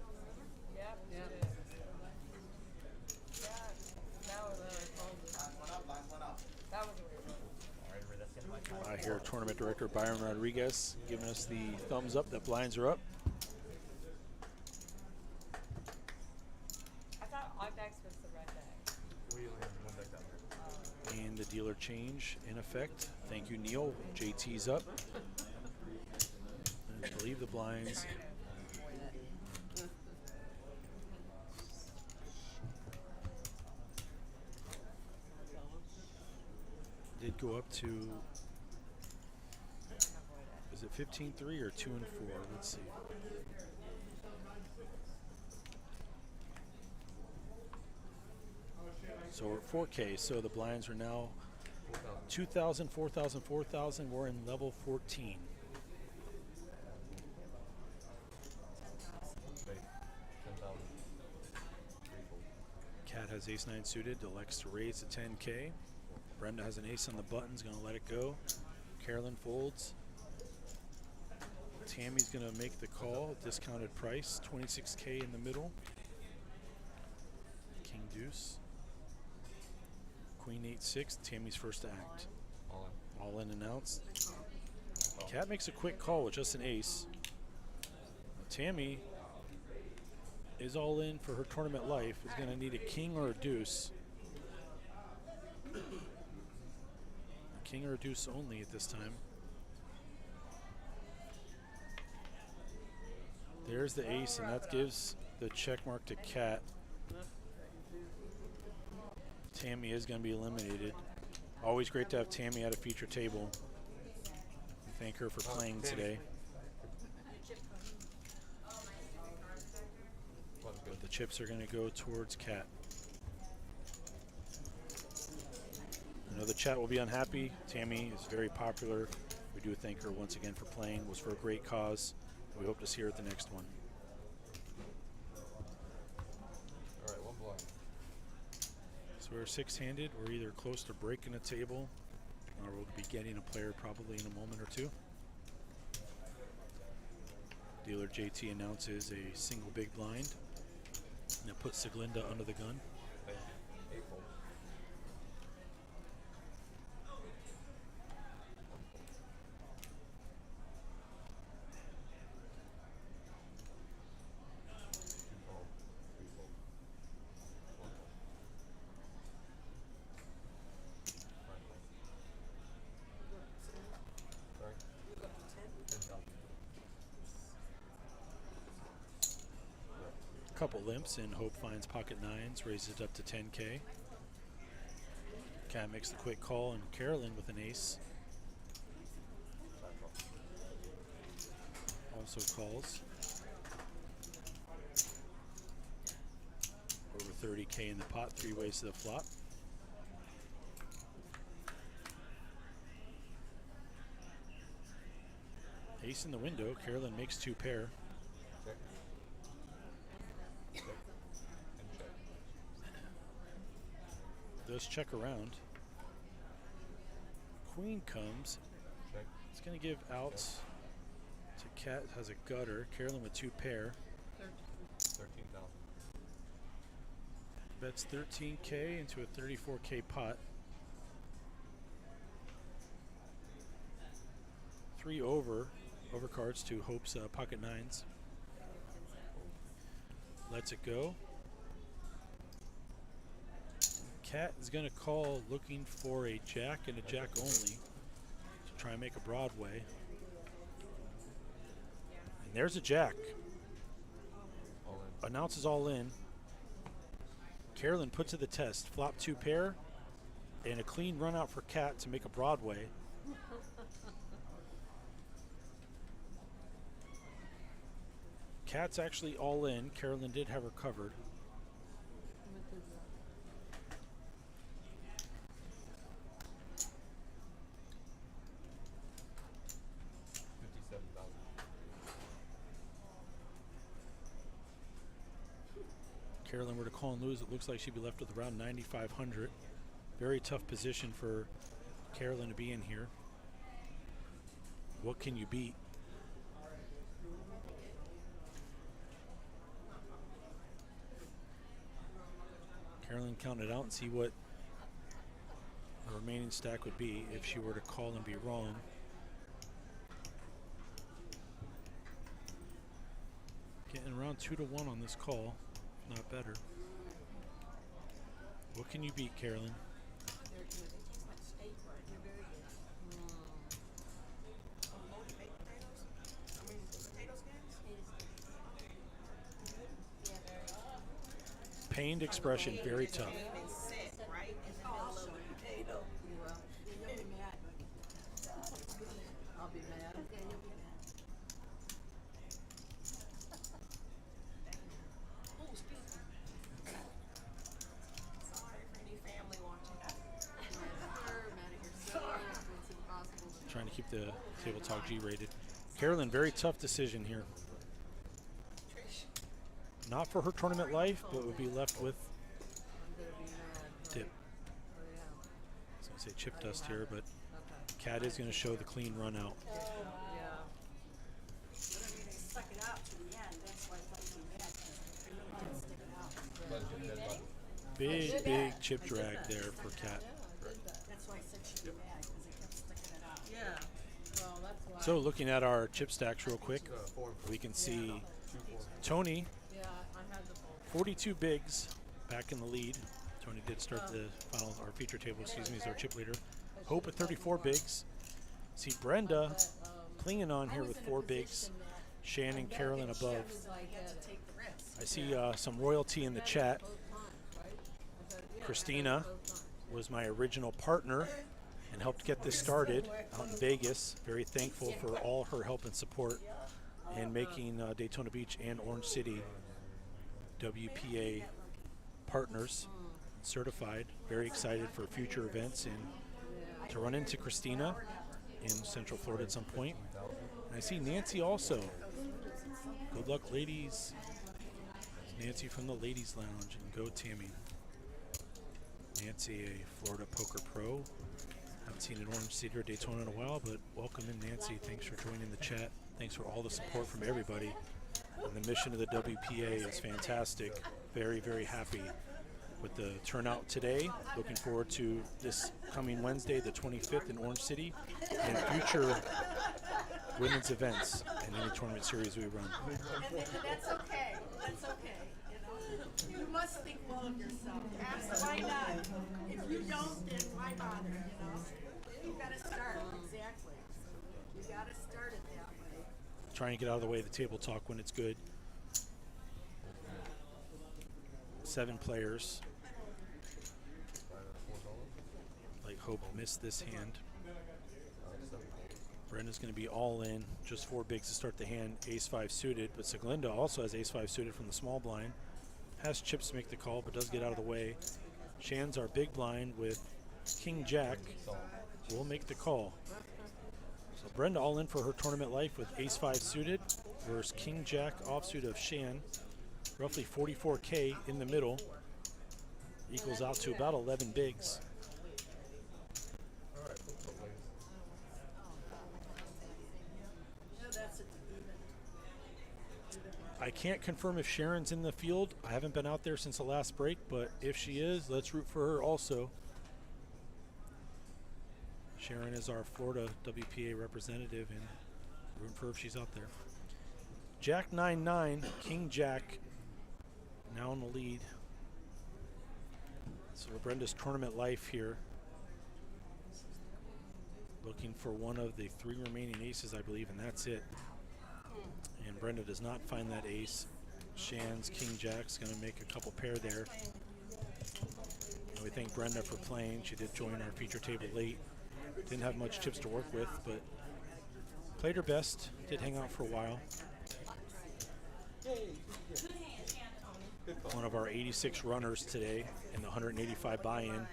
I hear tournament director Byron Rodriguez giving us the thumbs up that blinds are up. I thought IBEX was the red bag. We only have one deck down there. And the dealer change in effect. Thank you, Neil. JT's up. I believe the blinds. Did go up to, is it 15-3 or 2-4? Let's see. So we're at 4K, so the blinds are now 2,000, 4,000, 4,000. We're in level 14. Cat has ace-9 suited, elects to raise to 10K. Brenda has an ace on the buttons, gonna let it go. Carolyn folds. Tammy's gonna make the call, discounted price, 26K in the middle. King deuce. Queen 8-6, Tammy's first to act. All in and outs. Cat makes a quick call with just an ace. Tammy is all in for her tournament life, is gonna need a king or a deuce. King or a deuce only at this time. There's the ace, and that gives the check mark to Cat. Tammy is going to be eliminated. Always great to have Tammy at a feature table. We thank her for playing today. But the chips are going to go towards Cat. I know the chat will be unhappy. Tammy is very popular. We do thank her once again for playing. It was for a great cause. We hope to see her at the next one. All right, one blind. So we're 6-handed. We're either close to breaking a table, or we'll be getting a player probably in a moment or two. Dealer JT announces a single big blind. And that puts Siglinda under the gun. Couple limps, and Hope finds pocket nines, raises it up to 10K. Kat makes the quick call, and Carolyn with an ace also calls. Over 30K in the pot, 3 ways to the flop. Ace in the window, Carolyn makes 2 pair. Check. Check. And check. Does check around. Queen comes. Check. It's going to give outs to Kat, has a gutter. Carolyn with 2 pair. 13,000. Bets 13K into a 34K pot. 3 overcards to Hope's pocket nines. Lets it go. Kat is going to call, looking for a jack and a jack only to try and make a Broadway. And there's a jack. All in. Announces all in. Carolyn put to the test. Flop 2 pair and a clean run out for Kat to make a Broadway. Kat's actually all in. Carolyn did have her covered. Carolyn were to call and lose, it looks like she'd be left with around 9,500. Very tough position for Carolyn to be in here. What can you beat? Carolyn count it out and see what the remaining stack would be if she were to call and be wrong. Getting around 2-1 on this call, if not better. What can you beat, Carolyn? Pained expression, very tough. I'll be mad. Trying to keep the Table Talk G rated. Carolyn, very tough decision here. Not for her tournament life, but would be left with dip. I was going to say chip dust here, but Kat is going to show the clean run out. Big, big chip drag there for Kat. That's why I said she'd be mad, because it kept sticking it out. Yeah. Well, that's why. So looking at our chip stacks real quick, we can see Tony, Yeah, I had the full. 42 bigs, back in the lead. Tony did start the final, our feature table, excuse me, as our chip leader. Hope at 34 bigs. See Brenda clinging on here with 4 bigs. Shannon, Carolyn above. I see some royalty in the chat. Christina was my original partner and helped get this started out in Vegas. Very thankful for all her help and support in making Daytona Beach and Orange City WPA partners, certified. Very excited for future events and to run into Christina in Central Florida at some point. And I see Nancy also. Good luck, ladies. Nancy from the Ladies Lounge, and go Tammy. Nancy, a Florida poker pro. Haven't seen an Orange City or Daytona in a while, but welcome in, Nancy. Thanks for joining the chat. Thanks for all the support from everybody. And the mission of the WPA is fantastic. Very, very happy with the turnout today. Looking forward to this coming Wednesday, the 25th in Orange City, and future women's events and any tournament series we run. And that's okay. That's okay. You know, you must think well of yourself. Why not? If you don't, then why bother? You know, you got to start. Exactly. You got to start it that way. Trying to get out of the way of the table talk when it's good. 7 players. Like Hope missed this hand. Brenda's going to be all in, just 4 bigs to start the hand, ace-5 suited, but Siglinda also has ace-5 suited from the small blind. Has chips to make the call, but does get out of the way. Shan's our big blind with king-jack. Will make the call. So Brenda all in for her tournament life with ace-5 suited versus king-jack offsuit of Shan. Roughly 44K in the middle. Equals out to about 11 bigs. I can't confirm if Sharon's in the field. I haven't been out there since the last break, but if she is, let's root for her also. Sharon is our Florida WPA representative, and rooting for her if she's out there. Jack 9-9, King Jack, now in the lead. So Brenda's tournament life here. Looking for one of the 3 remaining aces, I believe, and that's it. And Brenda does not find that ace. Shan's King Jack's going to make a couple pair there. And we thank Brenda for playing. She did join our feature table late. Didn't have much chips to work with, but played her best. Did hang out for a while. One of our 86 runners today in the 185 buy-in,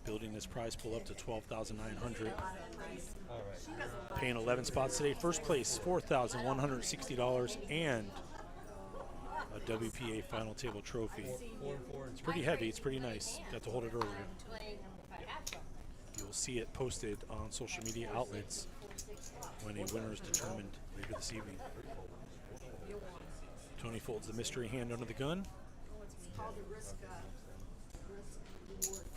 building this prize pool up to $12,900. Paying 11 spots today. First place, $4,160 and a WPA final table trophy. It's pretty heavy. It's pretty nice. Got to hold it earlier. You'll see it posted on social media outlets when a winner is determined later this evening. Tony folds the mystery hand under the gun.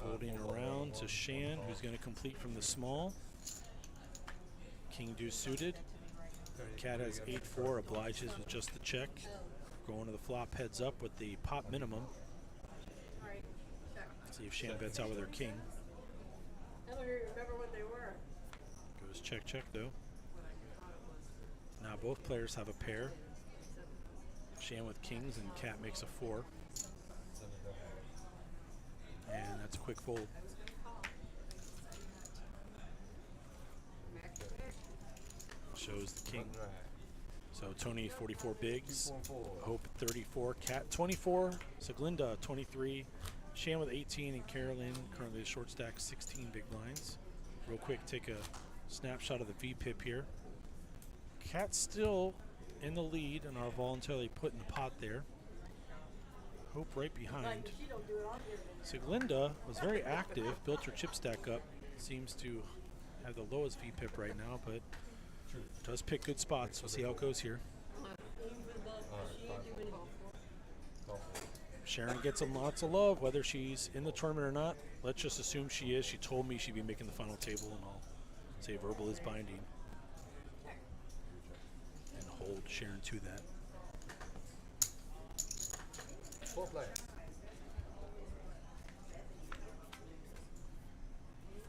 Folding around to Shan, who's going to complete from the small. King deuce suited. Cat has 8-4, obliges with just the check. Going to the flop, heads up with the pot minimum. See if Shan bets out with her king. I don't even remember what they were. Goes check, check though. Now both players have a pair. Shan with kings and Cat makes a 4. And that's a quick fold. Shows the king. So Tony 44 bigs, Hope 34, Cat 24, Siglinda 23, Shan with 18, and Carolyn currently the short stack 16 big blinds. Real quick, take a snapshot of the VPIP here. Cat still in the lead and are voluntarily put in the pot there. Hope right behind. Siglinda was very active, built her chip stack up. Seems to have the lowest VPIP right now, but does pick good spots. We'll see how it goes here. Sharon gets lots of love, whether she's in the tournament or not. Let's just assume she is. She told me she'd be making the final table, and I'll say verbal is binding. And hold Sharon to that. 4 players.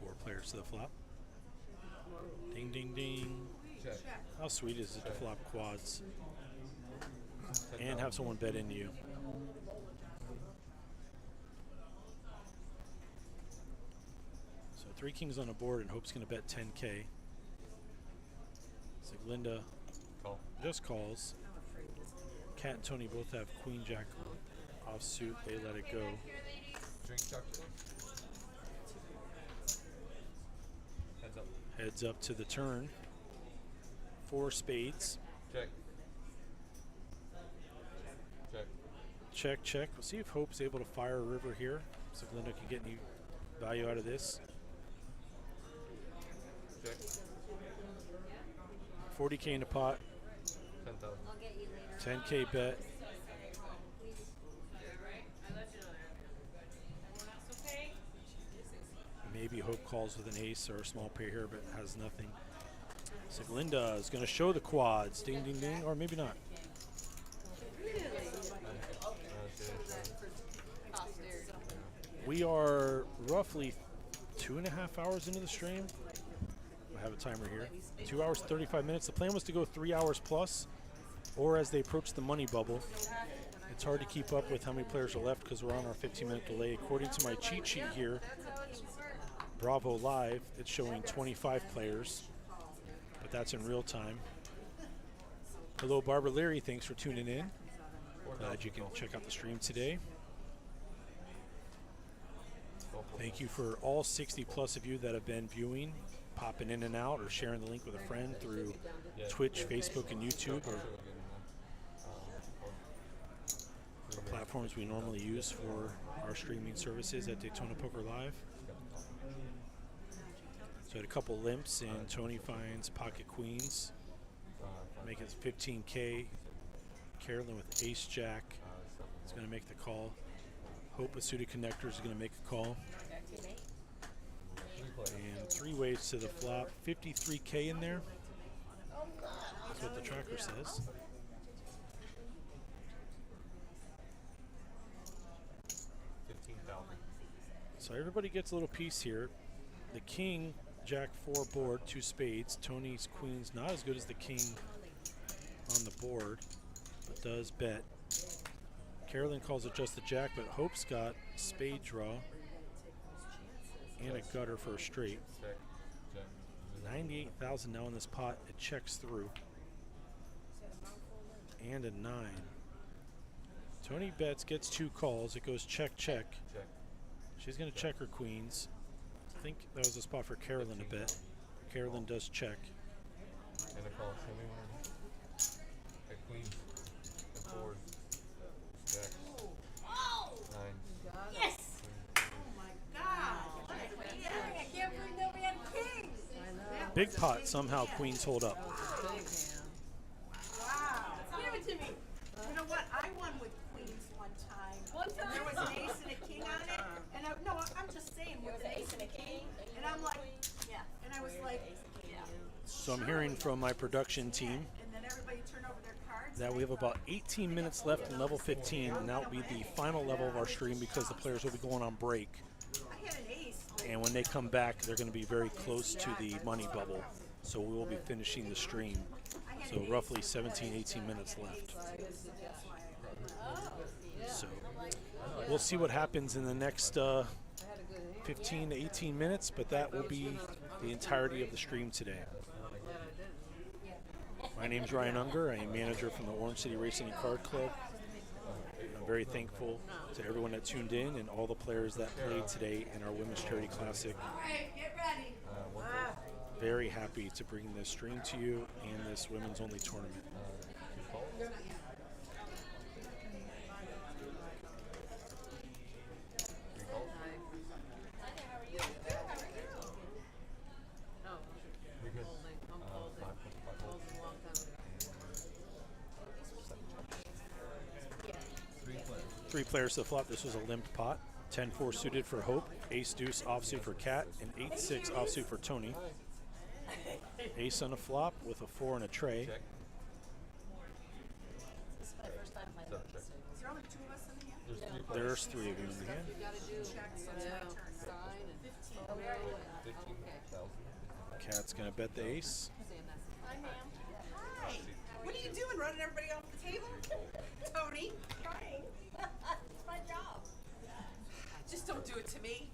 4 players to the flop. Ding, ding, ding. Check. How sweet is it to flop quads and have someone bet into you? So 3 kings on the board, and Hope's going to bet 10K. Siglinda just calls. Cat and Tony both have queen jack offsuit. They let it go. Drink chocolate. Heads up. Heads up to the turn. 4 spades. Check. Check. Check, check. We'll see if Hope's able to fire a river here. Siglinda can get any value out of this. Check. 40K in the pot. 10,000. I'll get you later. 10K bet. Maybe Hope calls with an ace or a small pair here, but has nothing. Siglinda is going to show the quads. Ding, ding, ding. Or maybe not. We are roughly 2.5 hours into the stream. I have a timer here. 2 hours, 35 minutes. The plan was to go 3 hours plus, or as they approach the money bubble. It's hard to keep up with how many players are left because we're on our 15-minute delay. According to my cheat sheet here, Bravo Live, it's showing 25 players, but that's in real time. Hello, Barbara Leary. Thanks for tuning in. Glad you can check out the stream today. Thank you for all 60 plus of you that have been viewing, popping in and out, or sharing the link with a friend through Twitch, Facebook, and YouTube, or platforms we normally use for our streaming services at Daytona Poker Live. So I had a couple limps, and Tony finds pocket queens, make it 15K. Carolyn with ace jack is going to make the call. Hope with suited connectors is going to make a call. And 3 ways to the flop, 53K in there. That's what the tracker says. So everybody gets a little piece here. The king, jack 4 board, 2 spades. Tony's queen's not as good as the king on the board, but does bet. Carolyn calls it just the jack, but Hope's got spade draw and a gutter for a straight. 98,000 now in this pot. It checks through. And a 9. Tony bets, gets 2 calls. It goes check, check. She's going to check her queens. I think that was a spot for Carolyn to bet. Carolyn does check. And a call. A queen. A board. Jack. Oh! 9. Yes! Oh my God! What a king! I can't believe nobody had kings! Big pot, somehow queens hold up. Big hand. Wow! Give it to me! You know what? I won with queens one time. And there was an ace and a king on it. And I'm just saying, with an ace and a king. And I'm like, yeah. And I was like, yeah. So I'm hearing from my production team And then everybody turned over their cards. that we have about 18 minutes left in level 15, and that will be the final level of our stream because the players will be going on break. I had an ace. And when they come back, they're going to be very close to the money bubble. So we will be finishing the stream. So roughly 17, 18 minutes left. So we'll see what happens in the next 15 to 18 minutes, but that will be the entirety of the stream today. My name is Ryan Unger. I am manager from the Orange City Racing and Card Club. I'm very thankful to everyone that tuned in and all the players that played today in our Women's Charity Classic. All right, get ready. Very happy to bring this stream to you and this women's only tournament. Oh, folding. I'm folding. Folded a long time ago. 3 players to the flop. This was a limped pot. 10-4 suited for Hope. Ace-deuce offsuit for Kat. And 8-6 offsuit for Tony. Ace on a flop with a 4 and a tray. This is my first time playing this. Is there only 2 of us in here? There's 3 of you in the hand. You gotta do sign and 15,000. Kat's going to bet the ace. Hi, ma'am. Hi. What are you doing, running everybody off the table? Tony. Trying. It's my job. Just don't do it to me.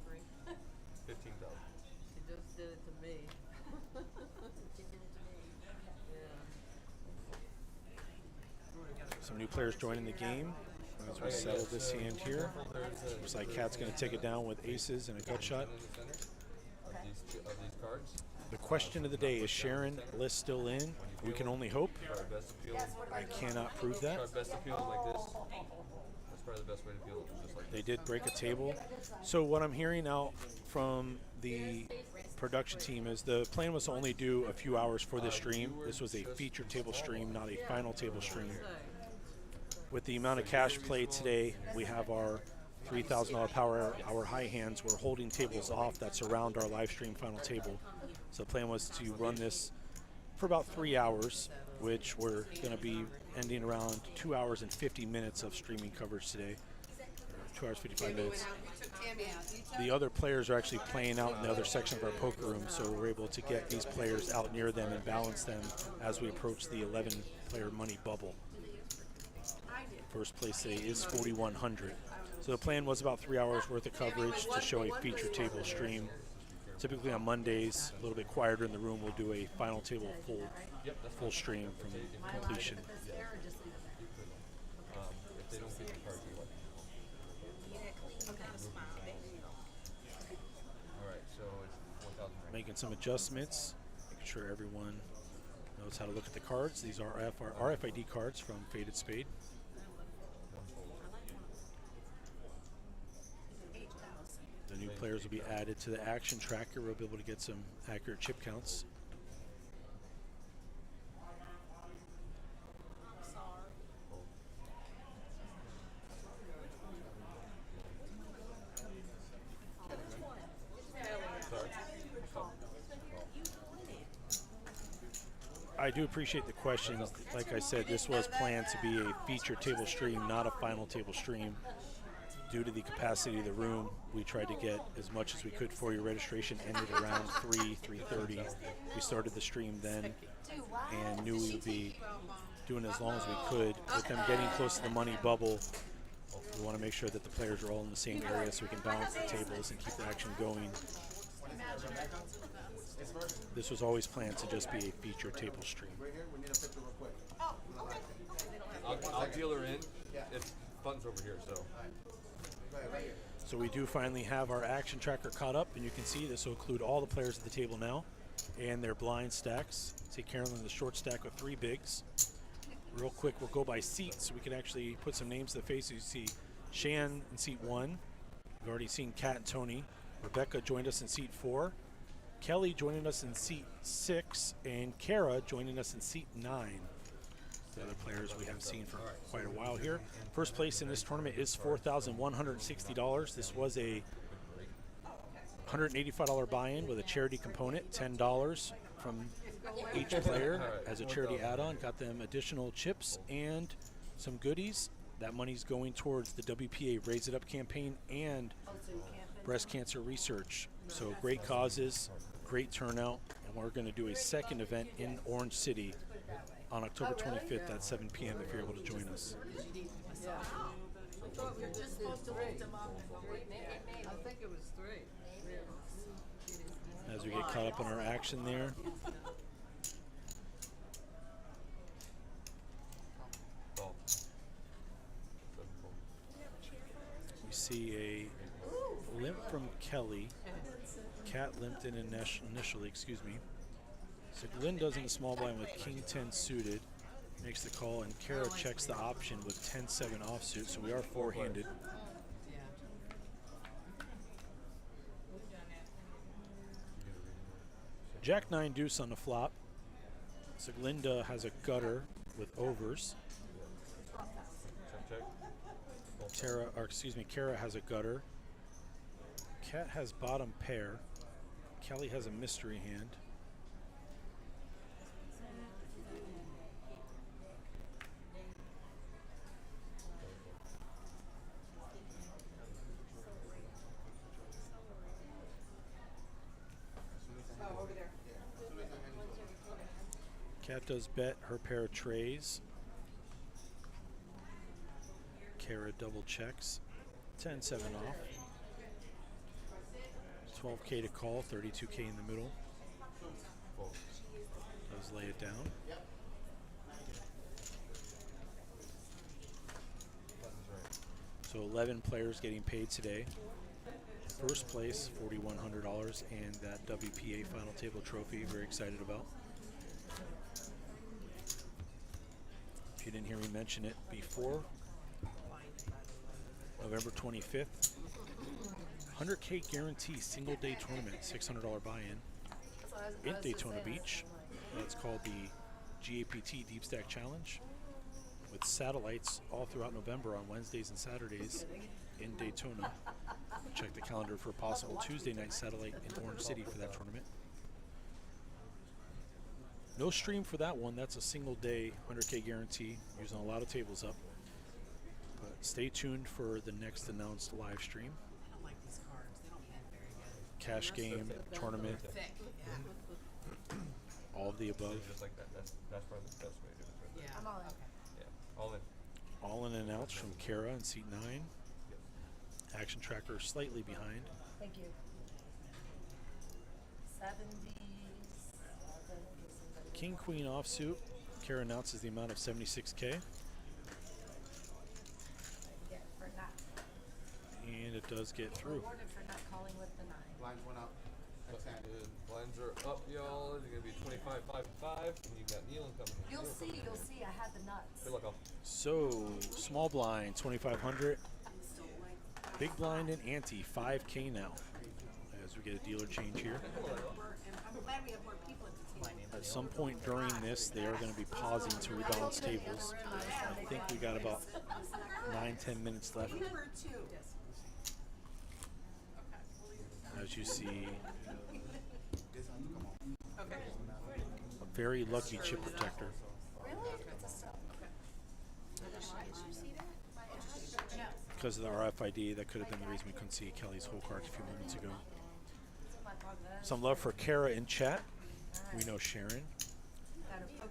15,000. she just did it to me. Some new players joining the game as we settle this hand here. Looks like Kat's going to take it down with aces and a gut shot. In the center of these cards. The question of the day, is Sharon List still in? We can only hope. Try our best to peel. I cannot prove Try that. our best to peel it like this. That's probably the best way to peel it, just like They this. did break a table. So what I'm hearing out from the production team is the plan was to only do a few hours for this stream. This was a feature table stream, not a final table stream. With the amount of cash played today, we have our $3,000 power hour high hands. We're holding tables off that surround our live stream final table. So the plan was to run this for about 3 hours, which we're going to be ending around 2 hours and 50 minutes of streaming coverage today. 2 hours, 55 minutes. The other players are actually playing out in the other section of our poker room, so we're able to get these players out near them and balance them as we approach the 11-player money bubble. First place today is 4,100. So the plan was about 3 hours worth of coverage to show a feature table stream. Typically on Mondays, a little bit quieter in the room, we'll do a final table full stream from completion. If they don't get the card, we let Alright, so it's 4,000 right? Making some adjustments, making sure everyone knows how to look at the cards. These are RFID cards from Faded Spade. The new players will be added to the action tracker. We'll be able to get some accurate chip counts. I do appreciate the question. Like I said, this was planned to be a feature table stream, not a final table stream. Due to the capacity of the room, we tried to get as much as we could for your registration. Ended around 3:30. We started the stream then and knew we would be doing as long as we could. With them getting close to the money bubble, we want to make sure that the players are all in the same area so we can balance the tables and keep the action going. This was always planned to just be a feature table stream. I'll deal her in. It's funds over here, so. So we do finally have our action tracker caught up, and you can see this will include all the players at the table now and their blind stacks. See Carolyn in the short stack with 3 bigs. Real quick, we'll go by seats so we can actually put some names to the faces. You see Shan in seat 1. We've already seen Kat and Tony. Rebecca joined us in seat 4. Kelly joining us in seat 6, and Kara joining us in seat 9. The other players we haven't seen for quite a while here. First place in this tournament is $4,160. This was a $185 buy-in with a charity component, $10 from each player as a charity add-on. Got them additional chips and some goodies. That money's going towards the WPA Raise It Up campaign and breast cancer research. So great causes, great turnout, and we're going to do a second event in Orange City on October 25th at 7 p.m. if you're able to join us. We're just supposed to lift them up. I think it was 3. As we get caught up in our action there. We see a limp from Kelly. Kat limped in initially, excuse me. So Lynn does in a small blind with King 10 suited, makes the call, and Kara checks the option with 10-7 offsuit, so we are four-handed. Jack 9 deuce on the flop. So Linda has a gutter with overs. Kara has a gutter. Kat has bottom pair. Kelly has a mystery hand. Kat does bet her pair of trays. Kara double checks. 10-7 off. 12K to call, 32K in the middle. Does lay it down. So 11 players getting paid today. First place, $4,100, and that WPA final table trophy, very excited about. If you didn't hear me mention it before, November 25th, 100K guarantee single day tournament, $600 buy-in in Daytona Beach. That's called the GAPT Deep Stack Challenge, with satellites all throughout November on Wednesdays and Saturdays in Daytona. Check the calendar for a possible Tuesday night satellite in Orange City for that tournament. No stream for that one. That's a single day 100K guarantee, using a lot of tables up. But stay tuned for the next announced live stream. I don't like these cards. They don't hit very good. Cash game, tournament, Thick. Yeah. all of the above. Just like that. That's probably the best way to do it. Yeah. I'm all in. Okay. Yeah. All in. All in and outs from Kara in seat 9. Action tracker slightly behind. Thank you. 70s. King Queen offsuit. Kara announces the amount of 76K. And it does get through. Rewarded for not calling with the 9. Blinds went up. And blinds are up, y'all. You're gonna be 25, 5, 5. And you got Nealon coming. You'll see. I had the nuts. Good luck, all. So, small blind, 2,500. Big blind and ante, 5K now. As we get a dealer change here. I'm glad we have more people at the table. At some point during this, they are going to be pausing to rebalance tables. I think we got about 9-10 minutes left. Number 2. As you see, Okay. a very lucky chip protector. Really? It's a sub. Because of the RFID, that could have been the reason we couldn't see Kelly's whole card a few moments ago. Some love for Kara in chat. We know Sharon.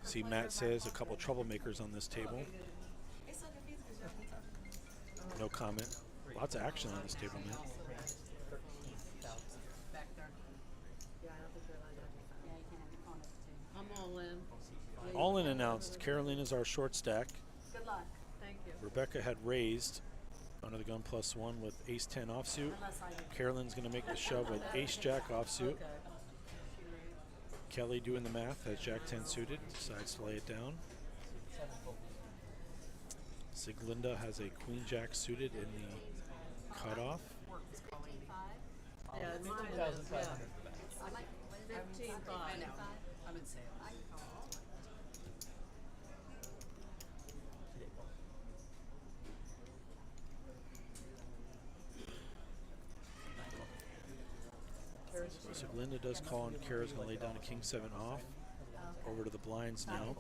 See, Matt says a couple troublemakers on this table. No comment. Lots of action on this table, man. Back there. I'm all in. All in announced. Carolyn is our short stack. Good luck. Thank you. Rebecca had raised under the gun +1 with ace-10 offsuit. Carolyn's going to make the shove with ace-jack offsuit. Kelly doing the math has jack-10 suited, decides to lay it down. Siglinda has a queen-jack suited in the cutoff. Yeah, it's 2,500 for that. 15.5. I know. I'm in sales. So Siglinda does call, and Kara's going to lay down a king-7 off. Over to the blinds now.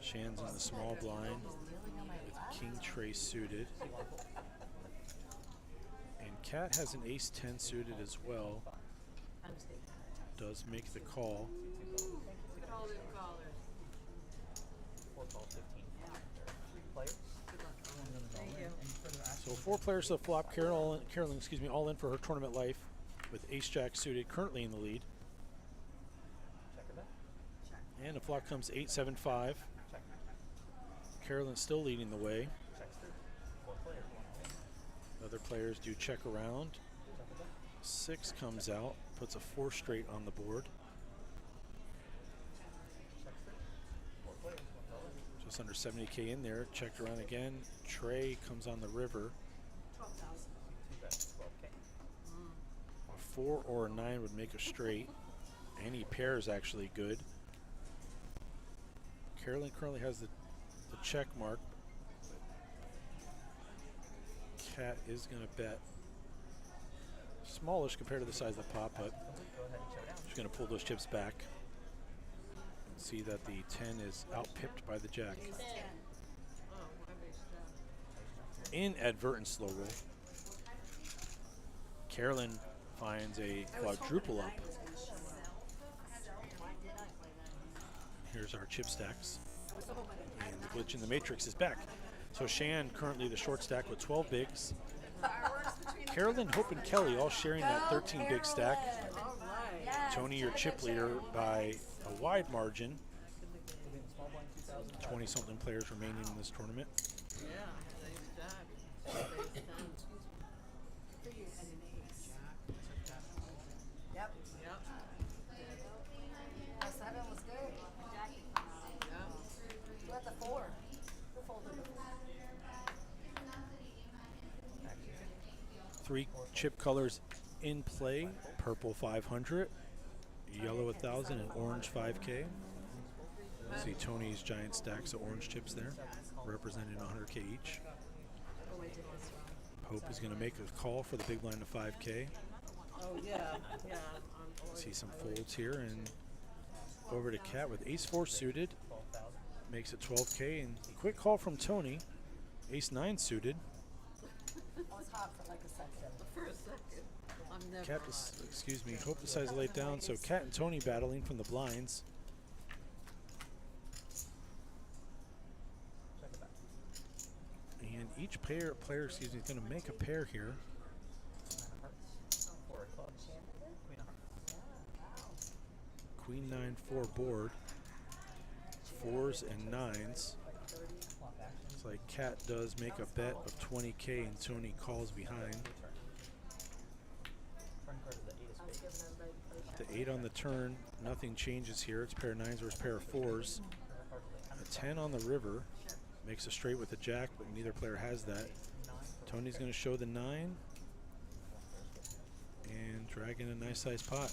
Shan's in the small blind with king trace suited. And Kat has an ace-10 suited as well. Does make the call. Called in callers. 4 calls, 15. 3 players. Thank you. So 4 players to the flop. Carolyn, all in for her tournament life with ace-jack suited, currently in the lead. Check her back. And the flop comes 8-7-5. Check. Carolyn's still leading the way. Checks through. 4 players. Other players do check around. Check her back. 6 comes out, puts a 4 straight on the board. Checks through. 4 players. 1 dollar. Just under 70K in there. Checked around again. Trey comes on the river. 2 bets. 12K. A 4 or a 9 would make a straight. Any pair is actually good. Carolyn currently has the check mark. Kat is going to bet smallish compared to the size of the pot, but Go ahead and show down. she's going to pull those chips back. And see that the 10 is outpipped by the jack. Oh, my base down. Inadvertent slow roll. Carolyn finds a quadruple up. Here's our chip stacks. And the glitch in the matrix is back. So Shan currently the short stack with 12 bigs. Carolyn, Hope, and Kelly all sharing that 13 big stack. All right. Tony, your chip leader by a wide margin. Within small blind 2,000. 20 something players remaining in this tournament. Yeah, ace jack. Ace 10. Yep. Yep. The 7 was good. Yep. Who had the 4? Who folded the 4? 3 chip colors in play. Purple 500, yellow 1,000, and orange 5K. See Tony's giant stacks of orange chips there, representing 100K each. Oh, wait till this one. Hope is going to make a call for the big blind of 5K. Oh, yeah. Yeah. I'm See some folds here, and over to Kat with ace-4 suited. 12,000. Makes it 12K, and quick call from Tony. Ace-9 suited. I was hot for like a second. for a second. I'm never Kat, excuse me, Hope decides to lay it down. So Kat and Tony battling from the blinds. Check it back. each player excuse me, is going to make a pair here. Four of clubs. Queen of hearts. Queen 9-4 board. 4s and 9s. Flop action. It's like Cat does make a bet of 20K and Tony calls behind. Front card is the eight of spades. The 8 on the turn, nothing changes here. It's pair of 9s versus pair of 4s. A 10 on the river makes a straight with a jack, but neither player has that. Tony's going to show the 9 and drag in a nice size pot.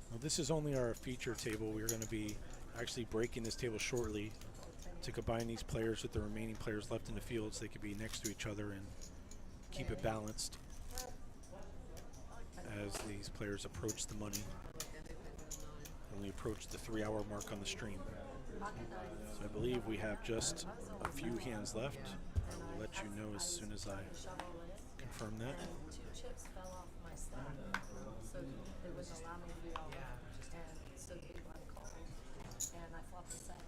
Well, this is only our feature table. We're going to be actually breaking this table shortly to combine these players with the remaining players left in the field so they could be next to each other and keep it balanced as these players approach the money. And we approach the 3-hour mark on the stream. So I believe we have just a few hands left. I will let you know as soon as I confirm that. 2 chips fell off my stack, so it wouldn't allow me to do all that. And so the big one called, and I flopped the set,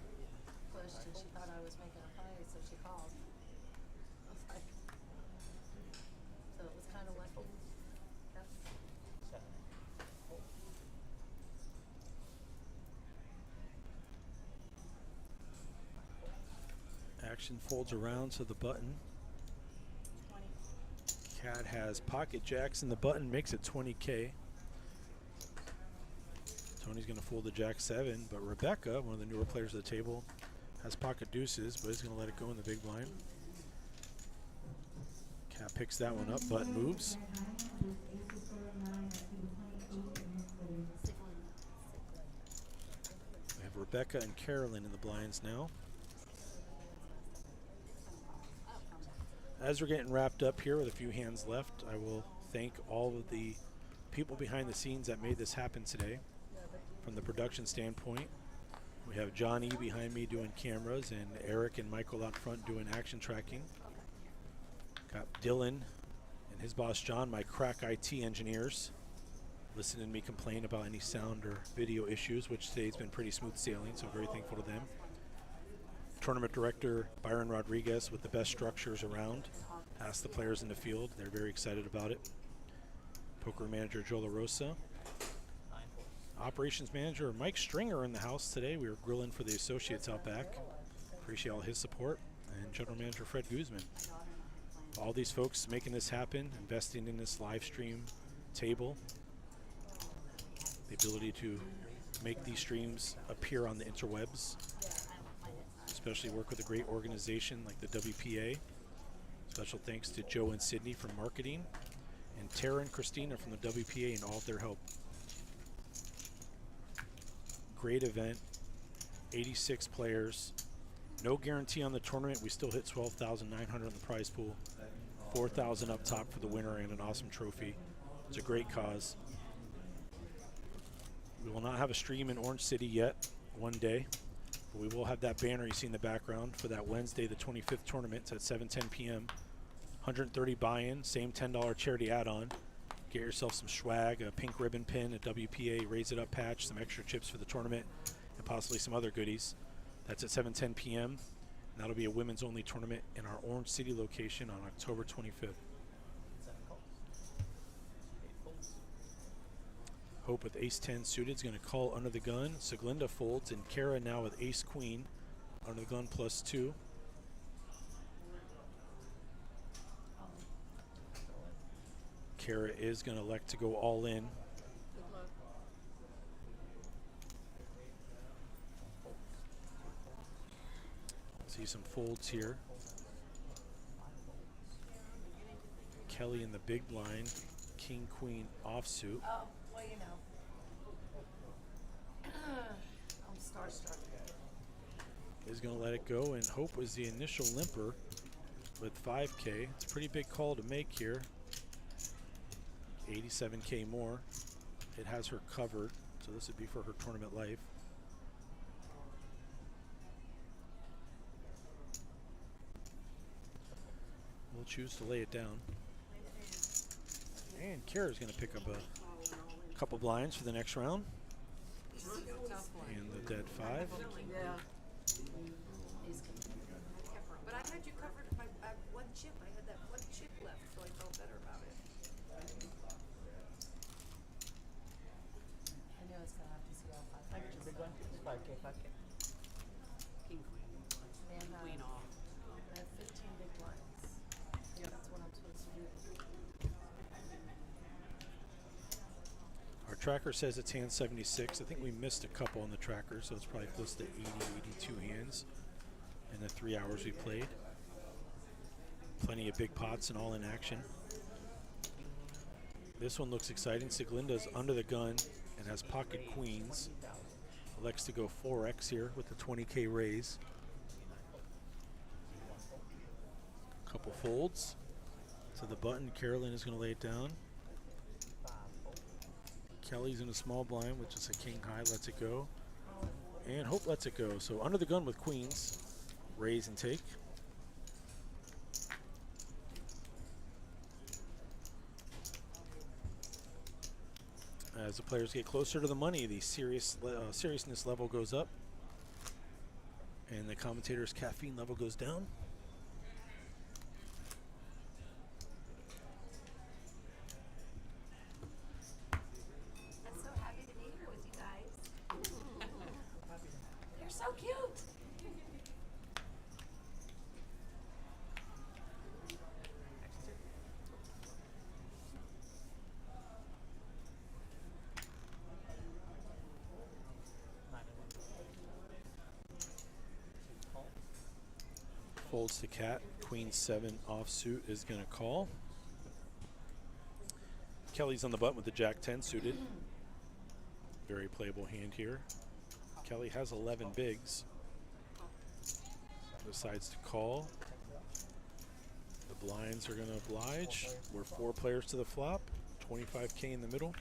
pushed, and she thought I was making a play, so she called. I was like, so it was kind of lucky. That's, 7. Action folds around to the button. Cat has pocket jacks in the button, makes it 20K. Tony's going to fold the jack 7, but Rebecca, one of the newer players at the table, has pocket deuces, but is going to let it go in the big blind. Cat picks that one up, button moves. We have Rebecca and Carolyn in the blinds now. As we're getting wrapped up here with a few hands left, I will thank all of the people behind the scenes that made this happen today. From the production standpoint, we have John E. behind me doing cameras and Eric and Michael out front doing action tracking. Got Dylan and his boss John, my crack IT engineers, listening to me complain about any sound or video issues, which today's been pretty smooth sailing, so very thankful to them. Tournament director Byron Rodriguez with the best structures around. Asked the players in the field. They're very excited about it. Poker manager Joe LaRosa. Operations manager Mike Stringer in the house today. We were grilling for the associates out back. Appreciate all his support. And general manager Fred Guzman. All these folks making this happen, investing in this live stream table. The ability to make these streams appear on the interwebs. Especially work with a great organization like the WPA. Special thanks to Joe and Sydney from marketing, and Tara and Christina from the WPA and all of their help. Great event, 86 players. No guarantee on the tournament. We still hit 12,900 in the prize pool. 4,000 up top for the winner and an awesome trophy. It's a great cause. We will not have a stream in Orange City yet, one day. We will have that banner you see in the background for that Wednesday, the 25th tournament. It's at 7:10 p.m. 130 buy-in, same $10 charity add-on. Get yourself some swag, a pink ribbon pin, a WPA Raise It Up patch, some extra chips for the tournament, and possibly some other goodies. That's at 7:10 p.m. And that'll be a women's-only tournament in our Orange City location on October 25th. Hope with ace-10 suited is going to call under the gun. Seglinda folds, and Kara now with ace-queen under the gun +2. Kara is going to elect to go all in. Good luck. See some folds here. Kelly in the big blind, king-queen offsuit. oh, well, you know. I'm starstruck. Is going to let it go, and Hope was the initial limper with 5K. It's a pretty big call to make here. 87K more. It has her covered, so this would be for her tournament life. We'll choose to lay it down. And Kara's going to pick up a couple blinds for the next round. Tough one. And the dead 5. Yeah. It's 5K, 5K. King queen. Queen off. I have 15 big blinds. Yeah, that's what I'm supposed to do. Our tracker says it's hand 76. I think we missed a couple on the tracker, so it's probably close to 80, 82 hands in the 3 hours we played. Plenty of big pots and all in action. This one looks exciting. Siglinda's under the gun and has pocket queens. Elects to go 4x here with the 20K raise. Couple folds to the button. Carolyn is going to lay it down. Kelly's in a small blind, which is a king high, lets it go. And Hope lets it go. So under the gun with queens, raise and take. As the players get closer to the money, the seriousness level goes up, and the commentator's caffeine level goes down. I'm so happy to be here with you guys. You're so cute. Folds to cat. Queen 7 offsuit is going to call. Kelly's on the button with the Jack 10 suited. Very playable hand here. Kelly has 11 bigs. Decides to call. The blinds are going to oblige. We're 4 players to the flop. 25K in the middle.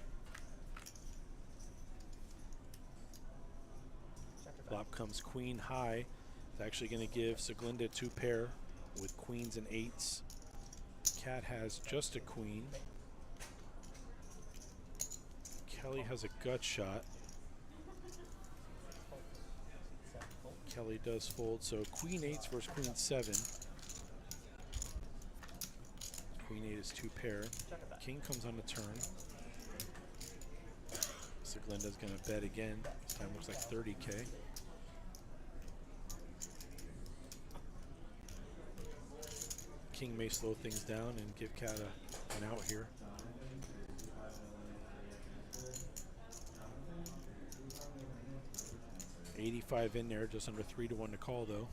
Flop comes queen high. It's actually going to give Siglinda 2 pair with queens and 8s. Cat has just a queen. Kelly has a gut shot. Kelly does fold, so queen 8s versus queen 7. Queen 8 is 2 pair. King comes on the turn. Siglinda's going to bet again. This time looks like 30K. King may slow things down and give Cat an out here. $85 in there, just under 3-1 to call though.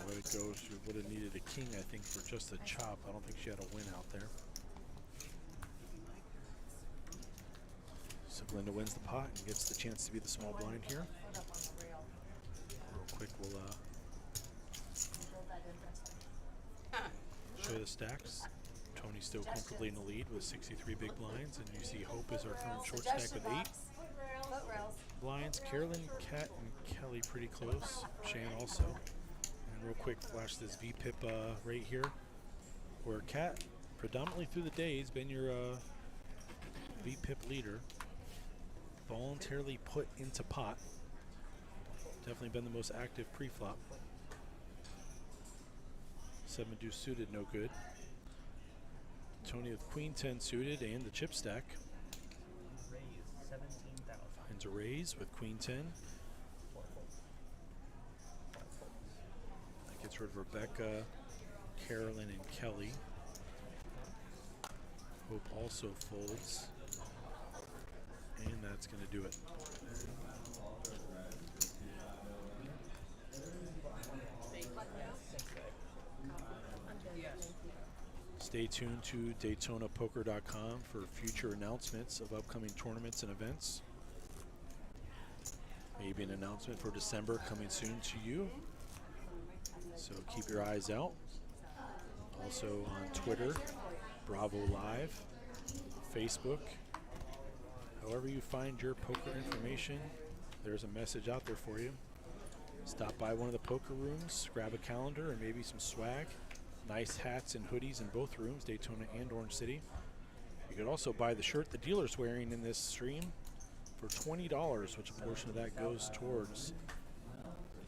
I'll let it go. She would have needed a king, I think, for just a chop. I don't think she had a win out there. So Glinda wins the pot and gets the chance to be the small blind here. Real quick, we'll show the stacks. Tony's still comfortably in the lead with 63 big blinds, and you see Hope is our current short stack with 8 blinds. Carolyn, Kat, and Kelly pretty close. Shane also. And real quick, flash this VPIP right here, where Kat, predominantly through the day, has been your VPIP leader. Voluntarily put into pot. Definitely been the most active pre-flop. 7 deuce suited, no good. Tony with queen 10 suited and the chip stack. Raise 17,000. Finds a raise with queen 10. That gets rid of Rebecca, Carolyn, and Kelly. Hope also folds. And that's going to do it. Stay tuned to DaytonaPoker.com for future announcements of upcoming tournaments and events. Maybe an announcement for December coming soon to you. So keep your eyes out. Also on Twitter, Bravo Live, Facebook. However you find your poker information, there's a message out there for you. Stop by one of the poker rooms, grab a calendar and maybe some swag. Nice hats and hoodies in both rooms, Daytona and Orange City. You could also buy the shirt the dealer's wearing in this stream for $20, which a portion of that goes towards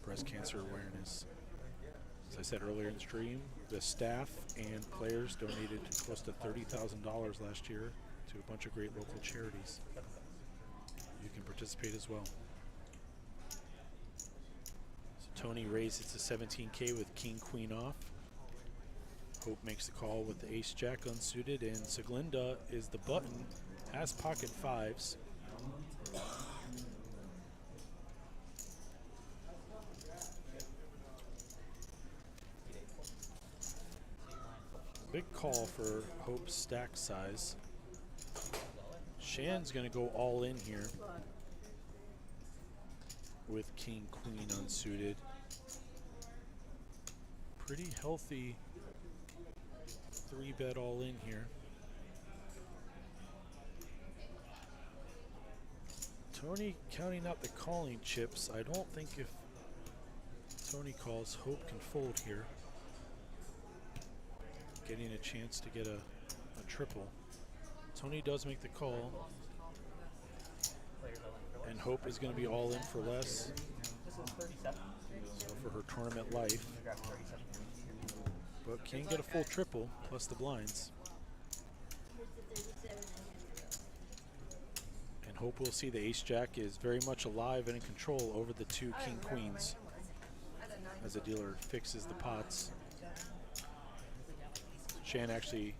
breast cancer awareness. As I said earlier in the stream, the staff and players donated close to $30,000 last year to a bunch of great local charities. You can participate as well. So Tony raises to 17K with king queen off. Hope makes the call with the ace jack unsuited, and Seglinda is the button, has pocket fives. Big call for Hope's stack size. Shan's gonna go all in here with king queen unsuited. Pretty healthy 3-bet all in here. Tony counting out the calling chips. I don't think if Tony calls, Hope can fold here. Getting a chance to get a triple. Tony does make the call. And Hope is going to be all in for less. So for her tournament life. But can get a full triple plus the blinds. And Hope will see the ace jack is very much alive and in control over the two king queens as the dealer fixes the pots. Shan actually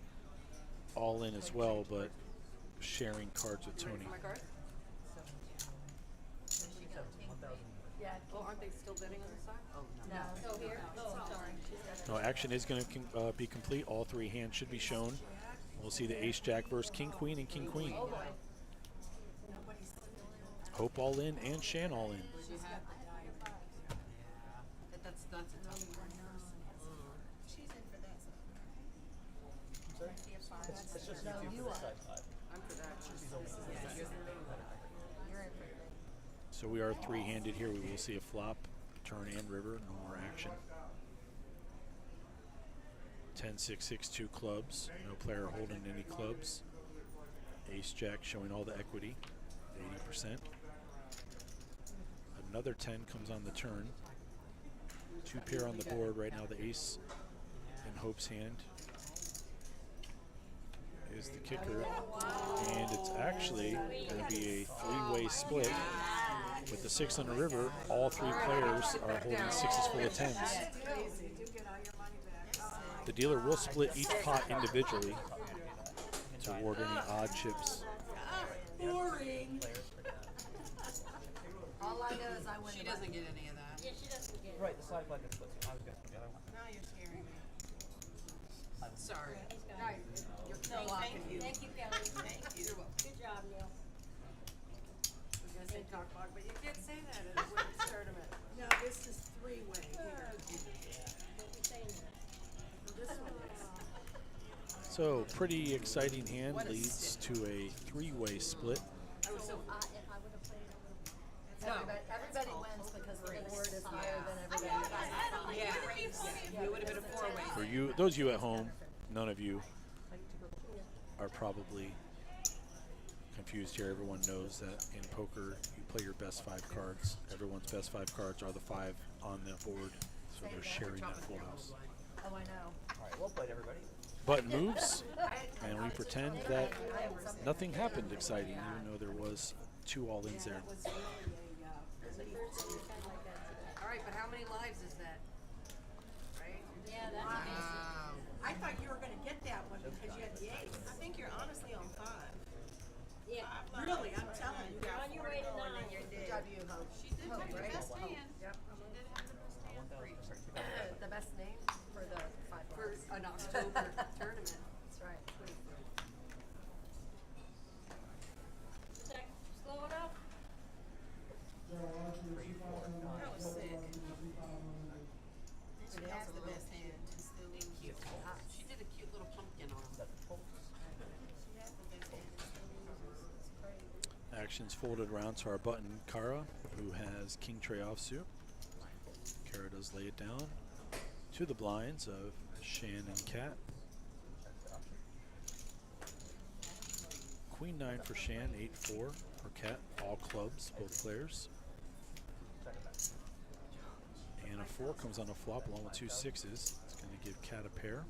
all in as well, but sharing cards with Tony. Oh, aren't they still betting on the side? Oh, no. So here, oh, sorry. No, action is going to be complete. All three hands should be shown. We'll see the ace jack versus king queen and king queen. Hope all in and Shan all in. That's a tough one. She's in for that. It's just you for the side five. I'm for that. Yeah, You're in for it. So we are three-handed here. We will see a flop, turn, and river. No more action. 10, 6, 6, 2 clubs. No player holding any clubs. Ace jack showing all the equity, 80%. Another 10 comes on the turn. 2 pair on the board right now. The ace in Hope's hand is the kicker, and it's actually going to be a 3-way split. With the 6 on the river, all 3 players are holding 6s full of 10s. The dealer will split each pot individually to award any odd chips. Boring. All I know is I win. She doesn't get any of that. Yeah, she doesn't get it. Right, the side like it's splits. I was going to the other one. Now you're scaring me. Sorry. He's got Right. it. You're Thank blocking you. Thank you, Kelly. Thank you. Good job, Neil. I was gonna say talk block, but you can't say that at a women's tournament. No, this is 3-way here. Don't be saying that. This one is. So pretty exciting hand leads to a 3-way split. So, if I would have played, I would have. Everybody wins because the board is higher than everybody else. Yeah. It would have been a 4-way. For you, those of you at home, none of you are probably confused here. Everyone knows that in poker, you play your best 5 cards. Everyone's best 5 cards are the 5 on the board, so they're sharing that full house. Oh, I know. All right, well played, everybody. Button moves, and we pretend that nothing happened exciting, even though there was 2 all-ins there. All right, but how many lives is that? Right? Yeah, that's amazing. I thought you were gonna get that one because you had the ace. I think you're honestly on 5. Yeah. Really, I'm telling you. You're on your way to 9. Good job, you, Hope. She did have the right? best hand. Yep. She did have the best hand. The best name for the 5 For bars. an October tournament. That's right. Check. Slow it up. That was sick. She has the best hand. It's still cute. She did a cute little pumpkin on him. She has the best hand. Actions folded around to our button, Kara, who has king tray offsuit. Kara does lay it down to the blinds of Shan and Kat. Queen 9 for Shan, 8-4 for Kat. All clubs, both players. And a 4 comes on a flop along with 2 6s. It's going to give Kat a pair.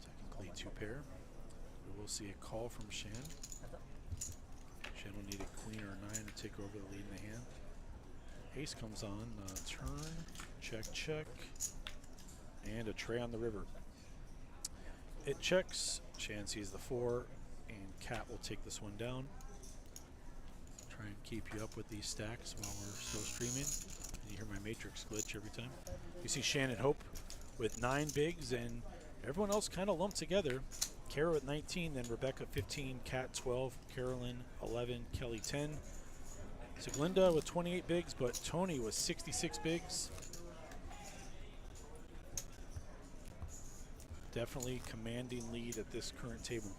Technically 2 pair. We we'll see a call from Shan. Heads up. Shan will need a queen or a 9 to take over the lead in the hand. Ace comes on, turn, check, check, and a tray on the river. It checks, Shan sees the 4, and Cat will take this one down. Try and keep you up with these stacks while we're still streaming. And you hear my matrix glitch every time. You see Shan and Hope with 9 bigs, and everyone else kind of lumped together. Kara at 19, then Rebecca 15, Kat 12, Carolyn 11, Kelly 10. Siglinda with 28 bigs, but Tony with 66 bigs. Definitely commanding lead at this current table.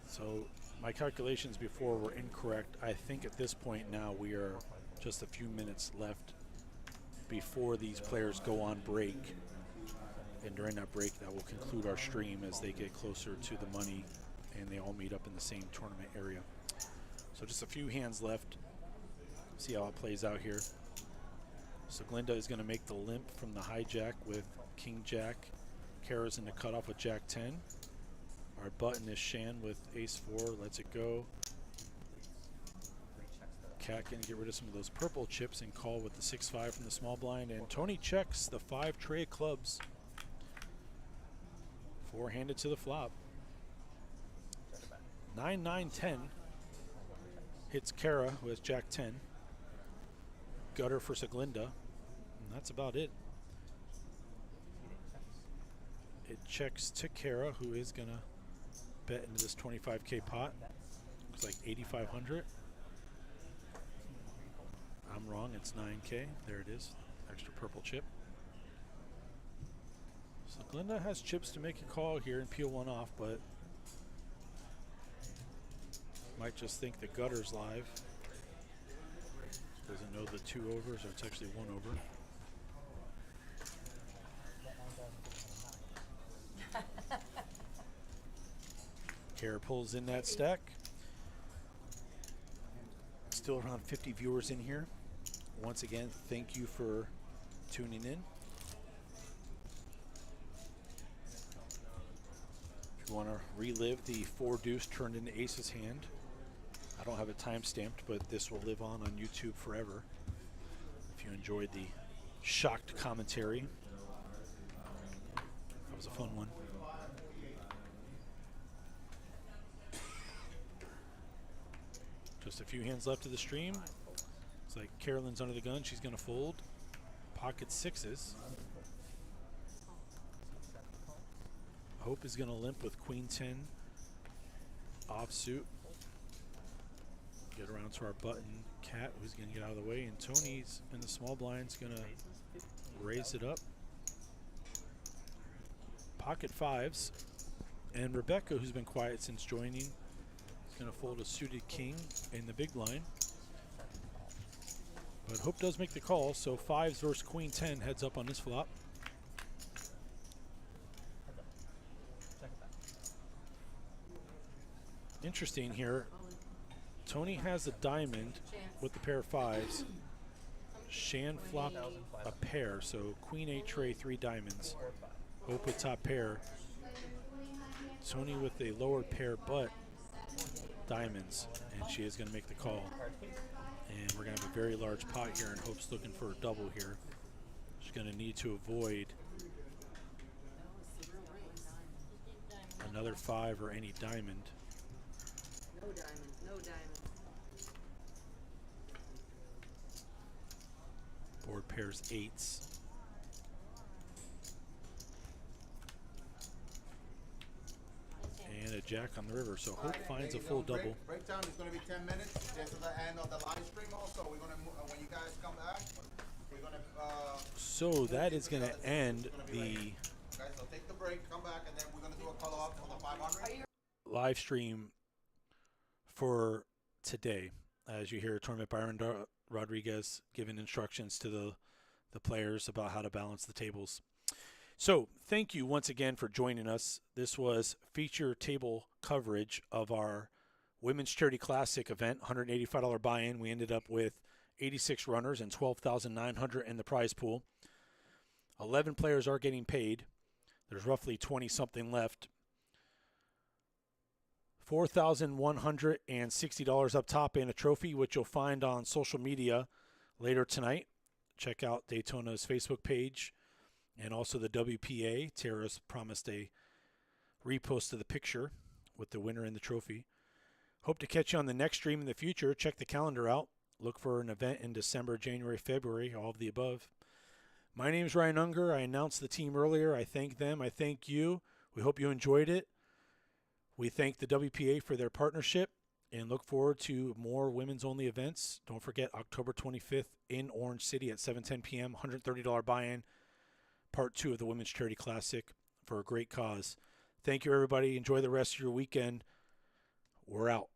So my calculations before were incorrect. I think at this point now we are just a few minutes left before these players go on break. And during that break, that will conclude our stream as they get closer to the money and they all meet up in the same tournament area. So just a few hands left. See how it plays out here. So Glinda is going to make the limp from the hijack with King Jack. Kara's in the cutoff with Jack 10. Our button is Shan with Ace 4. Lets it go. Cat can get rid of some of those purple chips and call with the 6-5 from the small blind. And Tony checks the 5 tray of clubs. 4 handed to the flop. 9, 9, 10. Hits Kara, who has Jack 10. Gutter for Siglinda. And that's about it. It checks to Kara, who is going to bet into this 25K pot. Looks like 8,500. I'm wrong, it's 9K. There it is. Extra purple chip. So Glinda has chips to make a call here and peel one off, but might just think the gutter's live. Doesn't know the 2 overs, or it's actually 1 over. Kara pulls in that stack. Still around 50 viewers in here. Once again, thank you for tuning in. If you want to relive the 4 deuce turned into Ace's hand, I don't have it time stamped, but this will live on YouTube forever. If you enjoyed the shocked commentary, that was a fun one. Just a few hands left of the stream. It's like Carolyn's under the gun. She's going to fold. Pocket 6s. Hope is going to limp with Queen 10 offsuit. Get around to our button. Cat, who's going to get out of the way. And Tony's in the small blind's going to raise it up. Pocket 5s. And Rebecca, who's been quiet since joining, is going to fold a suited king in the big blind. But Hope does make the call, so 5s versus Queen 10 heads up on this flop. Interesting here. Tony has a diamond with the pair of 5s. Shan flopped a pair, so Queen 8 tray, 3 diamonds. Hope with top pair. Tony with a lower pair, but diamonds, and she is going to make the call. And we're going to have a very large pot here, and Hope's looking for a double here. She's going to need to avoid another 5 or any diamond. No diamond, no diamond. Board pairs 8s. And a jack on the river, so Hope finds a full double. Breakdown is going to be 10 minutes. This is the end of the live stream also. We're going to, when you guys come back, we're going to... so that is going to end the... Guys, so take the break, come back, and then we're going to do a follow-up for the 500. Live stream for today. As you hear Tournament Byron Rodriguez giving instructions to the players about how to balance the tables. So thank you once again for joining us. This was feature table coverage of our Women's Charity Classic event, $185 buy-in. We ended up with 86 runners and $12,900 in the prize pool. 11 players are getting paid. There's roughly 20-something left. $4,160 up top and a trophy, which you'll find on social media later tonight. Check out Daytona's Facebook page and also the WPA. Tara's promised a repost of the picture with the winner and the trophy. Hope to catch you on the next stream in the future. Check the calendar out. Look for an event in December, January, February, all of the above. My name is Ryan Unger. I announced the team earlier. I thank them. I thank you. We hope you enjoyed it. We thank the WPA for their partnership and look forward to more women's-only events. Don't forget, October 25th in Orange City at 7:10 p.m., $130 buy-in, part 2 of the Women's Charity Classic for a great cause. Thank you, everybody. Enjoy the rest of your weekend. We're out.